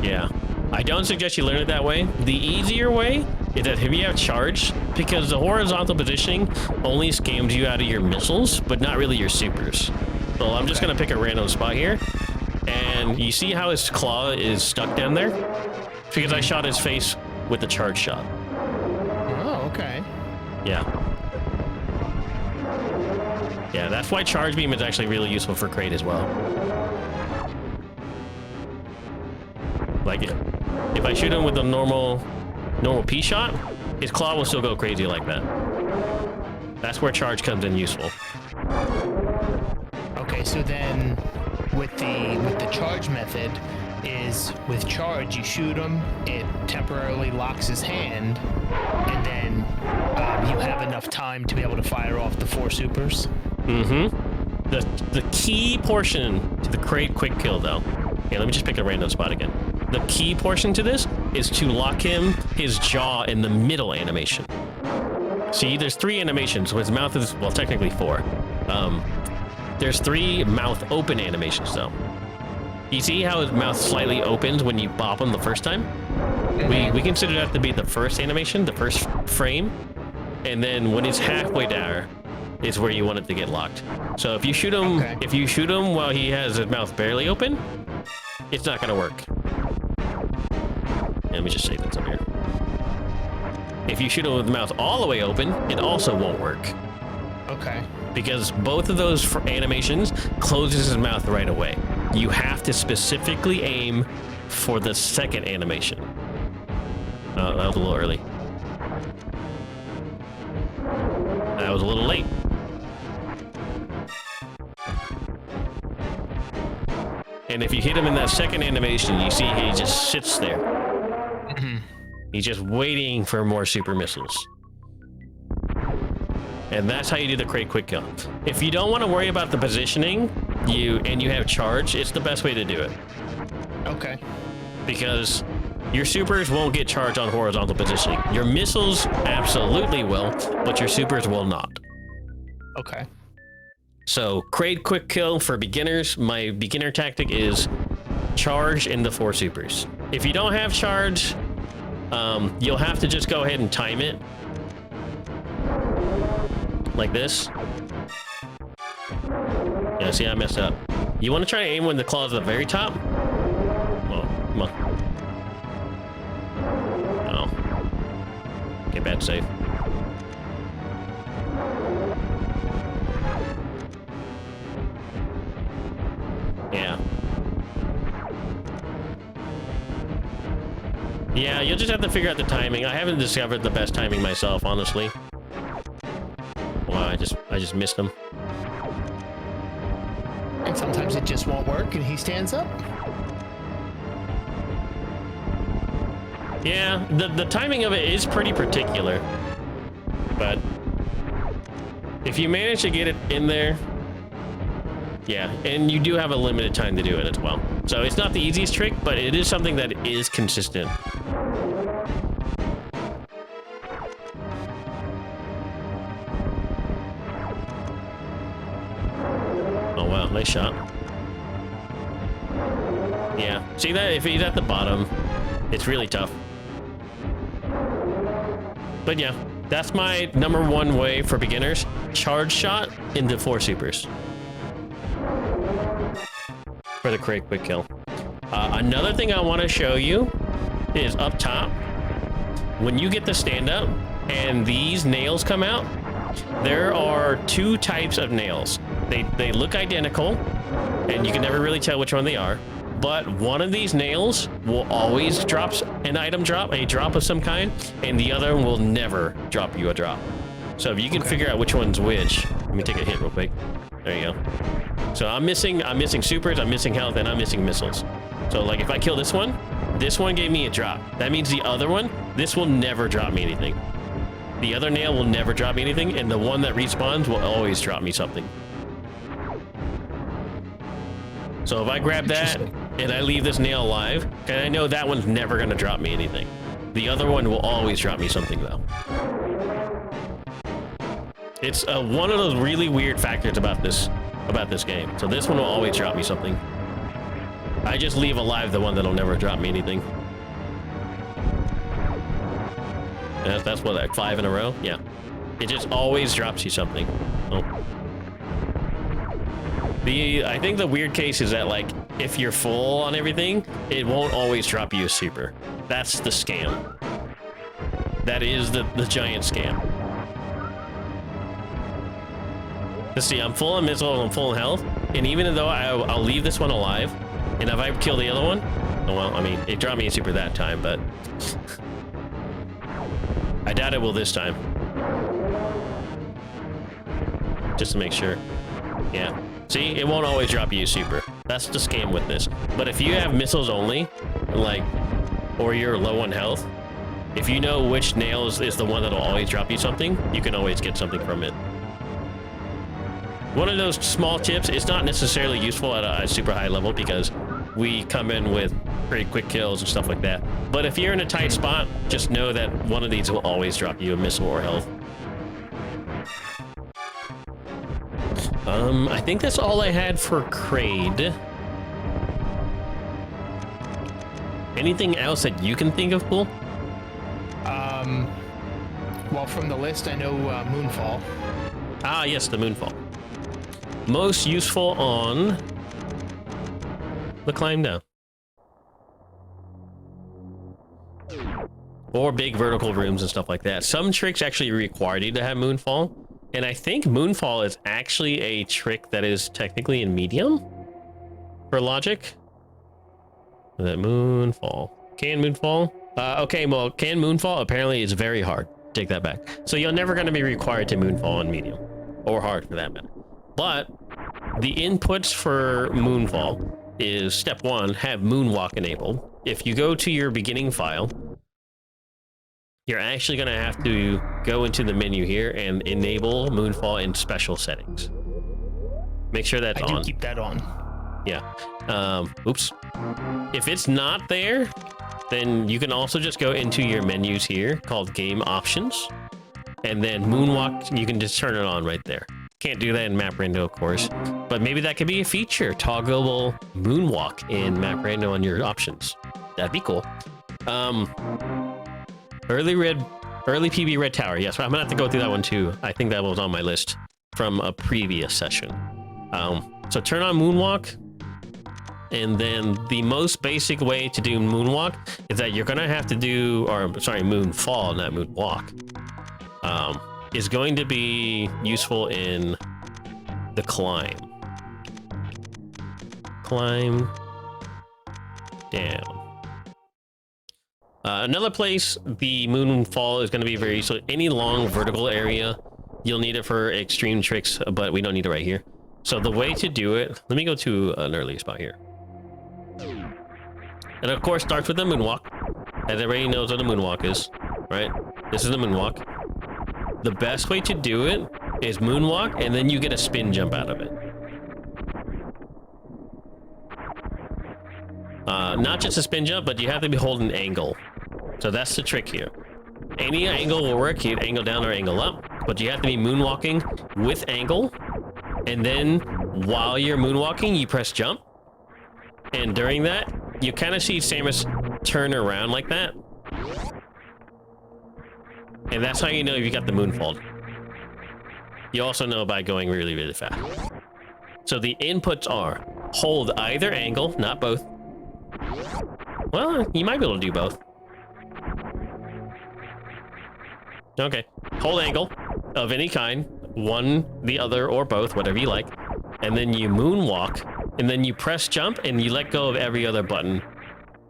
Yeah. I don't suggest you learn it that way. The easier way is that if you have charge, because the horizontal positioning only scams you out of your missiles, but not really your supers. So I'm just going to pick a random spot here. And you see how his claw is stuck down there? It's because I shot his face with the charge shot. Oh, okay. Yeah. Yeah, that's why charge beam is actually really useful for crate as well. Like it. If I shoot him with a normal P shot, his claw will still go crazy like that. That's where charge comes in useful. Okay, so then with the charge method is with charge you shoot him, it temporarily locks his hand, and then you have enough time to be able to fire off the 4 supers. Mm-hmm. The key portion to the crate quick kill though. Okay, let me just pick a random spot again. The key portion to this is to lock his jaw in the middle animation. See, there's 3 animations. So his mouth is, well, technically 4. There's 3 mouth open animations though. You see how his mouth slightly opens when you bop him the first time? We consider that to be the first animation, the first frame. And then when it's halfway there is where you want it to get locked. So if you shoot him, if you shoot him while he has his mouth barely open, it's not gonna work. Let me just say this up here. If you shoot him with the mouth all the way open, it also won't work. Okay. Because both of those animations closes his mouth right away. You have to specifically aim for the second animation. Oh, that was a little early. That was a little late. And if you hit him in that second animation, you see he just sits there. He's just waiting for more super missiles. And that's how you do the crate quick kill. If you don't want to worry about the positioning, you have charge, it's the best way to do it. Okay. Because your supers won't get charged on horizontal positioning. Your missiles absolutely will, but your supers will not. Okay. So crate quick kill for beginners, my beginner tactic is charge in the 4 supers. If you don't have charge, you'll have to just go ahead and time it. Like this. Yeah, see, I messed up. You want to try to aim when the claw's at the very top? Oh, come on. Oh. Okay, bad save. Yeah. Yeah, you'll just have to figure out the timing. I haven't discovered the best timing myself, honestly. Wow, I just missed him. And sometimes it just won't work and he stands up. Yeah, the timing of it is pretty particular. But if you manage to get it in there, yeah, and you do have a limited time to do it as well. So it's not the easiest trick, but it is something that is consistent. Oh wow, nice shot. Yeah, see that? If he's at the bottom, it's really tough. But yeah, that's my #1 way for beginners. Charge shot into 4 supers. For the crate quick kill. Another thing I want to show you is up top. When you get the stand up and these nails come out, there are 2 types of nails. They look identical and you can never really tell which one they are, but one of these nails will always drop an item drop, a drop of some kind, and the other will never drop you a drop. So if you can figure out which one's which, let me take a hit real quick. There you go. So I'm missing supers, I'm missing health, and I'm missing missiles. So like if I kill this one, This one gave me a drop. That means the other one, this will never drop me anything. The other nail will never drop me anything, and the one that respawns will always drop me something. So if I grab that and I leave this nail alive, and I know that one's never gonna drop me anything. The other one will always drop me something though. It's one of those really weird factors about this game. So this one will always drop me something. I just leave alive the one that'll never drop me anything. That's what, like 5 in a row? Yeah. It just always drops you something. Oh. I think the weird case is that, like, if you're full on everything, it won't always drop you a super. That's the scam. That is the giant scam. Let's see, I'm full on missiles, I'm full on health, and even though I'll leave this one alive, and if I kill the other one, oh well, I mean, it dropped me a super that time, but I doubt it will this time. Just to make sure. Yeah. See, it won't always drop you a super. That's the scam with this. But if you have missiles only, like, or you're low on health, if you know which nail is the one that'll always drop you something, you can always get something from it. One of those small tips, it's not necessarily useful at a super high level because we come in with pretty quick kills and stuff like that. But if you're in a tight spot, just know that one of these will always drop you a missile or health. I think that's all I had for Kraid. Anything else that you can think of, Pool? Well, from the list, I know Moonfall. Ah, yes, the Moonfall. Most useful on the climb down. Or big vertical rooms and stuff like that. Some tricks actually require you to have Moonfall. And I think Moonfall is actually a trick that is technically in medium for logic. That Moonfall. Can Moonfall? Okay, well, can Moonfall? Apparently it's very hard. Take that back. So you're never going to be required to Moonfall in medium. Or hard for that matter. But the inputs for Moonfall is step 1, have Moonwalk enabled. If you go to your beginning file, you're actually going to have to go into the menu here and enable Moonfall in special settings. Make sure that's on. I do keep that on. Yeah. Oops. If it's not there, then you can also just go into your menus here called Game Options. And then Moonwalk, you can just turn it on right there. Can't do that in Map Rando, of course. But maybe that could be a feature. Toggleable Moonwalk in Map Rando on your options. That'd be cool. Early PB Red Tower. Yes, I'm gonna have to go through that one too. I think that was on my list from a previous session. So turn on Moonwalk, and then the most basic way to do Moonwalk is that you're gonna have to do, or sorry, Moonfall, not Moonwalk. Is going to be useful in the climb. Climb down. Another place the Moonfall is going to be very useful. Any long vertical area, you'll need it for extreme tricks, but we don't need it right here. So the way to do it, let me go to an early spot here. And of course, starts with the Moonwalk. As everybody knows what a Moonwalk is, right? This is the Moonwalk. The best way to do it is Moonwalk, and then you get a spin jump out of it. Not just a spin jump, but you have to be holding angle. So that's the trick here. Any angle will work. You angle down or angle up, but you have to be moonwalking with angle. And then while you're moonwalking, you press jump. And during that, you kind of see Samus turn around like that. And that's how you know you got the Moonfall. You also know by going really, really fast. So the inputs are hold either angle, not both. Well, you might be able to do both. Okay. Hold angle of any kind, one, the other, or both, whatever you like. And then you moonwalk, and then you press jump, and you let go of every other button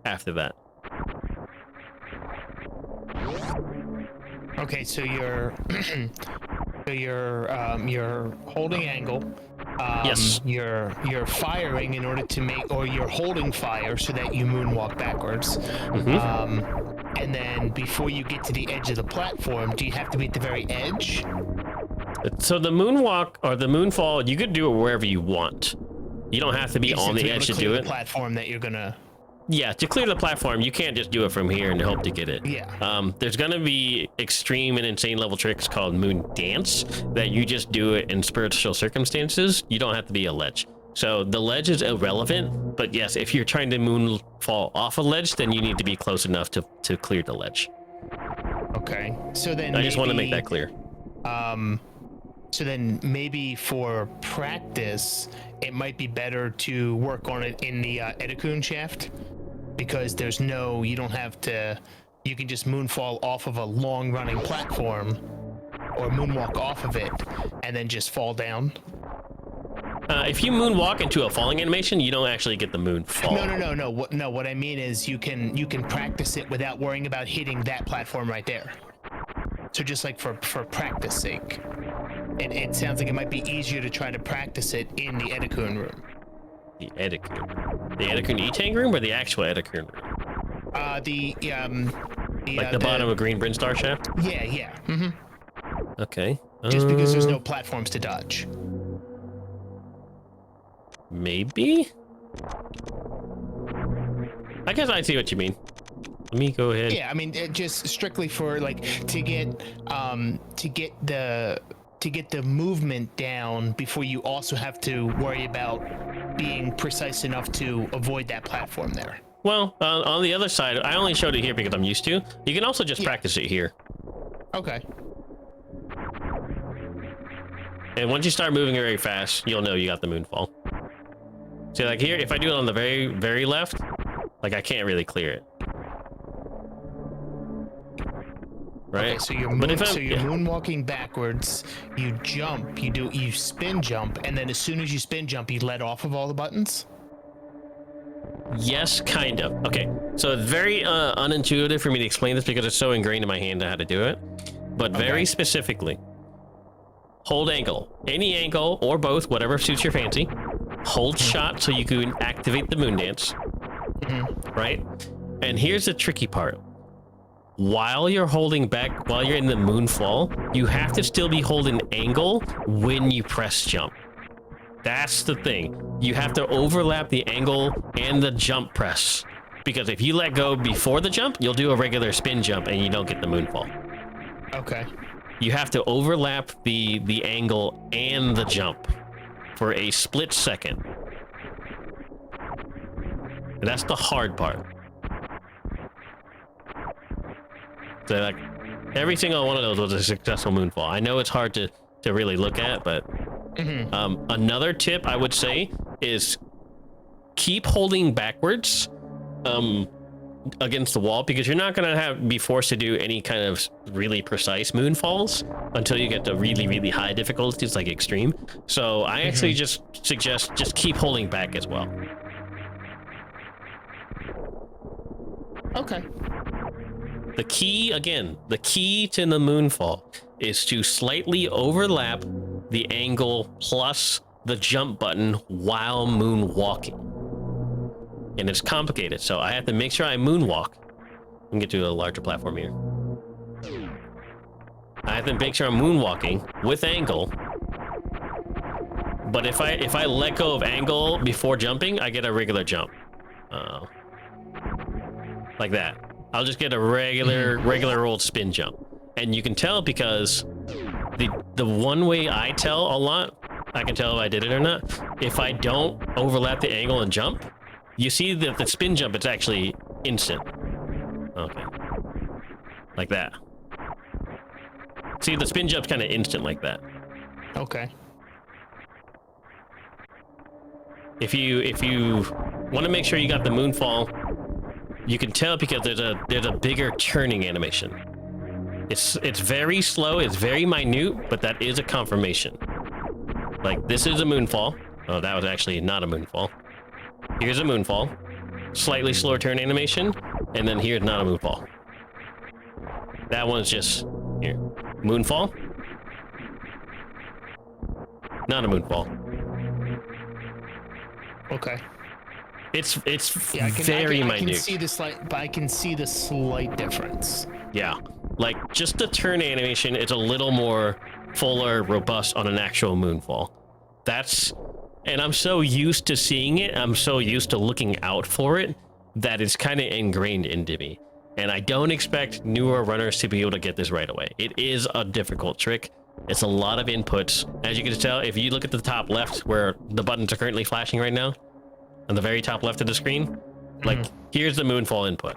after that. Okay, so you're holding angle, Yes. you're firing in order to make, or you're holding fire so that you moonwalk backwards. And then before you get to the edge of the platform, do you have to be at the very edge? So the moonwalk or the moonfall, you could do it wherever you want. You don't have to be on the edge to do it. The platform that you're gonna. Yeah, to clear the platform, you can't just do it from here and hope to get it. Yeah. There's gonna be extreme and insane level tricks called moon dance that you just do it in spiritual circumstances. You don't have to be a ledge. So the ledge is irrelevant, but yes, if you're trying to moon fall off a ledge, then you need to be close enough to clear the ledge. Okay. So then I just want to make that clear. So then maybe for practice, it might be better to work on it in the Edikun shaft, because there's no, you don't have to, you can just moonfall off of a long running platform or moonwalk off of it and then just fall down. If you moonwalk into a falling animation, you don't actually get the moon fall. No. What I mean is you can practice it without worrying about hitting that platform right there. So just like for practice sake. It sounds like it might be easier to try to practice it in the Edikun room. The Edikun? The Edikun E-Tank room or the actual Edikun room? Like the bottom of Green Brinstar shaft? Yeah. Mm-hmm. Okay. Just because there's no platforms to dodge. Maybe? I guess I see what you mean. Let me go ahead. Yeah, I mean, just strictly for like to get the movement down before you also have to worry about being precise enough to avoid that platform there. Well, on the other side, I only showed it here because I'm used to. You can also just practice it here. Okay. And once you start moving very fast, you'll know you got the moonfall. See, like here, if I do it on the very, very left, like I can't really clear it. Right? Okay, so you're moonwalking backwards, you jump, you spin jump, and then as soon as you spin jump, you let off of all the buttons? Yes, kind of. Okay, so it's very unintuitive for me to explain this because it's so ingrained in my hand how to do it. But very specifically, hold angle. Any angle or both, whatever suits your fancy. Hold shot so you can activate the moon dance. Right? And here's the tricky part. While you're holding back, while you're in the moonfall, you have to still be holding angle when you press jump. That's the thing. You have to overlap the angle and the jump press. Because if you let go before the jump, you'll do a regular spin jump and you don't get the moonfall. Okay. You have to overlap the angle and the jump for a split second. And that's the hard part. So like every single one of those was a successful moonfall. I know it's hard to really look at, but another tip I would say is keep holding backwards against the wall, because you're not gonna be forced to do any kind of really precise moonfalls until you get to really, really high difficulties like extreme. So I actually just suggest just keep holding back as well. Okay. The key, again, the key to the moonfall is to slightly overlap the angle plus the jump button while moonwalking. And it's complicated, so I have to make sure I moonwalk. Let me get to a larger platform here. I have to make sure I'm moonwalking with angle. But if I let go of angle before jumping, I get a regular jump. Like that. I'll just get a regular old spin jump. And you can tell because the one way I tell a lot, I can tell if I did it or not. If I don't overlap the angle and jump, you see that the spin jump, it's actually instant. Okay. Like that. See, the spin jump's kind of instant like that. Okay. If you want to make sure you got the moonfall, you can tell because there's a bigger turning animation. It's very slow, it's very minute, but that is a confirmation. Like this is a moonfall. Oh, that was actually not a moonfall. Here's a moonfall, slightly slower turn animation, and then here's not a moonfall. That one's just here. Moonfall. Not a moonfall. Okay. It's Yeah, very I minute. can see the slight, but I can see the slight difference. Yeah, like just the turn animation, it's a little more fuller, robust on an actual moonfall. And I'm so used to seeing it, I'm so used to looking out for it, that it's kind of ingrained into me. And I don't expect newer runners to be able to get this right away. It is a difficult trick. It's a lot of inputs. As you can tell, if you look at the top left where the buttons are currently flashing right now, on the very top left of the screen, like here's the moonfall input.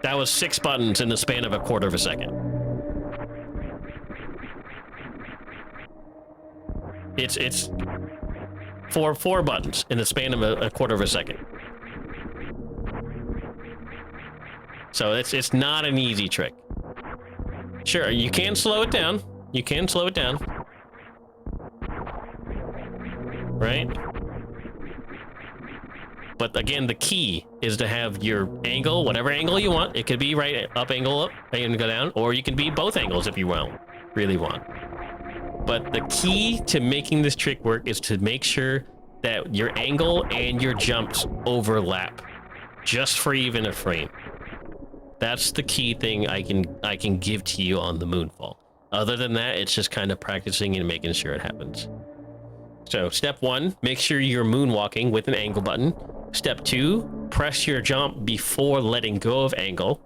That was 6 buttons in the span of a quarter of a second. It's four buttons in the span of a quarter of a second. So it's not an easy trick. Sure, you can slow it down. You can slow it down. Right? But again, the key is to have your angle, whatever angle you want. It could be right up, angle up, and go down, or you can be both angles if you really want. But the key to making this trick work is to make sure that your angle and your jumps overlap, just for even a frame. That's the key thing I can give to you on the moonfall. Other than that, it's just kind of practicing and making sure it happens. So step 1, make sure you're moonwalking with an angle button. Step 2, press your jump before letting go of angle,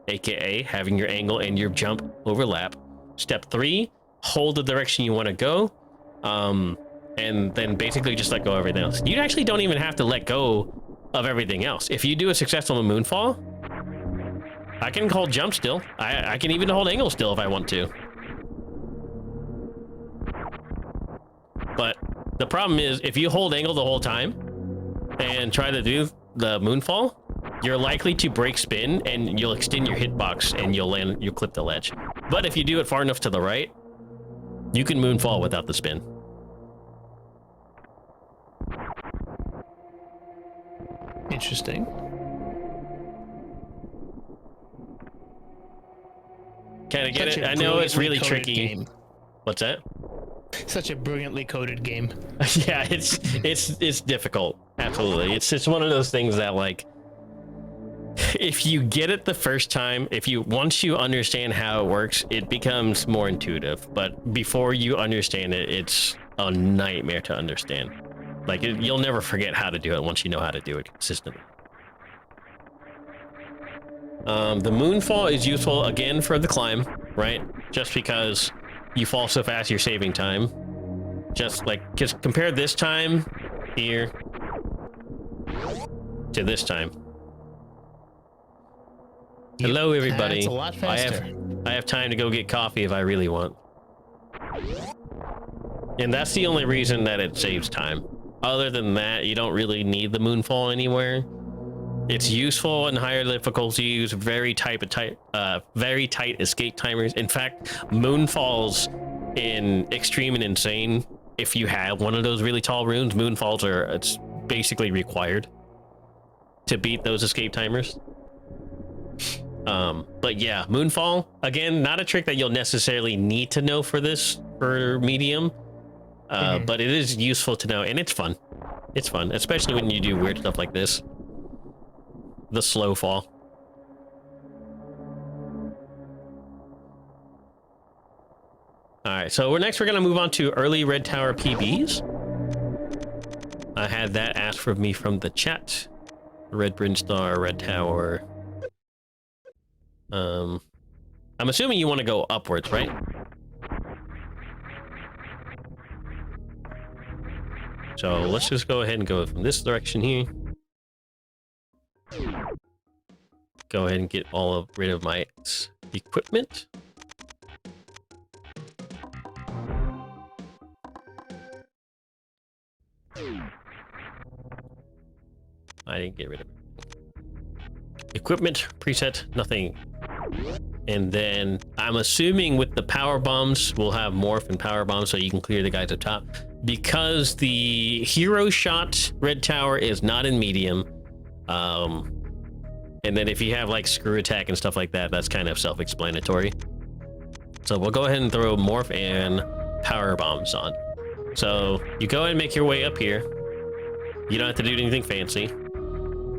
aka having your angle and your jump overlap. Step 3, hold the direction you want to go, and then basically just let go of everything else. You actually don't even have to let go of everything else. If you do a successful moonfall, I can hold jump still. I can even hold angle still if I want to. But the problem is, if you hold angle the whole time and try to do the moonfall, you're likely to break spin and you'll extend your hitbox and you'll clip the ledge. But if you do it far enough to the right, you can moonfall without the spin. Interesting. Kind of get it? I know it's really tricky. Game. What's that? Such a brilliantly coded game. Yeah, it's difficult. Absolutely. It's one of those things that, like, if you get it the first time, once you understand how it works, it becomes more intuitive. But before you understand it, it's a nightmare to understand. Like, you'll never forget how to do it once you know how to do it consistently. The moonfall is useful again for the climb, right? Just because you fall so fast, you're saving time. Just compare this time here to this time. Hello, everybody. That's a lot faster. I have time to go get coffee if I really want. And that's the only reason that it saves time. Other than that, you don't really need the moonfall anywhere. It's useful in higher difficulties, very tight escape timers. In fact, moonfalls in extreme and insane, if you have one of those really tall runes, it's basically required to beat those escape timers. But yeah, moonfall, again, not a trick that you'll necessarily need to know for medium, but it is useful to know, and it's fun. It's fun, especially when you do weird stuff like this. The slow fall. All right, so we're gonna move on to early Red Tower PBs. I had that asked for me from the chat. Red Brinstar, Red Tower. I'm assuming you want to go upwards, right? So let's just go ahead and go from this direction here. Go ahead and get rid of my equipment. I didn't get rid of it. Equipment, preset, nothing. And then I'm assuming with the power bombs, we'll have morph and power bombs so you can clear the guys up top. Because the hero shot Red Tower is not in medium. And then if you have like screw attack and stuff like that, that's kind of self-explanatory. So we'll go ahead and throw morph and power bombs on. So you go ahead and make your way up here. You don't have to do anything fancy.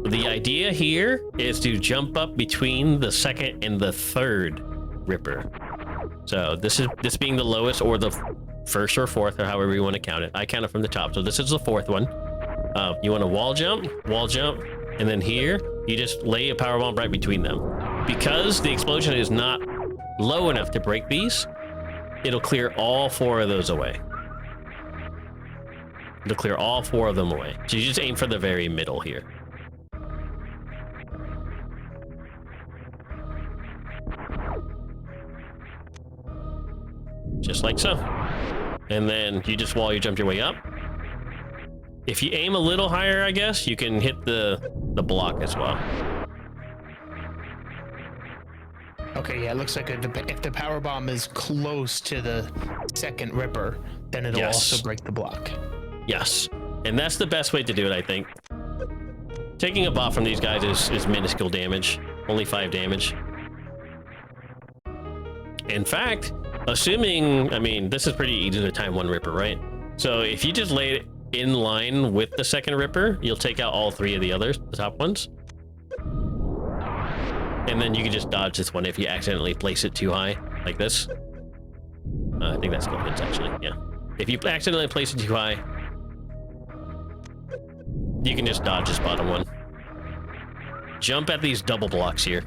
The idea here is to jump up between the second and the third ripper. So this being the lowest, or the first or fourth, or however you want to count it. I count it from the top. So this is the fourth one. You want to wall jump, and then here you just lay a power bomb right between them. Because the explosion is not low enough to break these, it'll clear all 4 of those away. It'll clear all 4 of them away. So you just aim for the very middle here. Just like so. And then you just wall, you jump your way up. If you aim a little higher, I guess, you can hit the block as well. Okay, yeah, it looks like if the power bomb is close to the second ripper, then it'll also break the block. Yes, and that's the best way to do it, I think. Taking a bot from these guys is minuscule damage, only 5 damage. In fact, assuming, I mean, this is pretty easy to time 1 ripper, right? So if you just lay it in line with the second ripper, you'll take out all 3 of the others, the top ones. And then you can just dodge this one if you accidentally place it too high, like this. I think that's still hits, actually, yeah. If you accidentally place it too high, you can just dodge this bottom one. Jump at these double blocks here.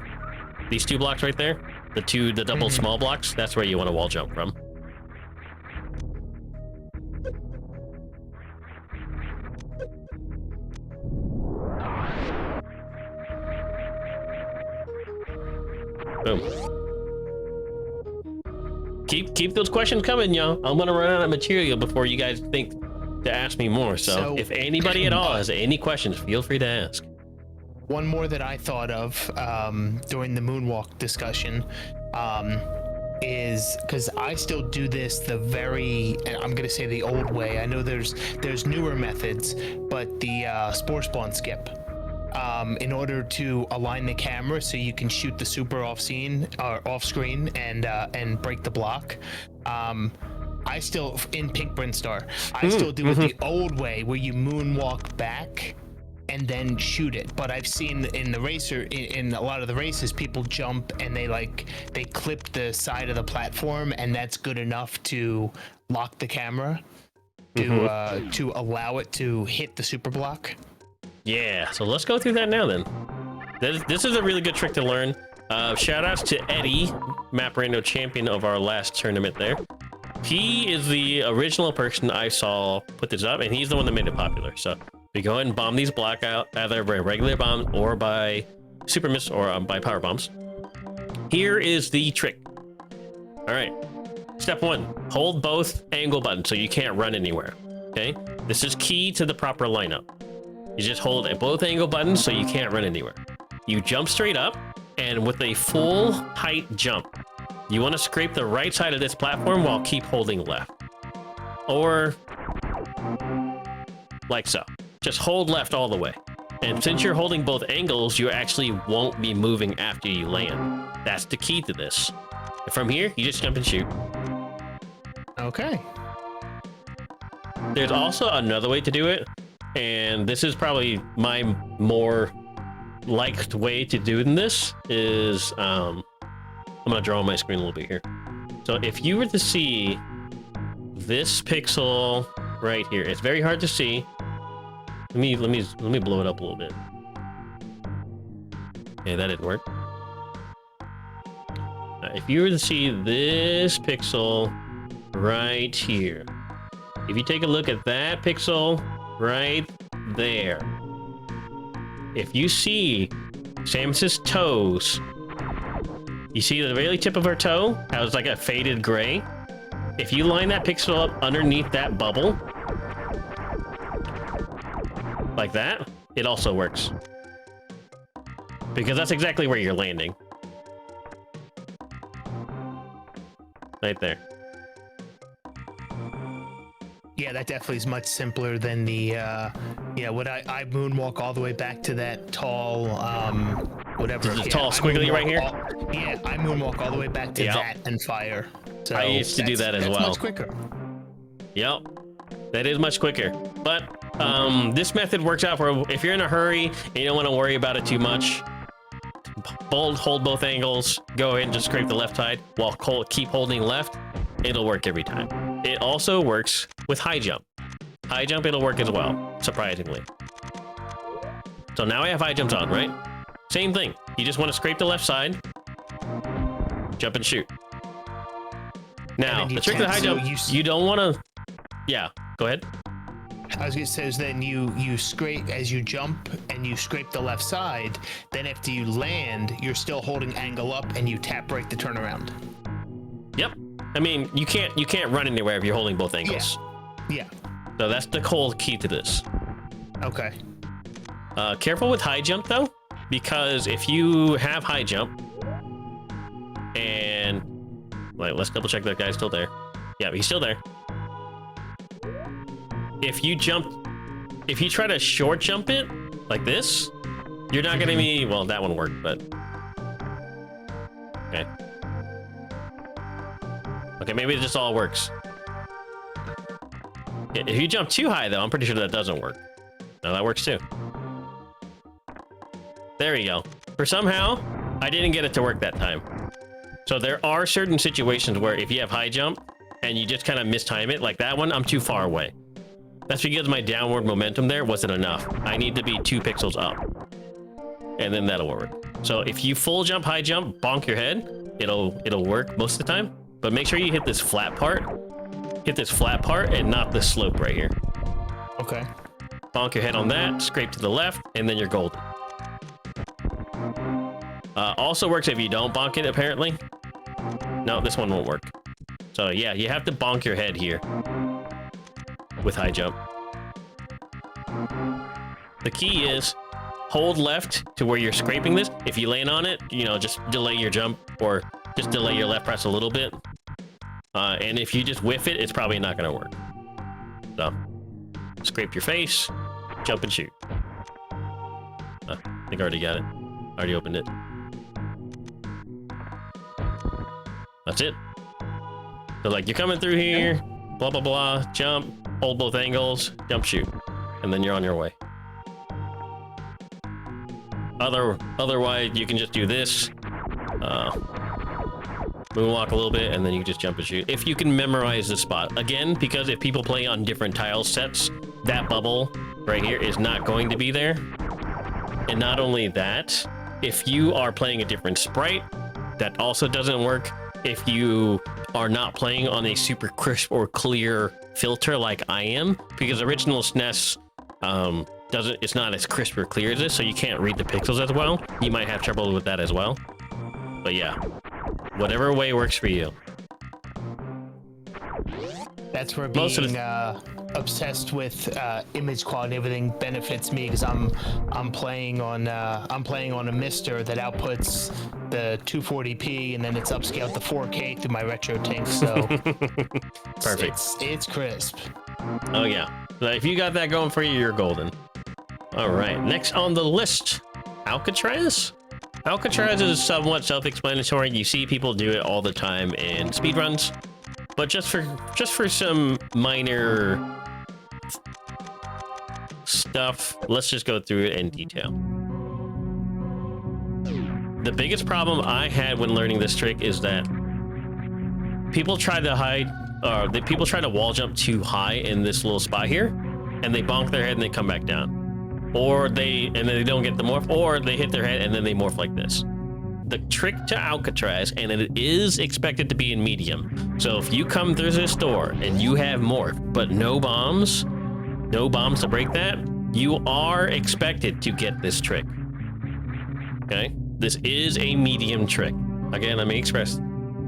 These 2 blocks right there, the double small blocks, that's where you want to wall jump from. Boom. Keep those questions coming, y'all. I'm gonna run out of material before you guys think to ask me more. So if anybody at all has any questions, feel free to ask. One more that I thought of during the moonwalk discussion is, because I still do this I'm gonna say the old way. I know there's newer methods, but the spore spawn skip. In order to align the camera so you can shoot the super off screen and break the block. I still, in Pink Brinstar, I still do it the old way, where you moonwalk back and then shoot it. But I've seen in a lot of the races, people jump and they clip the side of the platform, and that's good enough to lock the camera to allow it to hit the super block. Yeah, so let's go through that now then. This is a really good trick to learn. Shout outs to Eddie, Map Rando champion of our last tournament there. He is the original person I saw put this up, and he's the one that made it popular. So we go ahead and bomb these block out, either by regular bomb or by super miss or by power bombs. Here is the trick. All right, step 1, hold both angle buttons so you can't run anywhere, okay? This is key to the proper lineup. You just hold both angle buttons so you can't run anywhere. You jump straight up, and with a full height jump, you want to scrape the right side of this platform while keep holding left. Or like so. Just hold left all the way. And since you're holding both angles, you actually won't be moving after you land. That's the key to this. And from here, you just jump and shoot. Okay. There's also another way to do it. And this is probably my more liked way to do this is, I'm gonna draw on my screen a little bit here. So if you were to see this pixel right here, it's very hard to see. Let me blow it up a little bit. Okay, that didn't work. If you were to see this pixel right here, if you take a look at that pixel right there, if you see Samus's toes, you see the very tip of her toe, how it's like a faded gray. If you line that pixel up underneath that bubble, like that, it also works. Because that's exactly where you're landing. Right there. Yeah, that definitely is much simpler than the, would I moonwalk all the way back to that tall, whatever. The tall squiggly right here? I moonwalk all the way back to that and fire. So I used to do that as well. That's much quicker. Yep, that is much quicker. But This method works out for if you're in a hurry and you don't want to worry about it too much. Hold both angles. Go ahead and just scrape the left side while keep holding left. It'll work every time. It also works with high jump. High jump, it'll work as well, surprisingly. So now I have high jumps on, right? Same thing. You just want to scrape the left side, jump and shoot. Now, the trick with high jump, you don't want to... Yeah, go ahead. I was gonna say, then you scrape as you jump and you scrape the left side. Then after you land, you're still holding angle up and you tap right the turnaround. Yep. I mean, you can't run anywhere if you're holding both angles. Yeah. So that's the whole key to this. Okay. Careful with high jump though, because if you have high jump and let's double check that guy's still there. Yeah, he's still there. If you try to short jump it like this, you're not gonna be, well, that one worked, but okay. Okay, maybe it just all works. Yeah, if you jump too high though, I'm pretty sure that doesn't work. No, that works too. There we go. For somehow, I didn't get it to work that time. So there are certain situations where if you have high jump and you just kind of mistime it, like that one, I'm too far away. That's because my downward momentum there wasn't enough. I need to be 2 pixels up. And then that'll work. So if you full jump, high jump, bonk your head, it'll work most of the time. But make sure you hit this flat part. Hit this flat part and not the slope right here. Okay. Bonk your head on that, scrape to the left, and then you're golden. Also works if you don't bonk it, apparently. No, this one won't work. So yeah, you have to bonk your head here with high jump. The key is hold left to where you're scraping this. If you land on it, just delay your jump or just delay your left press a little bit. And if you just whiff it, it's probably not going to work. So scrape your face, jump and shoot. I think I already got it. Already opened it. That's it. So like you're coming through here, blah, blah, blah, jump, hold both angles, jump, shoot. And then you're on your way. Otherwise, you can just do this. Moonwalk a little bit, and then you can just jump and shoot. If you can memorize the spot. Again, because if people play on different tile sets, that bubble right here is not going to be there. And not only that, if you are playing a different sprite, that also doesn't work. If you are not playing on a super crisp or clear filter like I am, because original SNES it's not as crisp or clear as this, so you can't read the pixels as well. You might have trouble with that as well. But yeah, whatever way works for you. That's where being obsessed with image quality and everything benefits me, because I'm playing on a Mister that outputs the 240p and then it's upscaled to 4K through my retro tank. So perfect. It's crisp. Oh yeah. So if you got that going for you, you're golden. All right. Next on the list, Alcatraz. Alcatraz is somewhat self-explanatory. You see people do it all the time in speedruns. But just for some minor stuff, let's just go through it in detail. The biggest problem I had when learning this trick is that people try to wall jump too high in this little spot here, and they bonk their head and they come back down, and then they don't get the morph, or they hit their head and then they morph like this. The trick to Alcatraz, and it is expected to be in medium. So if you come through this door and you have morph, but no bombs to break that, you are expected to get this trick. Okay? This is a medium trick. Again, let me express.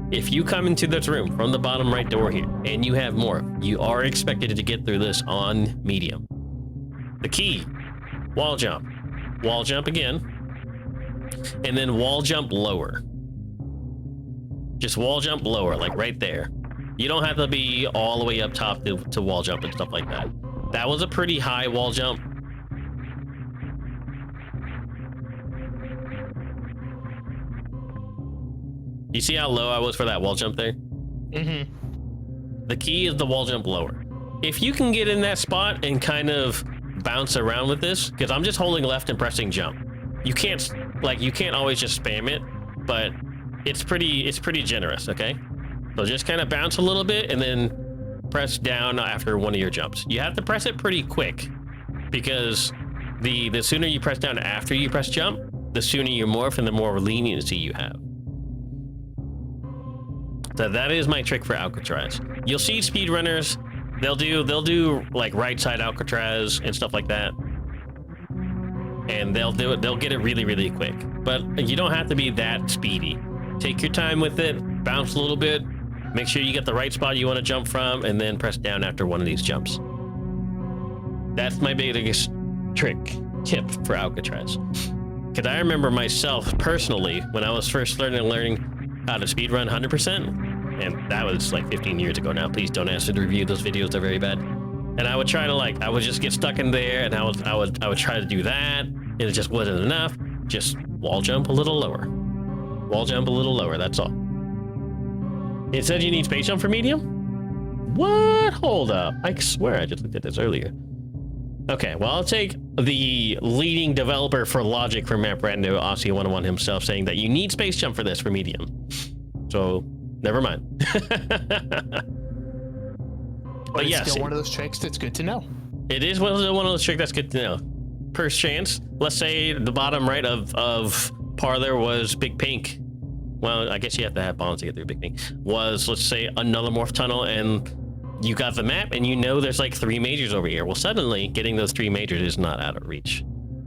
If you come into this room from the bottom right door here and you have morph, you are expected to get through this on medium. The key, wall jump again. And then wall jump lower. Just wall jump lower, like right there. You don't have to be all the way up top to wall jump and stuff like that. That was a pretty high wall jump. You see how low I was for that wall jump there? Mm-hmm. The key is the wall jump lower. If you can get in that spot and kind of bounce around with this, because I'm just holding left and pressing jump. You can't always just spam it, but it's pretty generous, okay? So just kind of bounce a little bit and then press down after one of your jumps. You have to press it pretty quick, because the sooner you press down after you press jump, the sooner you morph and the more leniency you have. So that is my trick for Alcatraz. You'll see speedrunners, they'll do like right side Alcatraz and stuff like that. And they'll get it really, really quick. But you don't have to be that speedy. Take your time with it, bounce a little bit, make sure you get the right spot you want to jump from, and then press down after one of these jumps. That's my biggest tip for Alcatraz. Because I remember myself personally, when I was first learning how to speedrun 100%, and that was like 15 years ago now. Please don't ask me to review those videos, they're very bad. And I would try to I would just get stuck in there, and I would try to do that, and it just wasn't enough. Just wall jump a little lower. Wall jump a little lower, that's all. It said you need space jump for medium? What? Hold up. I swear I just looked at this earlier. Okay, well, I'll take the leading developer for logic for Map Rando, Aussie101 himself, saying that you need space jump for this for medium. So, never mind. But yes, still one of those tricks that's good to know. It is one of those tricks that's good to know. Per chance, let's say the bottom right of Parlor was Big Pink. Well, I guess you have to have bombs to get through Big Pink. Was, let's say, another morph tunnel, and you got the map, and you know there's like 3 majors over here. Well, suddenly, getting those 3 majors is not out of reach.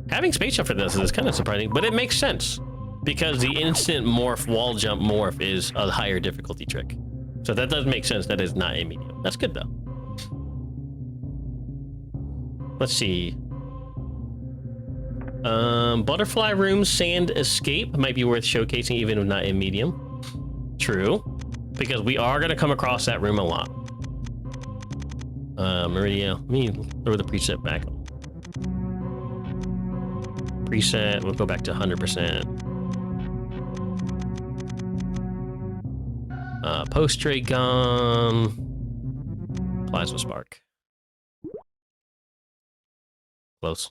Having space jump for this is kind of surprising, but it makes sense. Because the instant morph, wall jump morph is a higher difficulty trick. So that does make sense that it's not a medium. That's good, though. Let's see. Butterfly room sand escape might be worth showcasing even if not in medium. True, because we are going to come across that room a lot. Meridian, let me throw the preset back. Preset, we'll go back to 100%. Post ray gun, plasma spark. Close.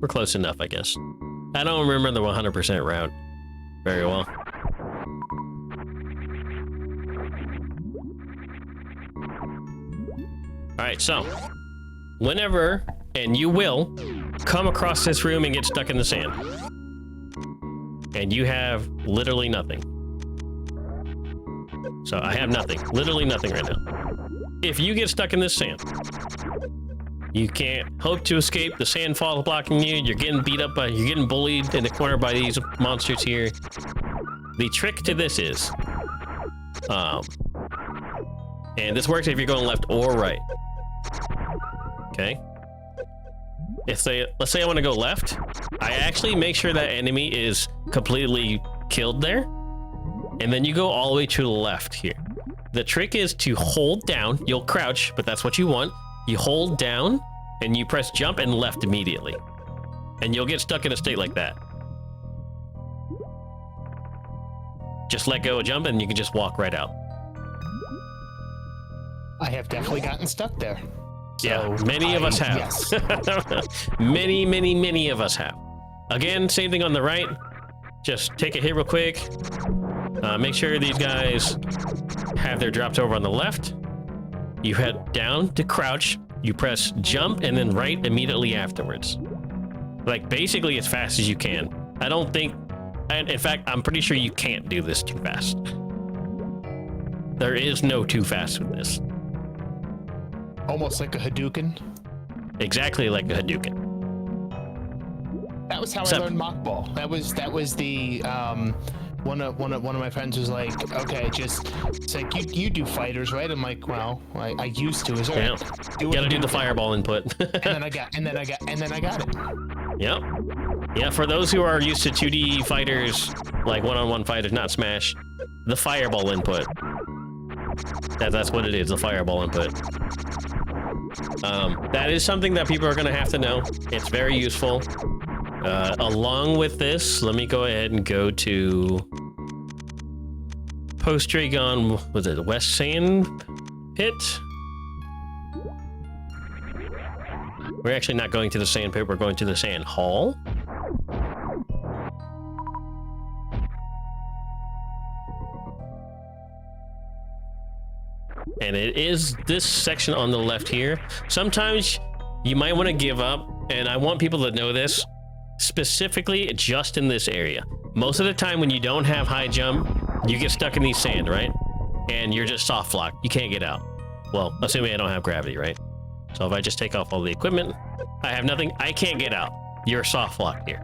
We're close enough, I guess. I don't remember the 100% route very well. Alright, so whenever, and you will, come across this room and get stuck in the sand. And you have literally nothing. So I have nothing. Literally nothing right now. If you get stuck in this sand, you can't hope to escape. The sand falls blocking you. You're getting beat up you're getting bullied in the corner by these monsters here. The trick to this is, and this works if you're going left or right. Okay. Let's say I want to go left. I actually make sure that enemy is completely killed there. And then you go all the way to the left here. The trick is to hold down. You'll crouch, but that's what you want. You hold down and you press jump and left immediately. And you'll get stuck in a state like that. Just let go of jump and you can just walk right out. I have definitely gotten stuck there. So yeah, many of us have. Yes. many of us have. Again, same thing on the right. Just take a hit real quick. Make sure these guys have their drops over on the left. You head down to crouch. You press jump and then right immediately afterwards. Like basically as fast as you can. I don't think, and in fact, I'm pretty sure you can't do this too fast. There is no too fast with this. Almost like a Hadouken. Exactly like a Hadouken. That was how I learned mock ball. That was the one of my friends was like, okay, it's like you do fighters, right? I'm like, well, I used to. Is yeah. You gotta do the fireball input. and then I got it. Yep. Yeah, for those who are used to 2D fighters, like one-on-one fighters, not Smash, the fireball input. That's what it is, the fireball input. That is something that people are gonna have to know. It's very useful. Along with this, let me go ahead and go to Post Dragon, was it the West Sand Pit? We're actually not going to the sand pit, we're going to the sand hall. And it is this section on the left here. Sometimes you might want to give up, and I want people to know this, specifically just in this area. Most of the time when you don't have high jump, you get stuck in these sand, right? And you're just soft locked. You can't get out. Well, assuming I don't have gravity, right? So if I just take off all the equipment, I have nothing. I can't get out. You're soft locked here.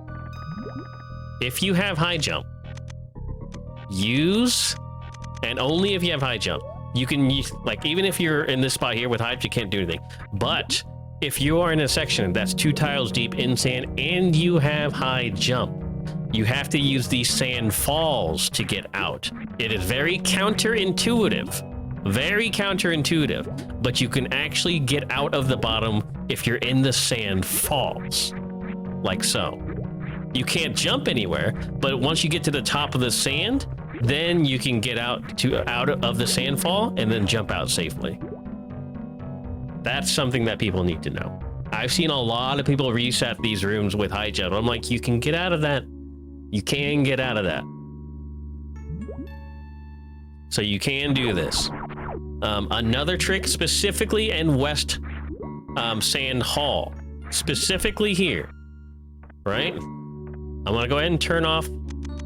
If you have high jump, use, and only if you have high jump, you can use, like, even if you're in this spot here with height, you can't do anything. But if you are in a section that's 2 tiles deep in sand and you have high jump, you have to use these sand falls to get out. It is very counterintuitive, but you can actually get out of the bottom if you're in the sand falls, like so. You can't jump anywhere, but once you get to the top of the sand, then you can get out of the sand fall and then jump out safely. That's something that people need to know. I've seen a lot of people reset these rooms with high jump. I'm like, you can get out of that. You can get out of that. So you can do this. Another trick, specifically in West Sand Hall, specifically here, right? I'm gonna go ahead and turn off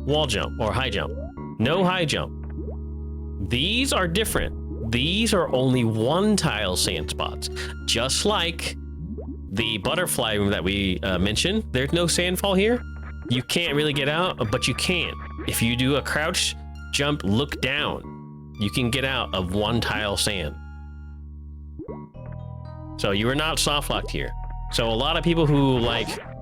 wall jump or high jump. No high jump. These are different. These are only 1 tile sand spots. Just like the butterfly room that we mentioned, there's no sand fall here. You can't really get out, but you can. If you do a crouch jump, look down, you can get out of 1 tile sand. So you are not soft locked here. So a lot of people who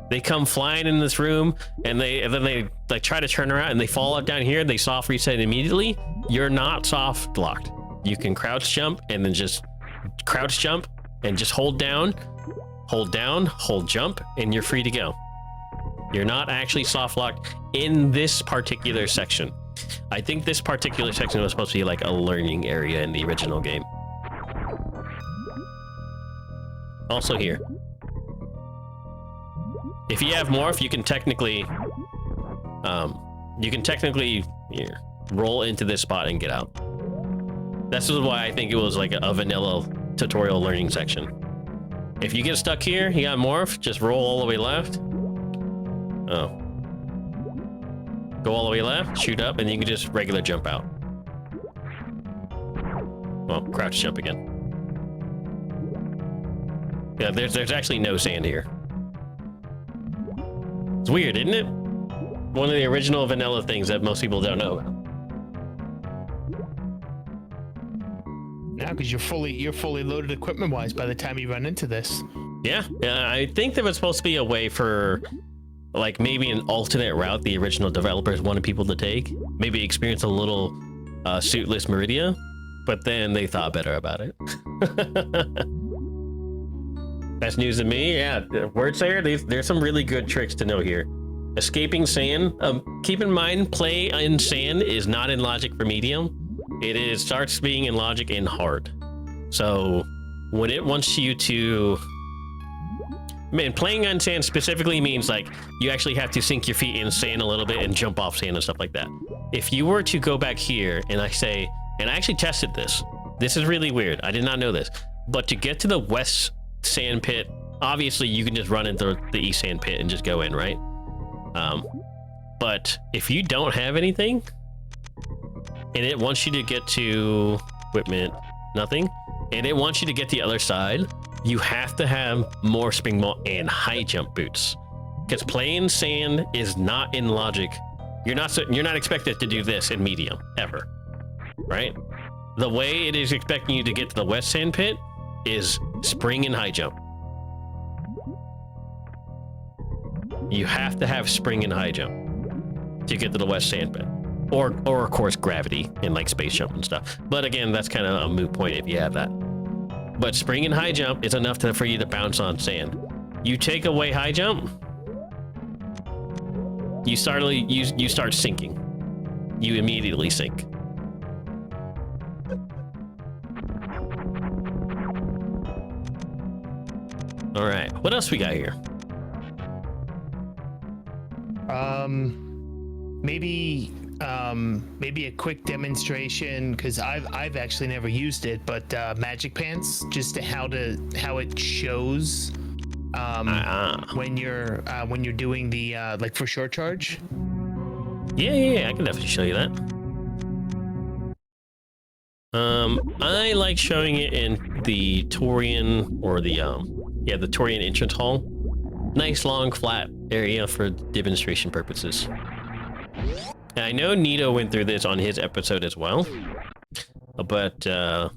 they come flying in this room and then they like try to turn around and they fall up down here, they soft reset immediately. You're not soft locked. You can crouch jump and then just crouch jump and just hold down, hold jump, and you're free to go. You're not actually soft locked in this particular section. I think this particular section was supposed to be like a learning area in the original game. Also here. If you have morph, you can technically here, roll into this spot and get out. This is why I think it was like a vanilla tutorial learning section. If you get stuck here, you got morph, just roll all the way left. Oh. Go all the way left, shoot up, and you can just regular jump out. Well, crouch jump again. Yeah, there's actually no sand here. It's weird, isn't it? One of the original vanilla things that most people don't know about. Now, because you're fully loaded equipment-wise by the time you run into this. Yeah, I think there was supposed to be a way for, like, maybe an alternate route the original developers wanted people to take. Maybe experience a little suitless Meridia, but then they thought better about it. That's news to me. Yeah, words there. There's some really good tricks to know here. Escaping sand. Keep in mind, play in sand is not in logic for medium. It starts being in logic in hard. So when it wants you to, man, playing on sand specifically means like you actually have to sink your feet in sand a little bit and jump off sand and stuff like that. If you were to go back here and I actually tested this. This is really weird. I did not know this. But to get to the west sand pit, obviously you can just run into the east sand pit and just go in, right? But if you don't have anything and it wants you to get to equipment, nothing, and it wants you to get the other side, you have to have more spring ball and high jump boots, because playing sand is not in logic. You're not expected to do this in medium ever, right? The way it is expecting you to get to the west sand pit is spring and high jump. You have to have spring and high jump to get to the west sand pit, or of course gravity and like space jump and stuff. But again, that's kind of a moot point if you have that. But spring and high jump is enough for you to bounce on sand. You take away high jump, you start sinking. You immediately sink. All right. What else we got here? Maybe a quick demonstration, because I've actually never used it, but magic pants, just to how it shows when you're doing the like for short charge. Yeah, I can definitely show you that. I like showing it in the Torian, or the Torian entrance hall. Nice long flat area for demonstration purposes. And I know Nito went through this on his episode as well, but a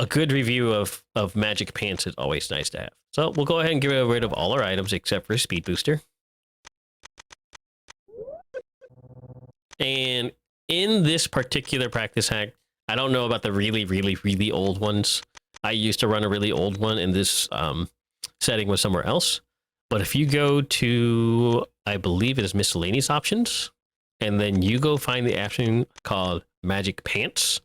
good review of magic pants is always nice to have. So we'll go ahead and get rid of all our items except for speed booster. And in this particular practice hack, I don't know about the really old ones. I used to run a really old one, and this setting was somewhere else. But if you go to, I believe it is miscellaneous options, and then you go find the option called Magic Pants,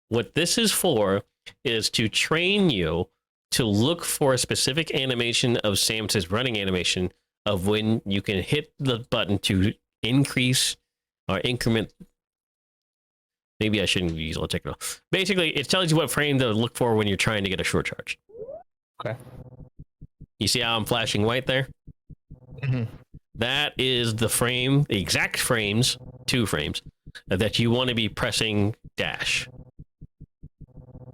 what this is for is to train you to look for a specific animation of Samus's running animation of when you can hit the button to increase or increment. Maybe I shouldn't use all technical. Basically, it tells you what frame to look for when you're trying to get a short charge. Okay. You see how I'm flashing white there? Mm-hmm. That is the frame, the exact frames, 2 frames, that you want to be pressing dash.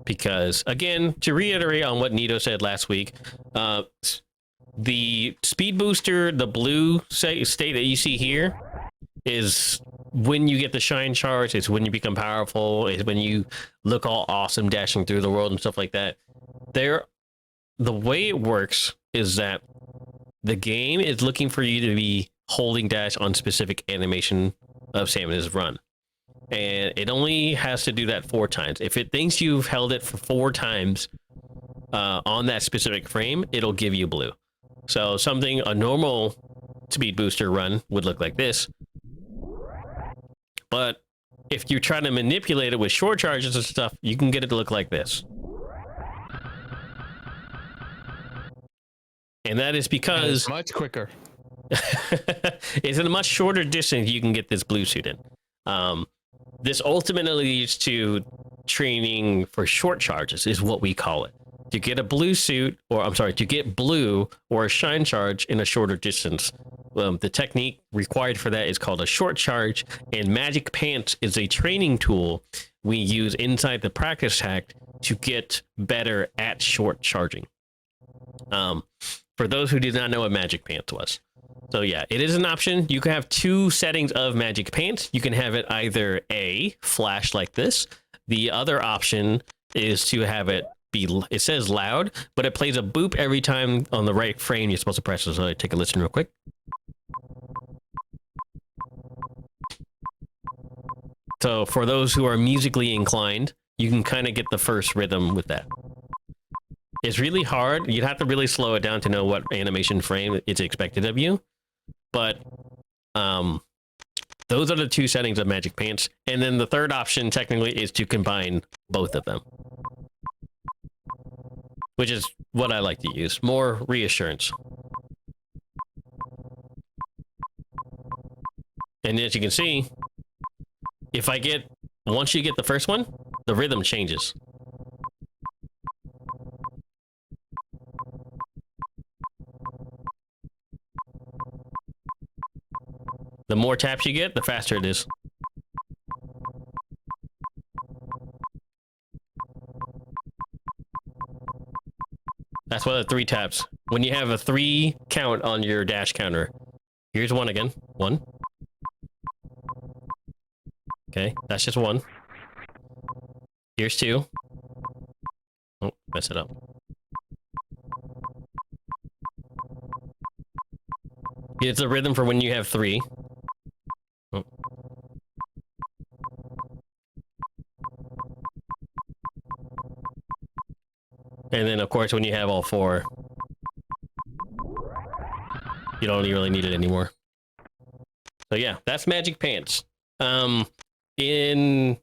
Because, again, to reiterate on what Nito said last week, the speed booster, the blue state that you see here, is when you get the shine charge. It's when you become powerful. It's when you look all awesome dashing through the world and stuff like that. The way it works is that the game is looking for you to be holding dash on specific animation of Samus's run. And it only has to do that 4 times. If it thinks you've held it for 4 times on that specific frame, it'll give you blue. So a normal speed booster run would look like this. But if you try to manipulate it with short charges and stuff, you can get it to look like this. And that is because it's much quicker. it's in a much shorter distance you can get this blue suit in. This ultimately leads to training for short charges, is what we call it. To get a blue suit, to get blue or a shine charge in a shorter distance, the technique required for that is called a short charge, and Magic Pants is a training tool we use inside the practice hack to get better at short charging. For those who did not know what Magic Pants was. So yeah, it is an option. You can have 2 settings of Magic Pants. You can have it either A, flash like this. The other option is to have it it says loud, but it plays a boop every time on the right frame you're supposed to press it. So I take a listen real quick. So for those who are musically inclined, you can kind of get the first rhythm with that. It's really hard. You'd have to really slow it down to know what animation frame it's expected of you. But those are the 2 settings of Magic Pants. And then the third option technically is to combine both of them, which is what I like to use. More reassurance. And as you can see, once you get the first one, the rhythm changes. The more taps you get, the faster it is. That's why the 3 taps. When you have a 3 count on your dash counter. Here's 1 again. 1. Okay, that's just 1. Here's 2. Oh, mess it up. It's a rhythm for when you have 3. Oh. And then, of course, when you have all 4, you don't really need it anymore. So yeah, that's Magic Pants. In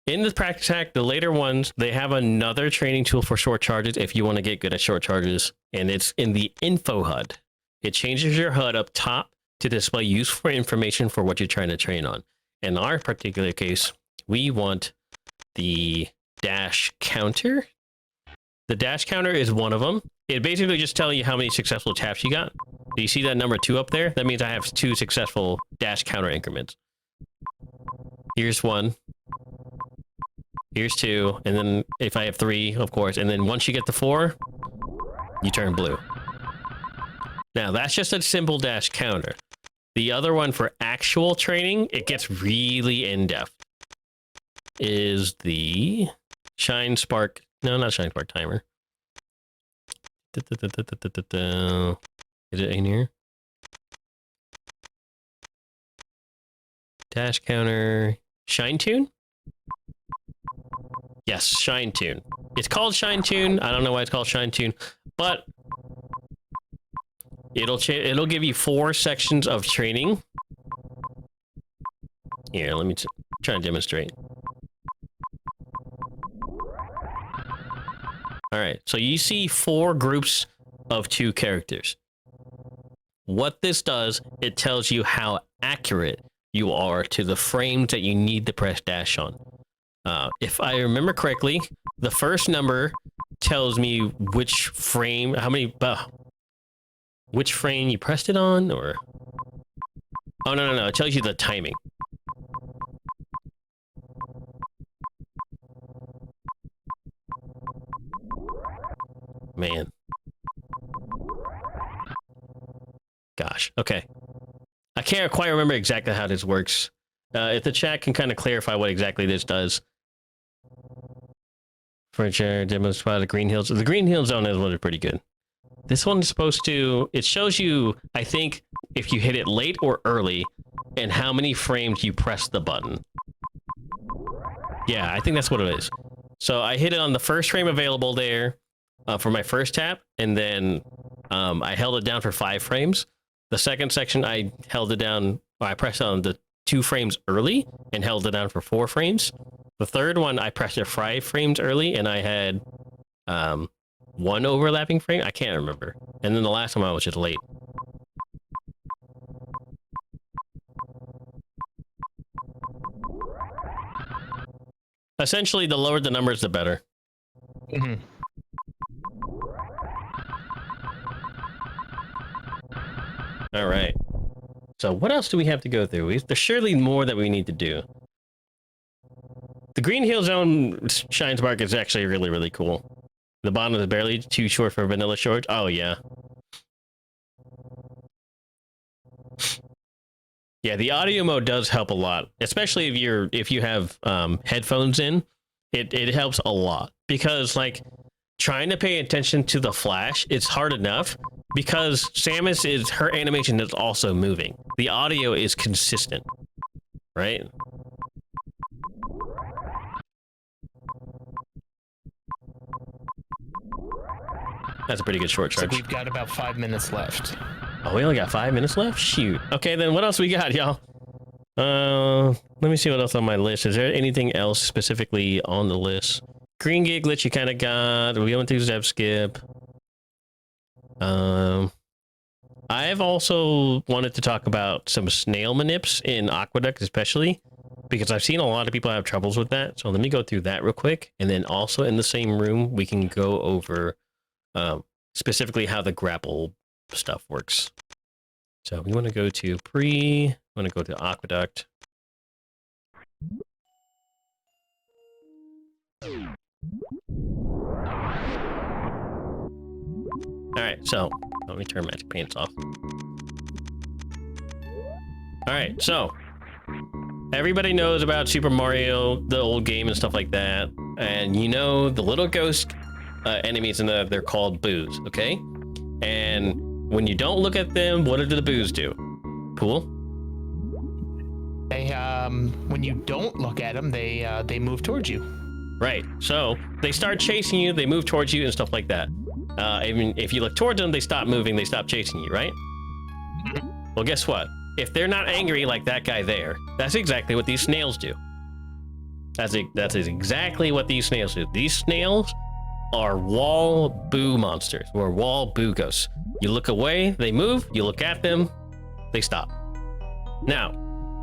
In the practice hack, the later ones, they have another training tool for short charges if you want to get good at short charges, and it's in the info HUD. It changes your HUD up top to display useful information for what you're trying to train on. In our particular case, we want the dash counter. The dash counter is one of them. It basically just tells you how many successful taps you got. Do you see that number 2 up there? That means I have 2 successful dash counter increments. Here's 1. Here's 2. And then if I have 3, of course. And then once you get to 4, you turn blue. Now, that's just a simple dash counter. The other one for actual training, it gets really in-depth, is the Shine Spark. No, not Shine Spark timer. Is it in here? Dash counter. Shine Tune? Yes, Shine Tune. It's called Shine Tune. I don't know why it's called Shine Tune, but it'll give you 4 sections of training. Here, let me try and demonstrate. All right, so you see 4 groups of 2 characters. What this does, it tells you how accurate you are to the frames that you need to press dash on. If I remember correctly, the first number tells me which frame, which frame you pressed it on, or... Oh, no, it tells you the timing. Man. Gosh, okay. I can't quite remember exactly how this works. If the chat can kind of clarify what exactly this does. Furniture, demo spot, the Green Hills. The Green Hill Zone is one is pretty good. This one's supposed to... It shows you, I think, if you hit it late or early, and how many frames you press the button. Yeah, I think that's what it is. So I hit it on the first frame available there for my first tap, and then I held it down for 5 frames. The second section, I held it down, or I pressed on the 2 frames early and held it down for 4 frames. The third one, I pressed it 5 frames early, and I had 1 overlapping frame. I can't remember. And then the last one I was just late. Essentially, the lower the numbers, the better. Mm-hmm. All right. So what else do we have to go through? There's surely more that we need to do. The Green Hill Zone Shine Spark is actually really, really cool. The bottom is barely too short for vanilla short. Oh, yeah. Yeah, the audio mode does help a lot, especially if you have headphones in. It helps a lot because, like, trying to pay attention to the flash, it's hard enough because Samus her animation is also moving. The audio is consistent, right? That's a pretty good short charge. So we've got about 5 minutes left. Oh, we only got 5 minutes left? Shoot. Okay, then what else we got, y'all? Let me see what else on my list. Is there anything else specifically on the list? Green Gig glitch you kind of got. We went through Zeb Skip. I've also wanted to talk about some snail manips in Aqueduct, especially because I've seen a lot of people have troubles with that. So let me go through that real quick. And then also in the same room, we can go over specifically how the grapple stuff works. So we want to go to we want to go to Aqueduct. All right, so let me turn Magic Paints off. All right, so everybody knows about Super Mario, the old game and stuff like that, and you know the little ghost enemies in they're called boos, okay? And when you don't look at them, what do the boos do? Pool? They when you don't look at them, they move towards you. Right. So they start chasing you, they move towards you and stuff like that. Even if you look towards them, they stop moving, they stop chasing you, right? Well, guess what? If they're not angry like that guy there, that's exactly what these snails do. That's exactly what these snails do. These snails are wall boo monsters, or wall boo ghosts. You look away, they move. You look at them, they stop. Now,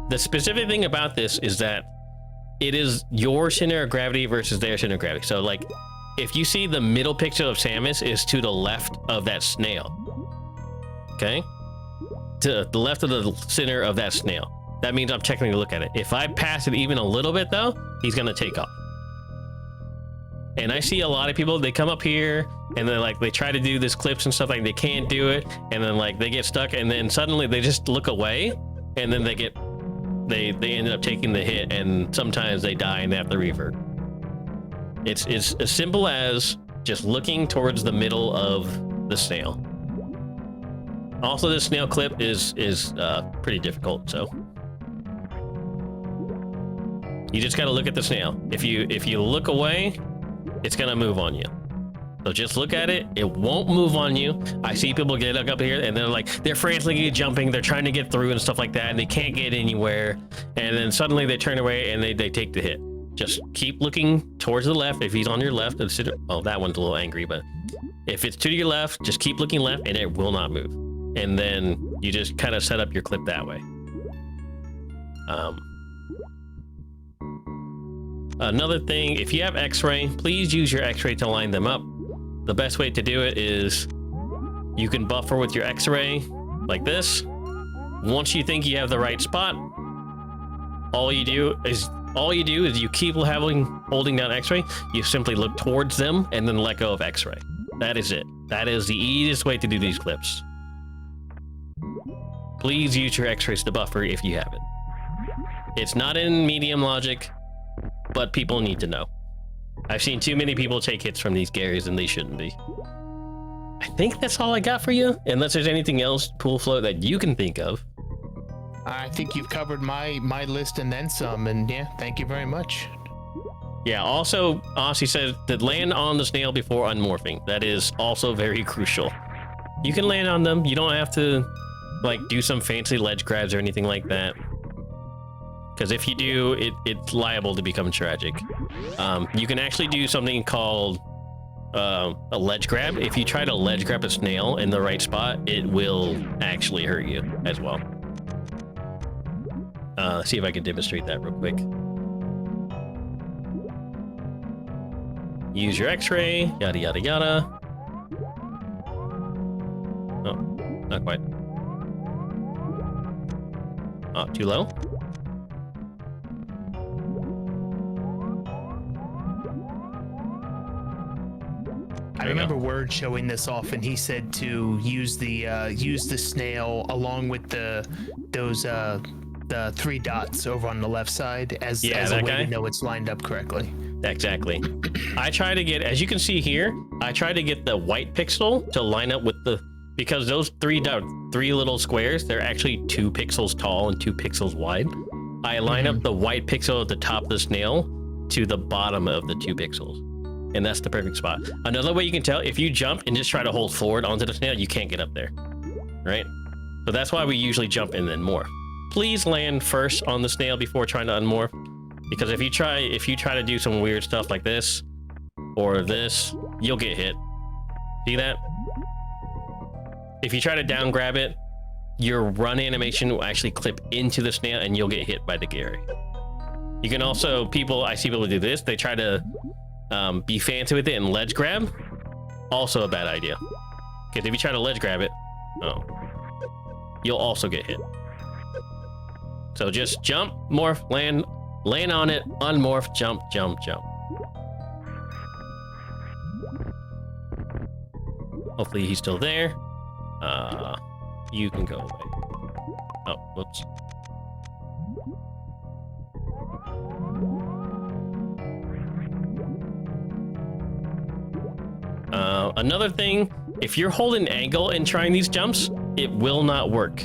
the specific thing about this is that it is your center of gravity versus their center of gravity. So, like, if you see the middle pixel of Samus is to the left of that snail, okay? To the left of the center of that snail. That means I'm checking to look at it. If I pass it even a little bit, though, he's gonna take off. And I see a lot of people, they come up here and they're like, they try to do this clips and stuff, like they can't do it, and then like they get stuck, and then suddenly they just look away, and then they ended up taking the hit, and sometimes they die and they have to revert. It's as simple as just looking towards the middle of the snail. Also, this snail clip is pretty difficult, so you just got to look at the snail. If you look away, it's gonna move on you. So just look at it. It won't move on you. I see people get up here and they're frantically jumping. They're trying to get through and stuff like that, and they can't get anywhere. And then suddenly they turn away and they take the hit. Just keep looking towards the left. If he's on your left, oh, that one's a little angry, but if it's to your left, just keep looking left and it will not move. And then you just kind of set up your clip that way. Another thing, if you have X-ray, please use your X-ray to line them up. The best way to do it is you can buffer with your X-ray like this. Once you think you have the right spot, all you do is you keep holding down X-ray. You simply look towards them and then let go of X-ray. That is it. That is the easiest way to do these clips. Please use your X-rays to buffer if you have it. It's not in medium logic, but people need to know. I've seen too many people take hits from these Garys and they shouldn't be. I think that's all I got for you, unless there's anything else, PoolFloat, that you can think of. I think you've covered my list and then some, and yeah, thank you very much. Yeah, also, Aussie says that land on the snail before unmorphing. That is also very crucial. You can land on them. You don't have to, like, do some fancy ledge grabs or anything like that. Because if you do, it's liable to become tragic. You can actually do something called a ledge grab. If you try to ledge grab a snail in the right spot, it will actually hurt you as well. See if I can demonstrate that real quick. Use your X-ray, yada yada yada. Oh, not quite. Oh, too low? I remember Word showing this off, and he said to use the snail along with the 3 dots over on the left side as a way to know it's lined up correctly. Exactly. I try to get, as you can see here, I try to get the white pixel to line up with because those three little squares, they're actually 2 pixels tall and 2 pixels wide. I line up the white pixel at the top of the snail to the bottom of the 2 pixels. And that's the perfect spot. Another way you can tell, if you jump and just try to hold forward onto the snail, you can't get up there, right? So that's why we usually jump and then morph. Please land first on the snail before trying to unmorph, because if you try to do some weird stuff like this or this, you'll get hit. See that? If you try to down grab it, your run animation will actually clip into the snail and you'll get hit by the Gary. You can also, I see people do this, they try to be fancy with it and ledge grab. Also a bad idea, because if you try to ledge grab it, you'll also get hit. So just jump, morph, land on it, unmorph, jump, jump, jump. Hopefully he's still there. You can go away. Oh, whoops. Another thing, if you're holding angle and trying these jumps, it will not work.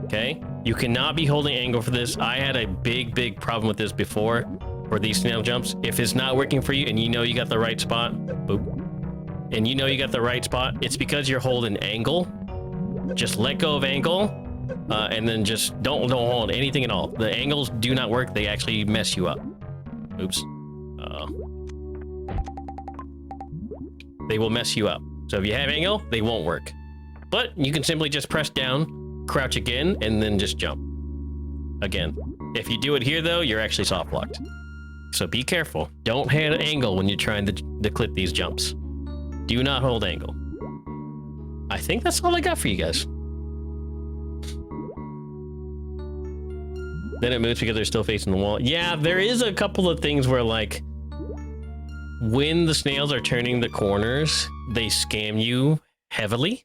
Okay? You cannot be holding angle for this. I had a big problem with this before for these snail jumps. If it's not working for you and you know you got the right spot, boop, and you know you got the right spot, it's because you're holding angle. Just let go of angle, and then just don't hold anything at all. The angles do not work. They actually mess you up. Oops. They will mess you up. So if you have angle, they won't work. But you can simply just press down, crouch again, and then just jump. Again. If you do it here, though, you're actually soft locked. So be careful. Don't have angle when you're trying to clip these jumps. Do not hold angle. I think that's all I got for you guys. Then it moves because they're still facing the wall. Yeah, there is a couple of things where, like, when the snails are turning the corners, they scam you heavily.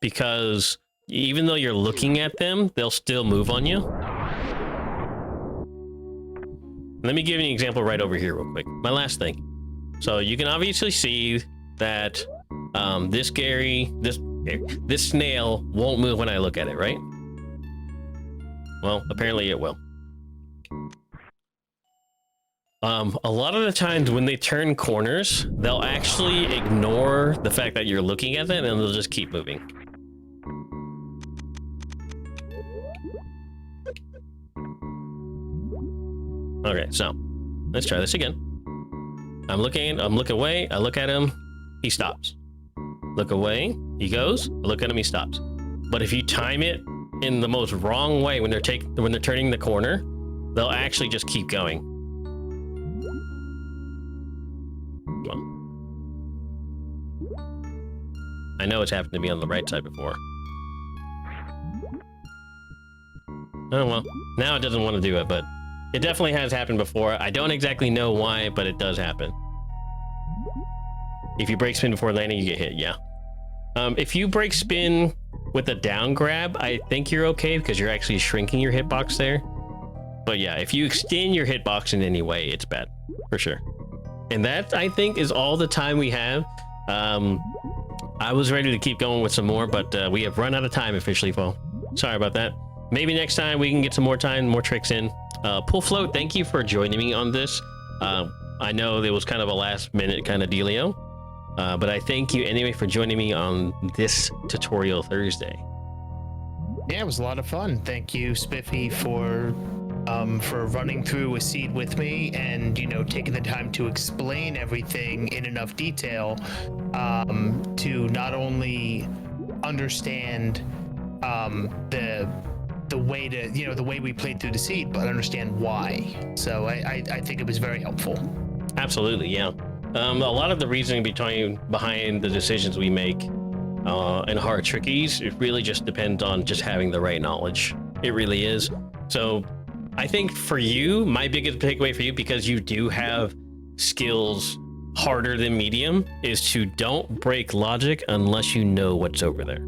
Because even though you're looking at them, they'll still move on you. Let me give you an example right over here real quick. My last thing. So you can obviously see that this snail won't move when I look at it, right? Well, apparently it will. A lot of the times when they turn corners, they'll actually ignore the fact that you're looking at them and they'll just keep moving. Okay, so let's try this again. I'm looking away, I look at him, he stops. Look away, he goes, I look at him, he stops. But if you time it in the most wrong way when they're turning the corner, they'll actually just keep going. Well, I know it's happened to me on the right side before. Oh well, now it doesn't want to do it, but it definitely has happened before. I don't exactly know why, but it does happen. If you break spin before landing, you get hit, yeah. If you break spin with a down grab, I think you're okay because you're actually shrinking your hitbox there. But yeah, if you extend your hitbox in any way, it's bad, for sure. And that, I think, is all the time we have. I was ready to keep going with some more, but we have run out of time officially, Paul. Sorry about that. Maybe next time we can get some more time, more tricks in. PoolFloat, thank you for joining me on this. I know it was kind of a last minute kind of dealio, but I thank you anyway for joining me on this tutorial Thursday. Yeah, it was a lot of fun. Thank you, Spiffy, for running through a seed with me and, you know, taking the time to explain everything in enough detail to not only understand the way to, you know, the way we played through the seed, but understand why. So I think it was very helpful. Absolutely, yeah. A lot of the reasoning behind the decisions we make in hard trickies, it really just depends on just having the right knowledge. It really is. So I think for you, my biggest takeaway for you, because you do have skills harder than medium, is to don't break logic unless you know what's over there.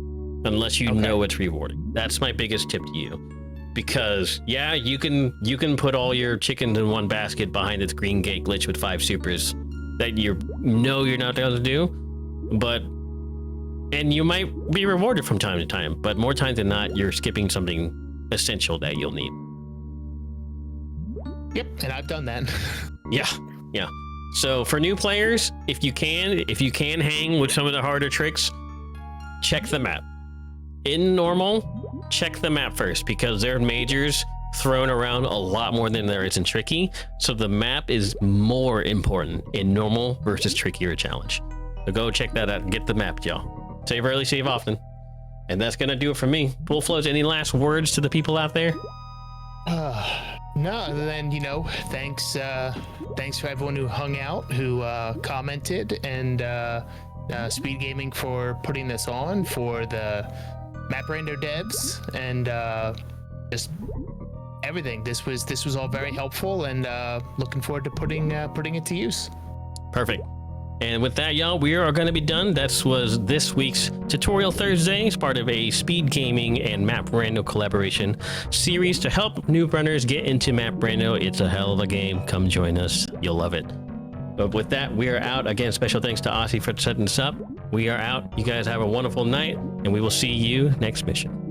Unless you know it's rewarding. That's my biggest tip to you. Because yeah, you can put all your chickens in one basket behind its green gate glitch with 5 supers that you're not able to do, and you might be rewarded from time to time, but more times than not, you're skipping something essential that you'll need. Yep, and I've done that. Yeah. So for new players, if you can hang with some of the harder tricks, check the map. In normal, check the map first, because there are majors thrown around a lot more than there is in tricky. So the map is more important in normal versus tricky or challenge. So go check that out and get the map, y'all. Save early, save often. And that's gonna do it for me. PoolFloat, any last words to the people out there? No, other than, you know, thanks for everyone who hung out, who commented, and Speed Gaming for putting this on, for the Map Rando devs, and just everything. This was all very helpful, and looking forward to putting it to use. Perfect. And with that, y'all, we are going to be done. That was this week's Tutorial Thursday. It's part of a Speed Gaming and Map Rando collaboration series to help noob runners get into Map Rando. It's a hell of a game. Come join us. You'll love it. But with that, we are out. Again, special thanks to Aussie for setting this up. We are out. You guys have a wonderful night, and we will see you next mission.